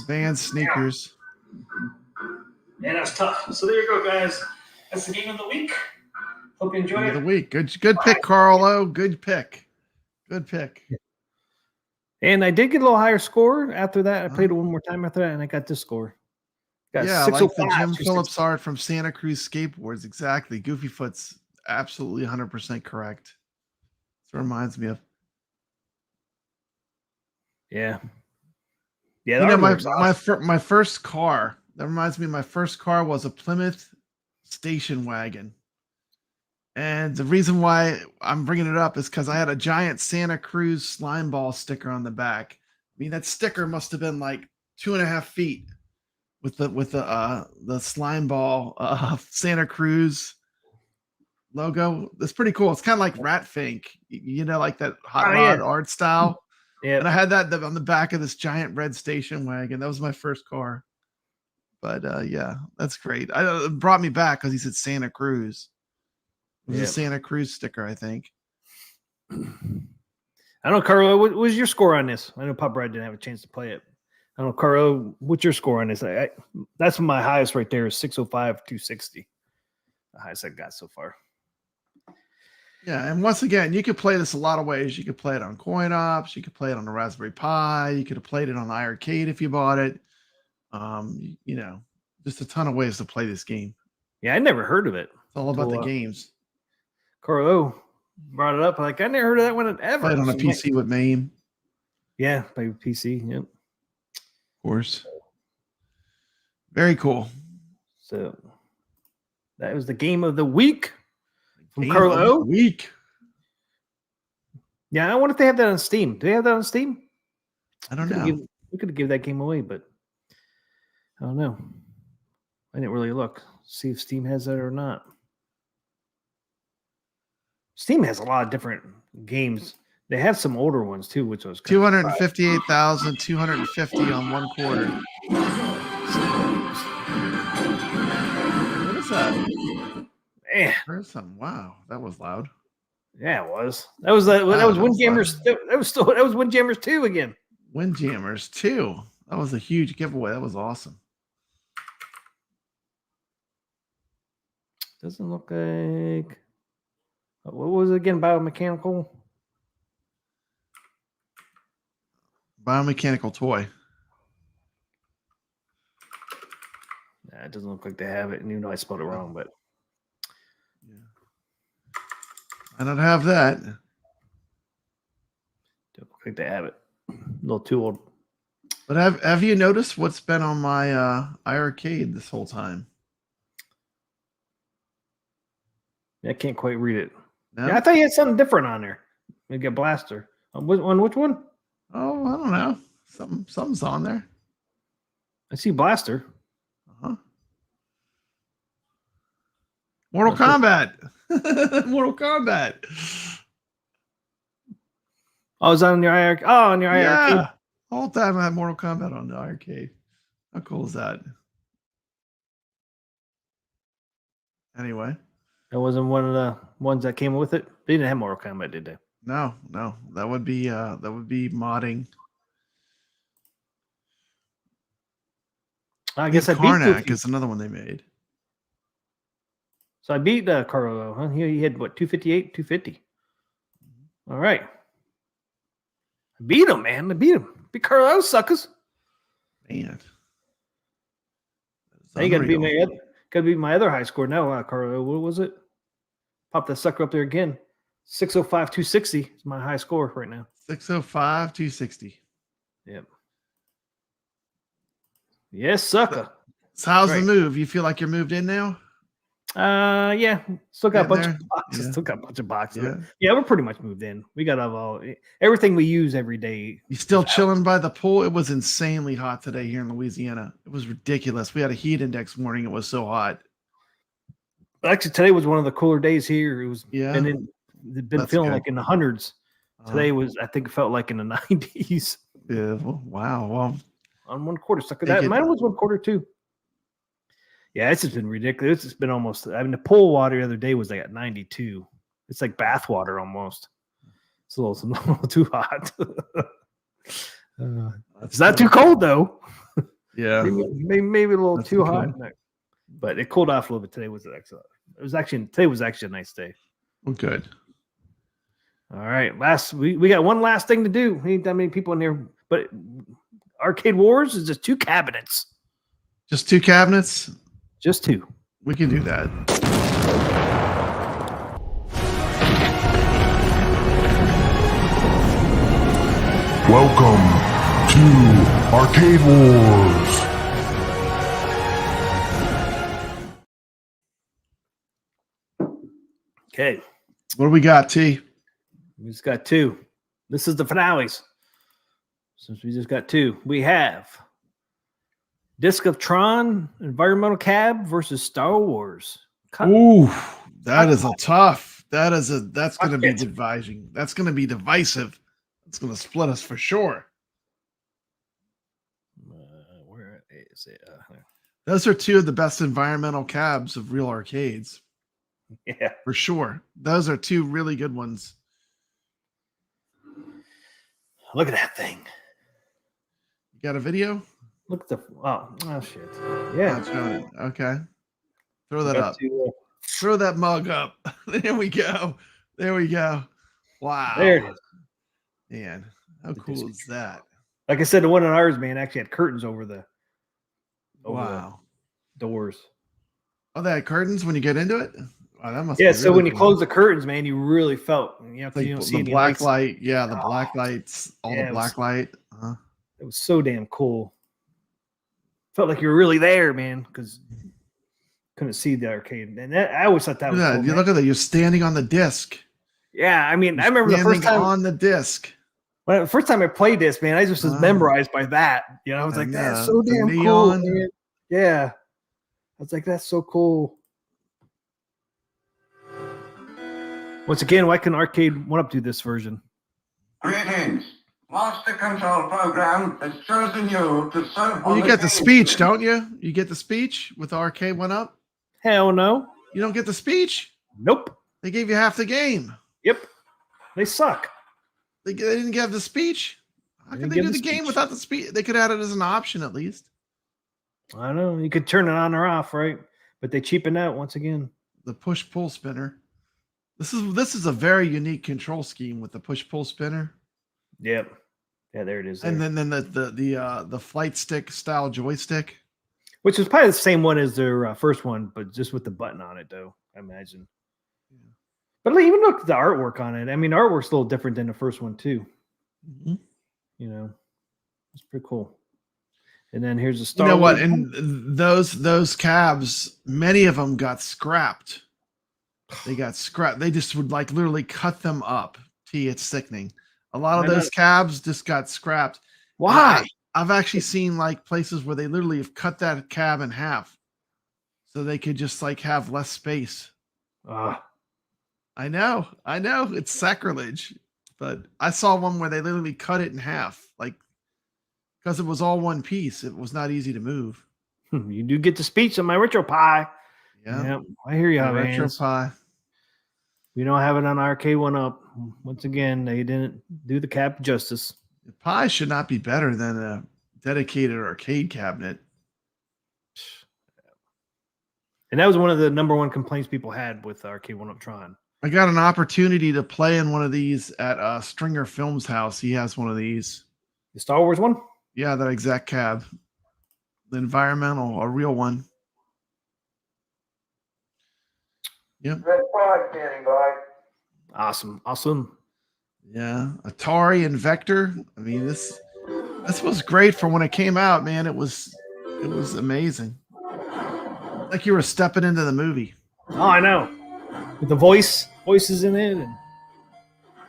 Vans sneakers. Yeah, that's tough. So there you go, guys. That's the game of the week. Hope you enjoy Game it. of the week. Good pick, Carlo. Good pick. Good pick. And I did get a little higher score after that. I played it one more time after that, and I got this score. Got Yeah, like the 605. Jim Phillips art from Santa Cruz Skateboards. Exactly. Goofyfoot's absolutely 100% correct. This reminds me of. Yeah. Yeah, You know, my first car. That reminds me, my first car was a Plymouth station wagon. And the reason why I'm bringing it up is because I had a giant Santa Cruz slime ball sticker on the back. I mean, that sticker must have been like 2.5 feet with the slime ball Santa Cruz logo. That's pretty cool. It's kind of like Rat Fink, you know, like that hot rod art style. Yeah. And I had that on the back of this giant red station wagon. That was my first car. But yeah, that's great. It brought me back because he said Santa Cruz. It was a Santa Cruz sticker, I think. I don't know, Carlo, what was your score on this? I know PapaBrad didn't have a chance to play it. I don't know, Carlo, what's your score on this? That's my highest right there is 605, 260. The highest I got so far. Yeah, and once again, you could play this a lot of ways. You could play it on coin ops. You could play it on the Raspberry Pi. You could have played it on the iiRcade if you bought it. You know, just a ton of ways to play this game. Yeah, I never heard of it. It's all about the games. Carlo brought it up. Like, I never heard of that one ever. Played on a PC with MAME. Yeah, play with PC. Yep. Of course. Very cool. So that was the game of the week from Carlo. Week. Yeah, I wonder if they have that on Steam. Do they have that on Steam? I don't know. We could give that game away, but I don't know. I didn't really look. See if Steam has that or not. Steam has a lot of different games. They have some older ones too, which was 258,250 on 1 quarter. What is that? Man. Person. Wow, that was loud. Yeah, it was. That was Windjammers. That was Windjammers 2 again. Windjammers 2. That was a huge giveaway. That was awesome. Doesn't look like. What was it again? Biomechanical toy. Nah, it doesn't look like they have it. And even though I spelled it wrong, but yeah, I don't have that. Don't look like they have it. A little too old. But have you noticed what's been on my iiRcade this whole time? I can't quite read it. No? Yeah, I thought you had something different on there. Maybe a blaster. On which one? Oh, I don't know. Something's on there. I see blaster. Mortal Kombat. Mortal Kombat. Oh, it's on your iiRcade. Oh, on your iiRcade. Yeah. The whole time I had Mortal Kombat on the iiRcade. How cool is that? Anyway. That wasn't one of the ones that came with it. They didn't have Mortal Kombat, did they? No. That would be modding. I guess I beat Karnak is another one they made. So I beat Carlo, huh? He had what, 258, 250. All right. I beat him, man. I beat him. Beat Carlo, suckers. Man. Now you gotta beat my other high score now, Carlo. What was it? Pop that sucker up there again. 605, 260 is my high score right now. 605, 260. Yep. Yes, sucker. So how's the move? You feel like you're moved in now? Yeah. Still got a bunch of boxes. Yeah. Still got a bunch of boxes. Yeah. We're pretty much moved in. We got everything we use every day. You still chilling by the pool? It was insanely hot today here in Louisiana. It was ridiculous. We had a heat index warning. It was so hot. Actually, today was one of the cooler days here. It was, and it'd been feeling like in the hundreds. Today was, I think, it felt like in the 90s. Yeah. Well, wow. Well, on 1 quarter, sucker. Mine was 1 quarter too. Yeah, it's just been ridiculous. It's been almost. I mean, the pool water the other day was like at 92. It's like bath water almost. It's a little too hot. It's not too cold though. Yeah, maybe a little too hot. But it cooled off a little bit today. Today was actually a nice day. Well, good. All right, we got one last thing to do. We ain't that many people in here, but Arcade Wars is just 2 cabinets. Just 2 cabinets. Just 2. We can do that. Welcome to Arcade Wars. Okay. What do we got, T? We just got 2. This is the finales. Since we just got 2, we have Disc of Tron, Environmental Cab versus Star Wars. Ooh, that is a tough. That's going to be dividing. That's going to be divisive. It's going to split us for sure. Where is it? Those are two of the best environmental cabs of real arcades. Yeah. For sure. Those are two really good ones. Look at that thing. You got a video? Look at the oh shit. Yeah. Not showing it. Okay. Throw that Got up. to, Throw that mug up. There we go. There we go. Wow. there it is. Man, how cool is that? Like I said, the one on ours, man, actually had curtains over the Wow. doors. Oh, they had curtains when you get into it? Wow, that must Yeah, be so really when you cool. close the curtains, man, you really felt, Like you don't see the any black lights. light. Yeah, the black lights. All Yeah, the black light. It was so damn cool. Felt like you were really there, man, because couldn't see the arcade. And that, I always thought that was cool. You look at that. You're standing on the disc. Yeah, I mean, You're I remember the first standing time on the disc. when the first time I played this, man, I just was memorized by that. I was like, that's so the damn neon. cool, man. Yeah. I was like, that's so cool. Once again, why can Arcade 1UP do this version? Greetings. Master Control Program has chosen you to serve Well, on you get the speech, don't you? You get the speech with the Arcade 1UP? Hell no. You don't get the speech? Nope. They gave you half the game. Yep. They suck. They didn't give the speech. How They could didn't they give do the the game speech. without the speech? They could add it as an option at least. I know. You could turn it on or off, right? But they cheapen out once again. The push-pull spinner. This is a very unique control scheme with the push-pull spinner. Yep. Yeah, there it is. And there. then the flight stick style joystick. Which is probably the same one as their first one, but just with the button on it, though, I imagine. Yeah. But even look at the artwork on it. I mean, artwork's a little different than the first one, too. Mm-hmm. It's pretty cool. And then here's the Star You know what? Wars one. And those cabs, many of them got scrapped. They got scrapped. They just would like literally cut them up. It's sickening. A lot of those cabs just got scrapped. Why? I've actually seen like places where they literally have cut that cab in half so they could just like have less space. I know it's sacrilege, but I saw one where they literally cut it in half, like because it was all one piece. It was not easy to move. You do get the speech on my RetroPie. Yeah, I hear you, man. RetroPie. We don't have it on Arcade 1UP. Once again, they didn't do the cap justice. The Pi should not be better than a dedicated arcade cabinet. And that was one of the number one complaints people had with Arcade 1UP Tron. I got an opportunity to play in one of these at Stringer Films' house. He has one of these. The Star Wars one? Yeah, that exact cab. The environmental, a real one. Yep. Red 5 standing by. Awesome. Yeah, Atari and Vector. I mean, this was great for when it came out, man. It was amazing. Like you were stepping into the movie. Oh, I know. With the voices in it,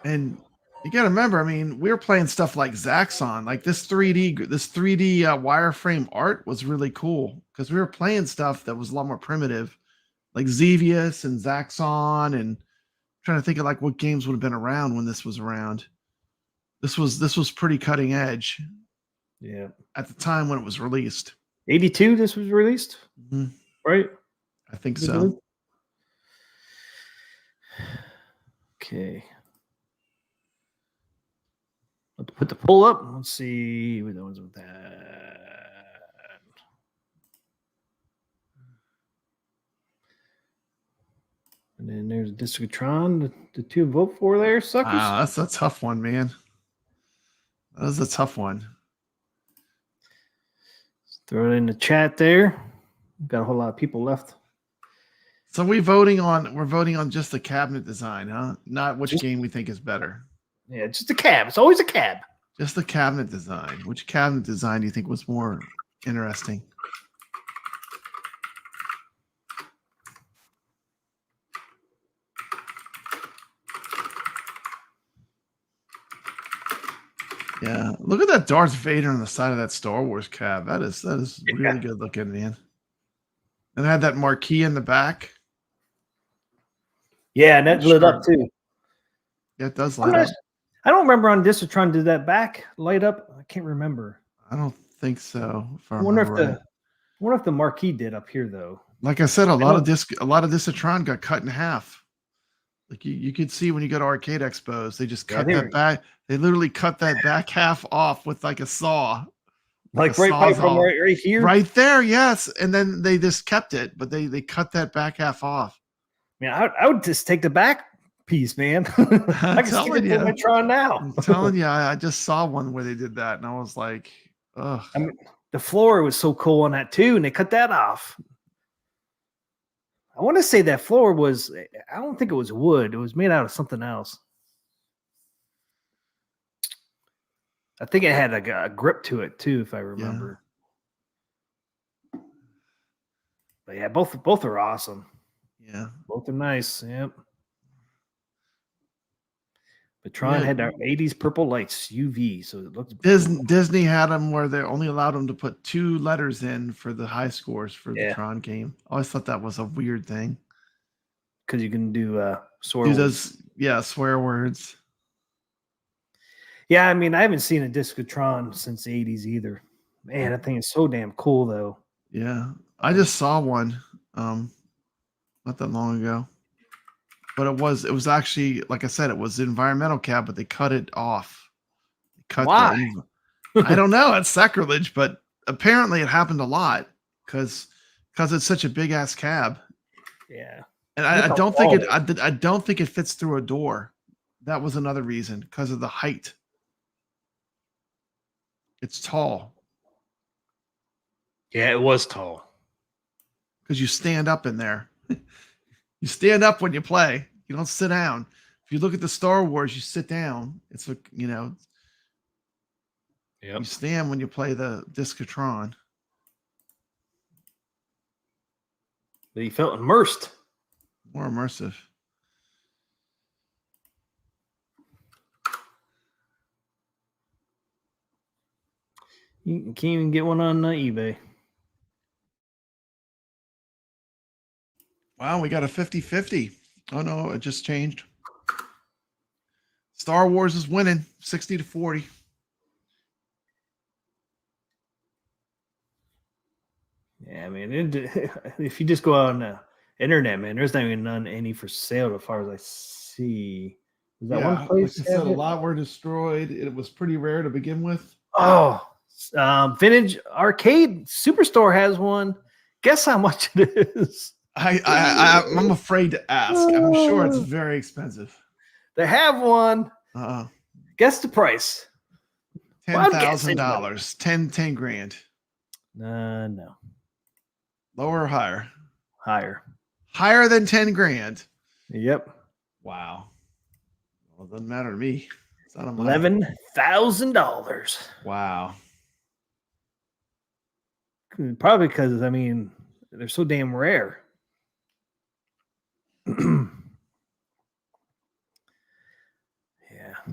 and you got to remember, I mean, we were playing stuff like Zaxxon, like this 3D wireframe art was really cool because we were playing stuff that was a lot more primitive, like Xevious and Zaxxon, and trying to think of like what games would have been around when this was around. This was pretty cutting edge. Yeah. At the time when it was released. 82 this was released? Mm-hmm. Right? I think so. Okay. Let's put the pull up. Let's see what that one's with that. And then there's Discotron, the two vote for there, suckers. Wow, that's a tough one, man. That was a tough one. Let's throw it in the chat there. Got a whole lot of people left. So we're voting on just the cabinet design, huh? Not which game we think is better. Yeah, just a cab. It's always a cab. Just the cabinet design. Which cabinet design do you think was more interesting? Yeah, look at that Darth Vader on the side of that Star Wars cab. That is really good looking, man. And it had that marquee in the back. Yeah, and that lit up too. Yeah, it does light up. I don't remember on Discotron did that back light up. I can't remember. I don't think so. If I I wonder remember if right. the marquee did up here though. Like I said, a lot of Discotron got cut in half. Like you could see when you go to Arcade Expos, they just cut that back. They literally cut that back half off with like a saw. Like right from right here. Right there, yes. And then they just kept it, but they cut that back half off. Man, I would just take the back piece, man. I can stick it in my Tron now. I'm telling you, I just saw one where they did that, and I was like, ugh. I mean, the floor was so cool on that too, and they cut that off. I want to say that floor was, I don't think it was wood. It was made out of something else. I think it had a grip to it too, if I remember. Yeah. But yeah, both are awesome. Yeah. Both are nice. Yep. But Tron had our 80s purple lights, UV, so it looks Disney had them where they only allowed them to put 2 letters in for the high scores for the Tron game. I always thought that was a weird thing. Because you can do swear words. Swear words. Yeah, I mean, I haven't seen a Discotron since the 80s either. Man, that thing is so damn cool, though. Yeah, I just saw one not that long ago. But it was actually, like I said, it was the environmental cab, but they cut it off. Why? I don't know. It's sacrilege, but apparently it happened a lot because it's such a big ass cab. Yeah. And I don't think it fits through a door. That was another reason, because of the height. It's tall. Yeah, it was tall. Because you stand up in there. You stand up when you play. You don't sit down. If you look at the Star Wars, you sit down. It's like, you stand when you play the Discotron. But you felt immersed. More immersive. You can't even get one on eBay. Wow, we got a 50-50. Oh, no, it just changed. Star Wars is winning 60-40. Yeah, I mean, if you just go out on the internet, man, there's not even any for sale as far as I see. Is that one place? Like I said, a lot were destroyed. It was pretty rare to begin with. Oh, Vintage Arcade Superstore has one. Guess how much it is? I'm afraid to ask. I'm sure it's very expensive. They have one. Guess the price. $10,000. 10 grand. No. Lower or higher? Higher. Higher than 10 grand. Yep. Wow. Well, it doesn't matter to me. It's not $11,000. Wow. Probably because, I mean, they're so damn rare. Yeah,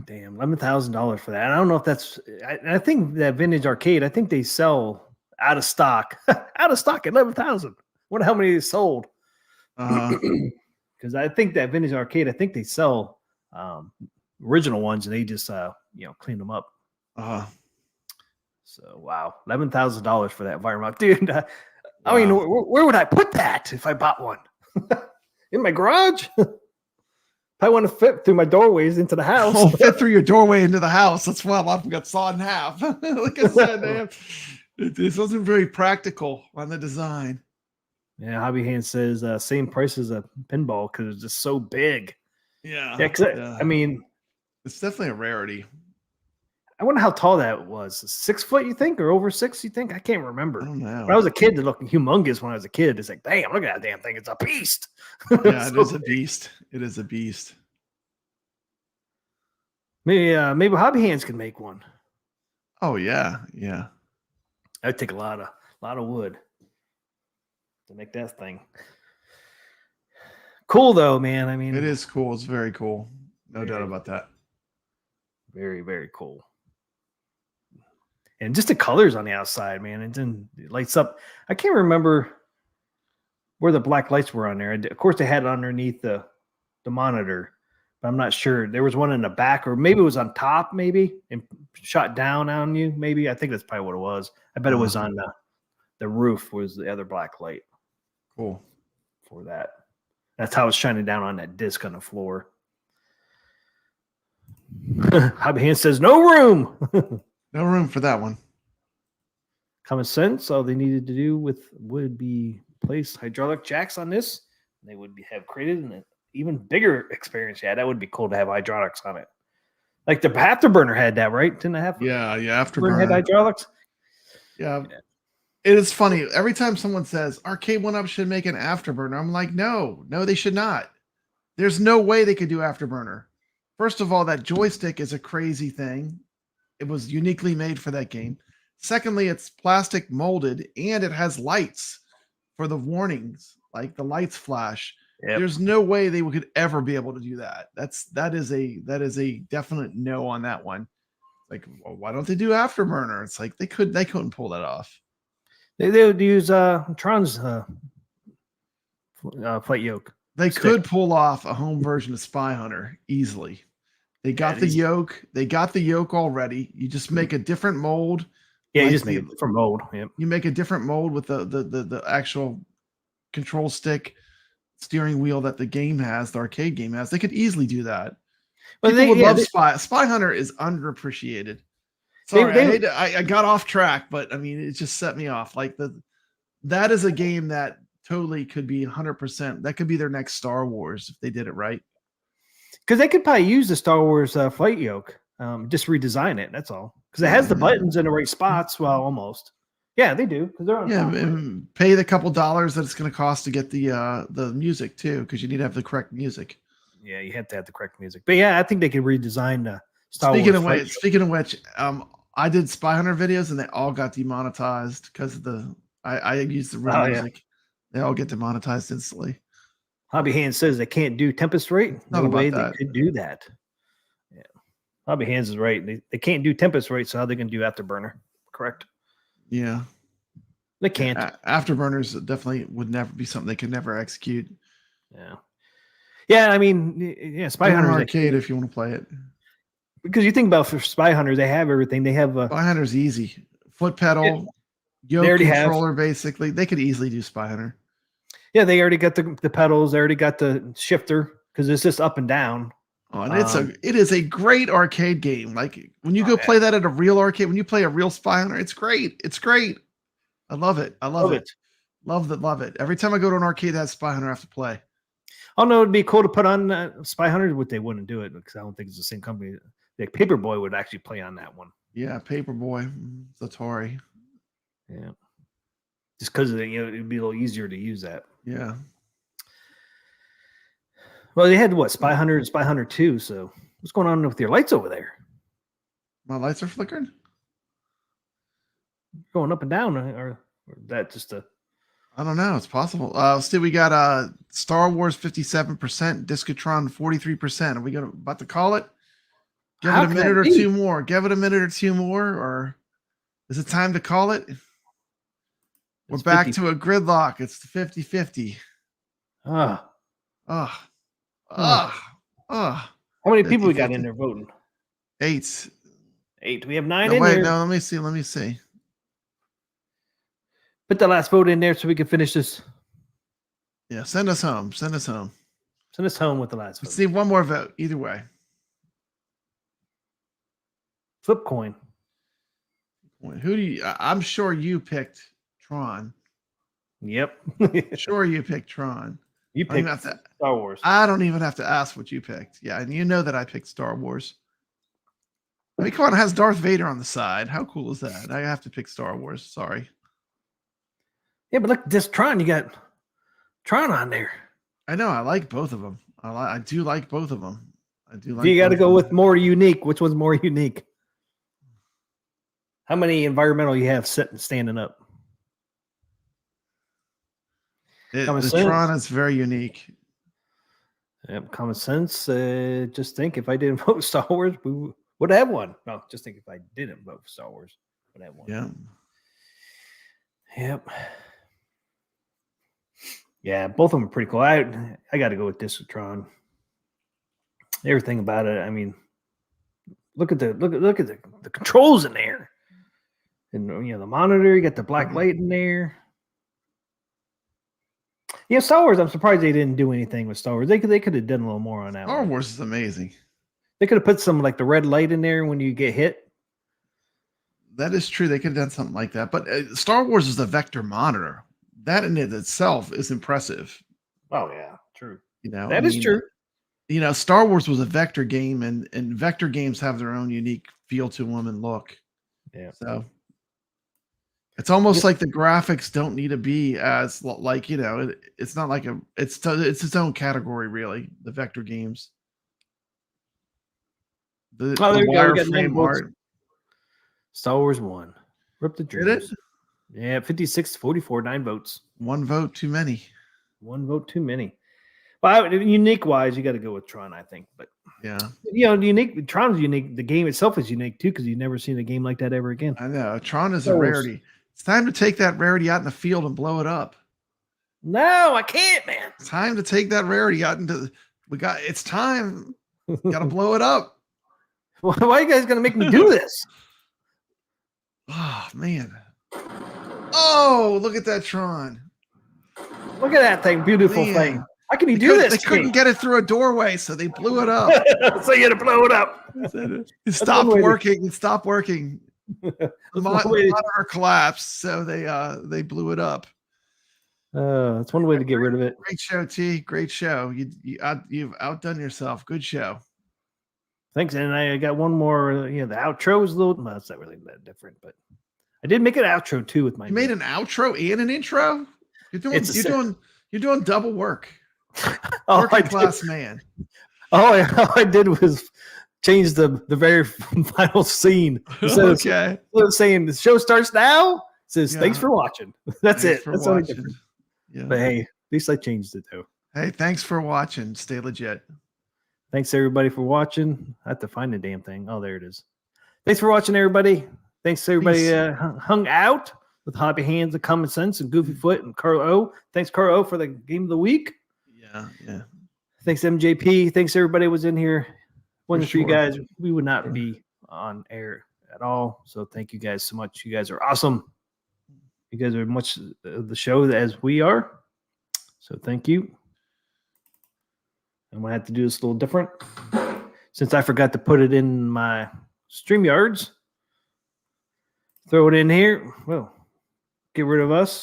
damn, $11,000 for that. I don't know if that's. I think that Vintage Arcade. I think they sell out of stock. Out of stock at 11,000. Wonder how many they sold. Because I think that Vintage Arcade. I think they sell original ones, and they just clean them up. So wow, $11,000 for that environment, dude. I mean, where would I put that if I bought one? In my garage? I want to fit through my doorways into the house. Oh, fit through your doorway into the house. That's why a lot of them got sawed in half. Like I said, this wasn't very practical on the design. Yeah, Hobby Hand says same price as a pinball because it's just so big. Yeah. I mean, it's definitely a rarity. I wonder how tall that was. 6 foot, you think, or over 6? You think? I can't remember. I don't know. When I was a kid, it looked humongous. When I was a kid, it's like, damn, look at that damn thing. It's a beast. Yeah, it is a beast. It is a beast. Maybe Hobby Hands could make one. Oh yeah. That'd take a lot of wood to make that thing. Cool though, man. I mean, it is cool. It's very cool. No doubt about that. Very, very cool. And just the colors on the outside, man. It lights up. I can't remember where the black lights were on there. Of course, they had it underneath the monitor. but I'm not sure. There was one in the back, or maybe it was on top, maybe, and shot down on you. Maybe I think that's probably what it was. I bet it was on the roof. Was the other black light Cool. for that? That's how it's shining down on that disc on the floor. Hobby Hand says no room. No room for that one. Common sense. All they needed to do would be place hydraulic jacks on this. They would have created an even bigger experience. Yeah, that would be cool to have hydraulics on it. Like the Afterburner had that, right? Didn't it have? Yeah, Afterburner had Afterburner. hydraulics. Yeah. It is funny. Every time someone says Arcade 1-Up should make an Afterburner, I'm like, no, they should not. There's no way they could do Afterburner. First of all, that joystick is a crazy thing. It was uniquely made for that game. Secondly, it's plastic molded and it has lights for the warnings, like the lights flash. Yep. There's no way they could ever be able to do that. That is a definite no on that one. Like, well, why don't they do Afterburner? It's like they couldn't pull that off. They would use Tron's flight yoke. They stick. could pull off a home version of Spy Hunter easily. They got the yoke. They got the yoke already. You just make a different mold. Yeah, you like just make it from mold. Yep. You make a different mold with the actual control stick steering wheel that the game has, the arcade game has. They could easily do that. But people would love Spy Hunter is underappreciated. Sorry, I got off track, but I mean it just set me off. Like that is a game that totally could be 100%. That could be their next Star Wars if they did it right. Because they could probably use the Star Wars flight yoke, just redesign it. That's all. Because it has the buttons in the right spots. Well, almost. Yeah, they do. Because they're on top, and pay the couple dollars that it's going to cost to get the music too, because you need to have the correct music. Yeah, you have to have the correct music. But yeah, I think they could redesign the Star Wars. Speaking of which, I did Spy Hunter videos and they all got demonetized because of I used the real music. Yeah. They all get demonetized instantly. Hobby Hands says they can't do Tempest Rate. No way they could do that. Yeah, Hobby Hands is right. They can't do Tempest Rate, so how they can do Afterburner? Correct. Yeah, they can't. Afterburners definitely would never be something they could never execute. Yeah, yeah. I mean, yeah, Spy Hunter arcade if you want to play it. Because you think about for Spy Hunter, they have everything. They have Spy Hunter's easy. Foot pedal, yoke controller. Basically, they could easily do Spy Hunter. Yeah, they already got the pedals. They already got the shifter because it's just up and down. Oh, and it is a great arcade game. Like when you go play that at a real arcade, when you play a real Spy Hunter, it's great. It's great. I love it. I love it. Love it. Every time I go to an arcade that has Spy Hunter, I have to play. Oh no, it'd be cool to put on Spy Hunter, but they wouldn't do it because I don't think it's the same company. Like Paperboy would actually play on that one. Yeah, Paperboy, Atari. Yeah, just because it'd be a little easier to use that. Yeah. Well, they had what Spy Hunter and Spy Hunter 2. So what's going on with your lights over there? My lights are flickering. Going up and down, or that just a? I don't know. It's possible. See, we got Star Wars 57%, Discotron 43%. Are we about to call it? Give it a minute or two more. Give it a minute or two more, or is it time to call it? We're back to a gridlock. It's the 50-50. How many people we got in there voting? 8. We have 9 in there. No, let me see. Put the last vote in there so we can finish this. Yeah, send us home. Send us home with the last vote. Let's see one more vote. Either way. Flip coin. Who do you? I'm sure you picked Tron. Yep. Sure, you picked Tron. You picked Star Wars. I don't even have to ask what you picked. Yeah, and you know that I picked Star Wars. I mean, come on, it has Darth Vader on the side. How cool is that? I have to pick Star Wars. Sorry. Yeah, but look, this Tron, you got Tron on there. I know. I like both of them. I do like both of them. I do like. You got to go with more unique. Which one's more unique? How many environmental you have standing up? The Tron is very unique. Yep, common sense. Just think if I didn't vote Star Wars, we would have one. No, just think if I didn't vote for Star Wars, would have one. Yeah. Yep. Yeah, both of them are pretty cool. I got to go with this with Tron. everything about it. I mean, look at the controls in there, and the monitor. You got the black light in there. Yeah, Star Wars. I'm surprised they didn't do anything with Star Wars. They could have done a little more on that. Star one. Wars is amazing. They could have put some like the red light in there when you get hit. That is true. They could have done something like that. But Star Wars is a vector monitor. That in it itself is impressive. Oh yeah, true. That is true. Star Wars was a vector game, and vector games have their own unique feel to them and look. Yeah. So it's almost like the graphics don't need to be as like it's not like it's its own category really. The vector games. The wireframe art. Star Wars 1. Rip the dreams. Did it? Yeah, 56-44, 9 votes. 1 vote too many. 1 vote too many. Well, unique wise, you got to go with Tron, I think. But yeah, unique. Tron's unique. The game itself is unique too, because you've never seen a game like that ever again. I know. Tron is a rarity. It's time to take that rarity out in the field and blow it up. No, I can't, man. It's time to take that rarity out into. It's time. Got to blow it up. Why are you guys gonna make me do this? Oh man. Oh, look at that Tron. Look at that thing. Beautiful thing. How can you do this? They couldn't get it through a doorway, so they blew it up. So you had to blow it up. It stopped working. It stopped working. The monitor collapsed, so they blew it up. That's one way to get rid of it. Great show, T. Great show. You've outdone yourself. Good show. Thanks. And I got one more. The outro is a little. Well, it's not really that different, but I did make an outro too with my. You made an outro and an intro. You're doing double work. Working class man. All I did was change the very final scene. Instead of saying the show starts now, it says thanks for watching. That's it. That's all. Yeah. But hey, at least I changed it though. Hey, thanks for watching. Stay legit. Thanks everybody for watching. I have to find the damn thing. Oh, there it is. Thanks for watching, everybody. Thanks to everybody hung out with Hobby Hands and Common Sense and Goofy Foot and Carl O. Thanks, Carl O, for the game of the week. Yeah. Thanks, MJP. Thanks, everybody was in here. Wasn't for you guys, we would not be on air at all. So thank you guys so much. You guys are awesome. You guys are much of the show as we are. So thank you. I'm going to have to do this a little different. Since I forgot to put it in my StreamYards, throw it in here. Well, get rid of us.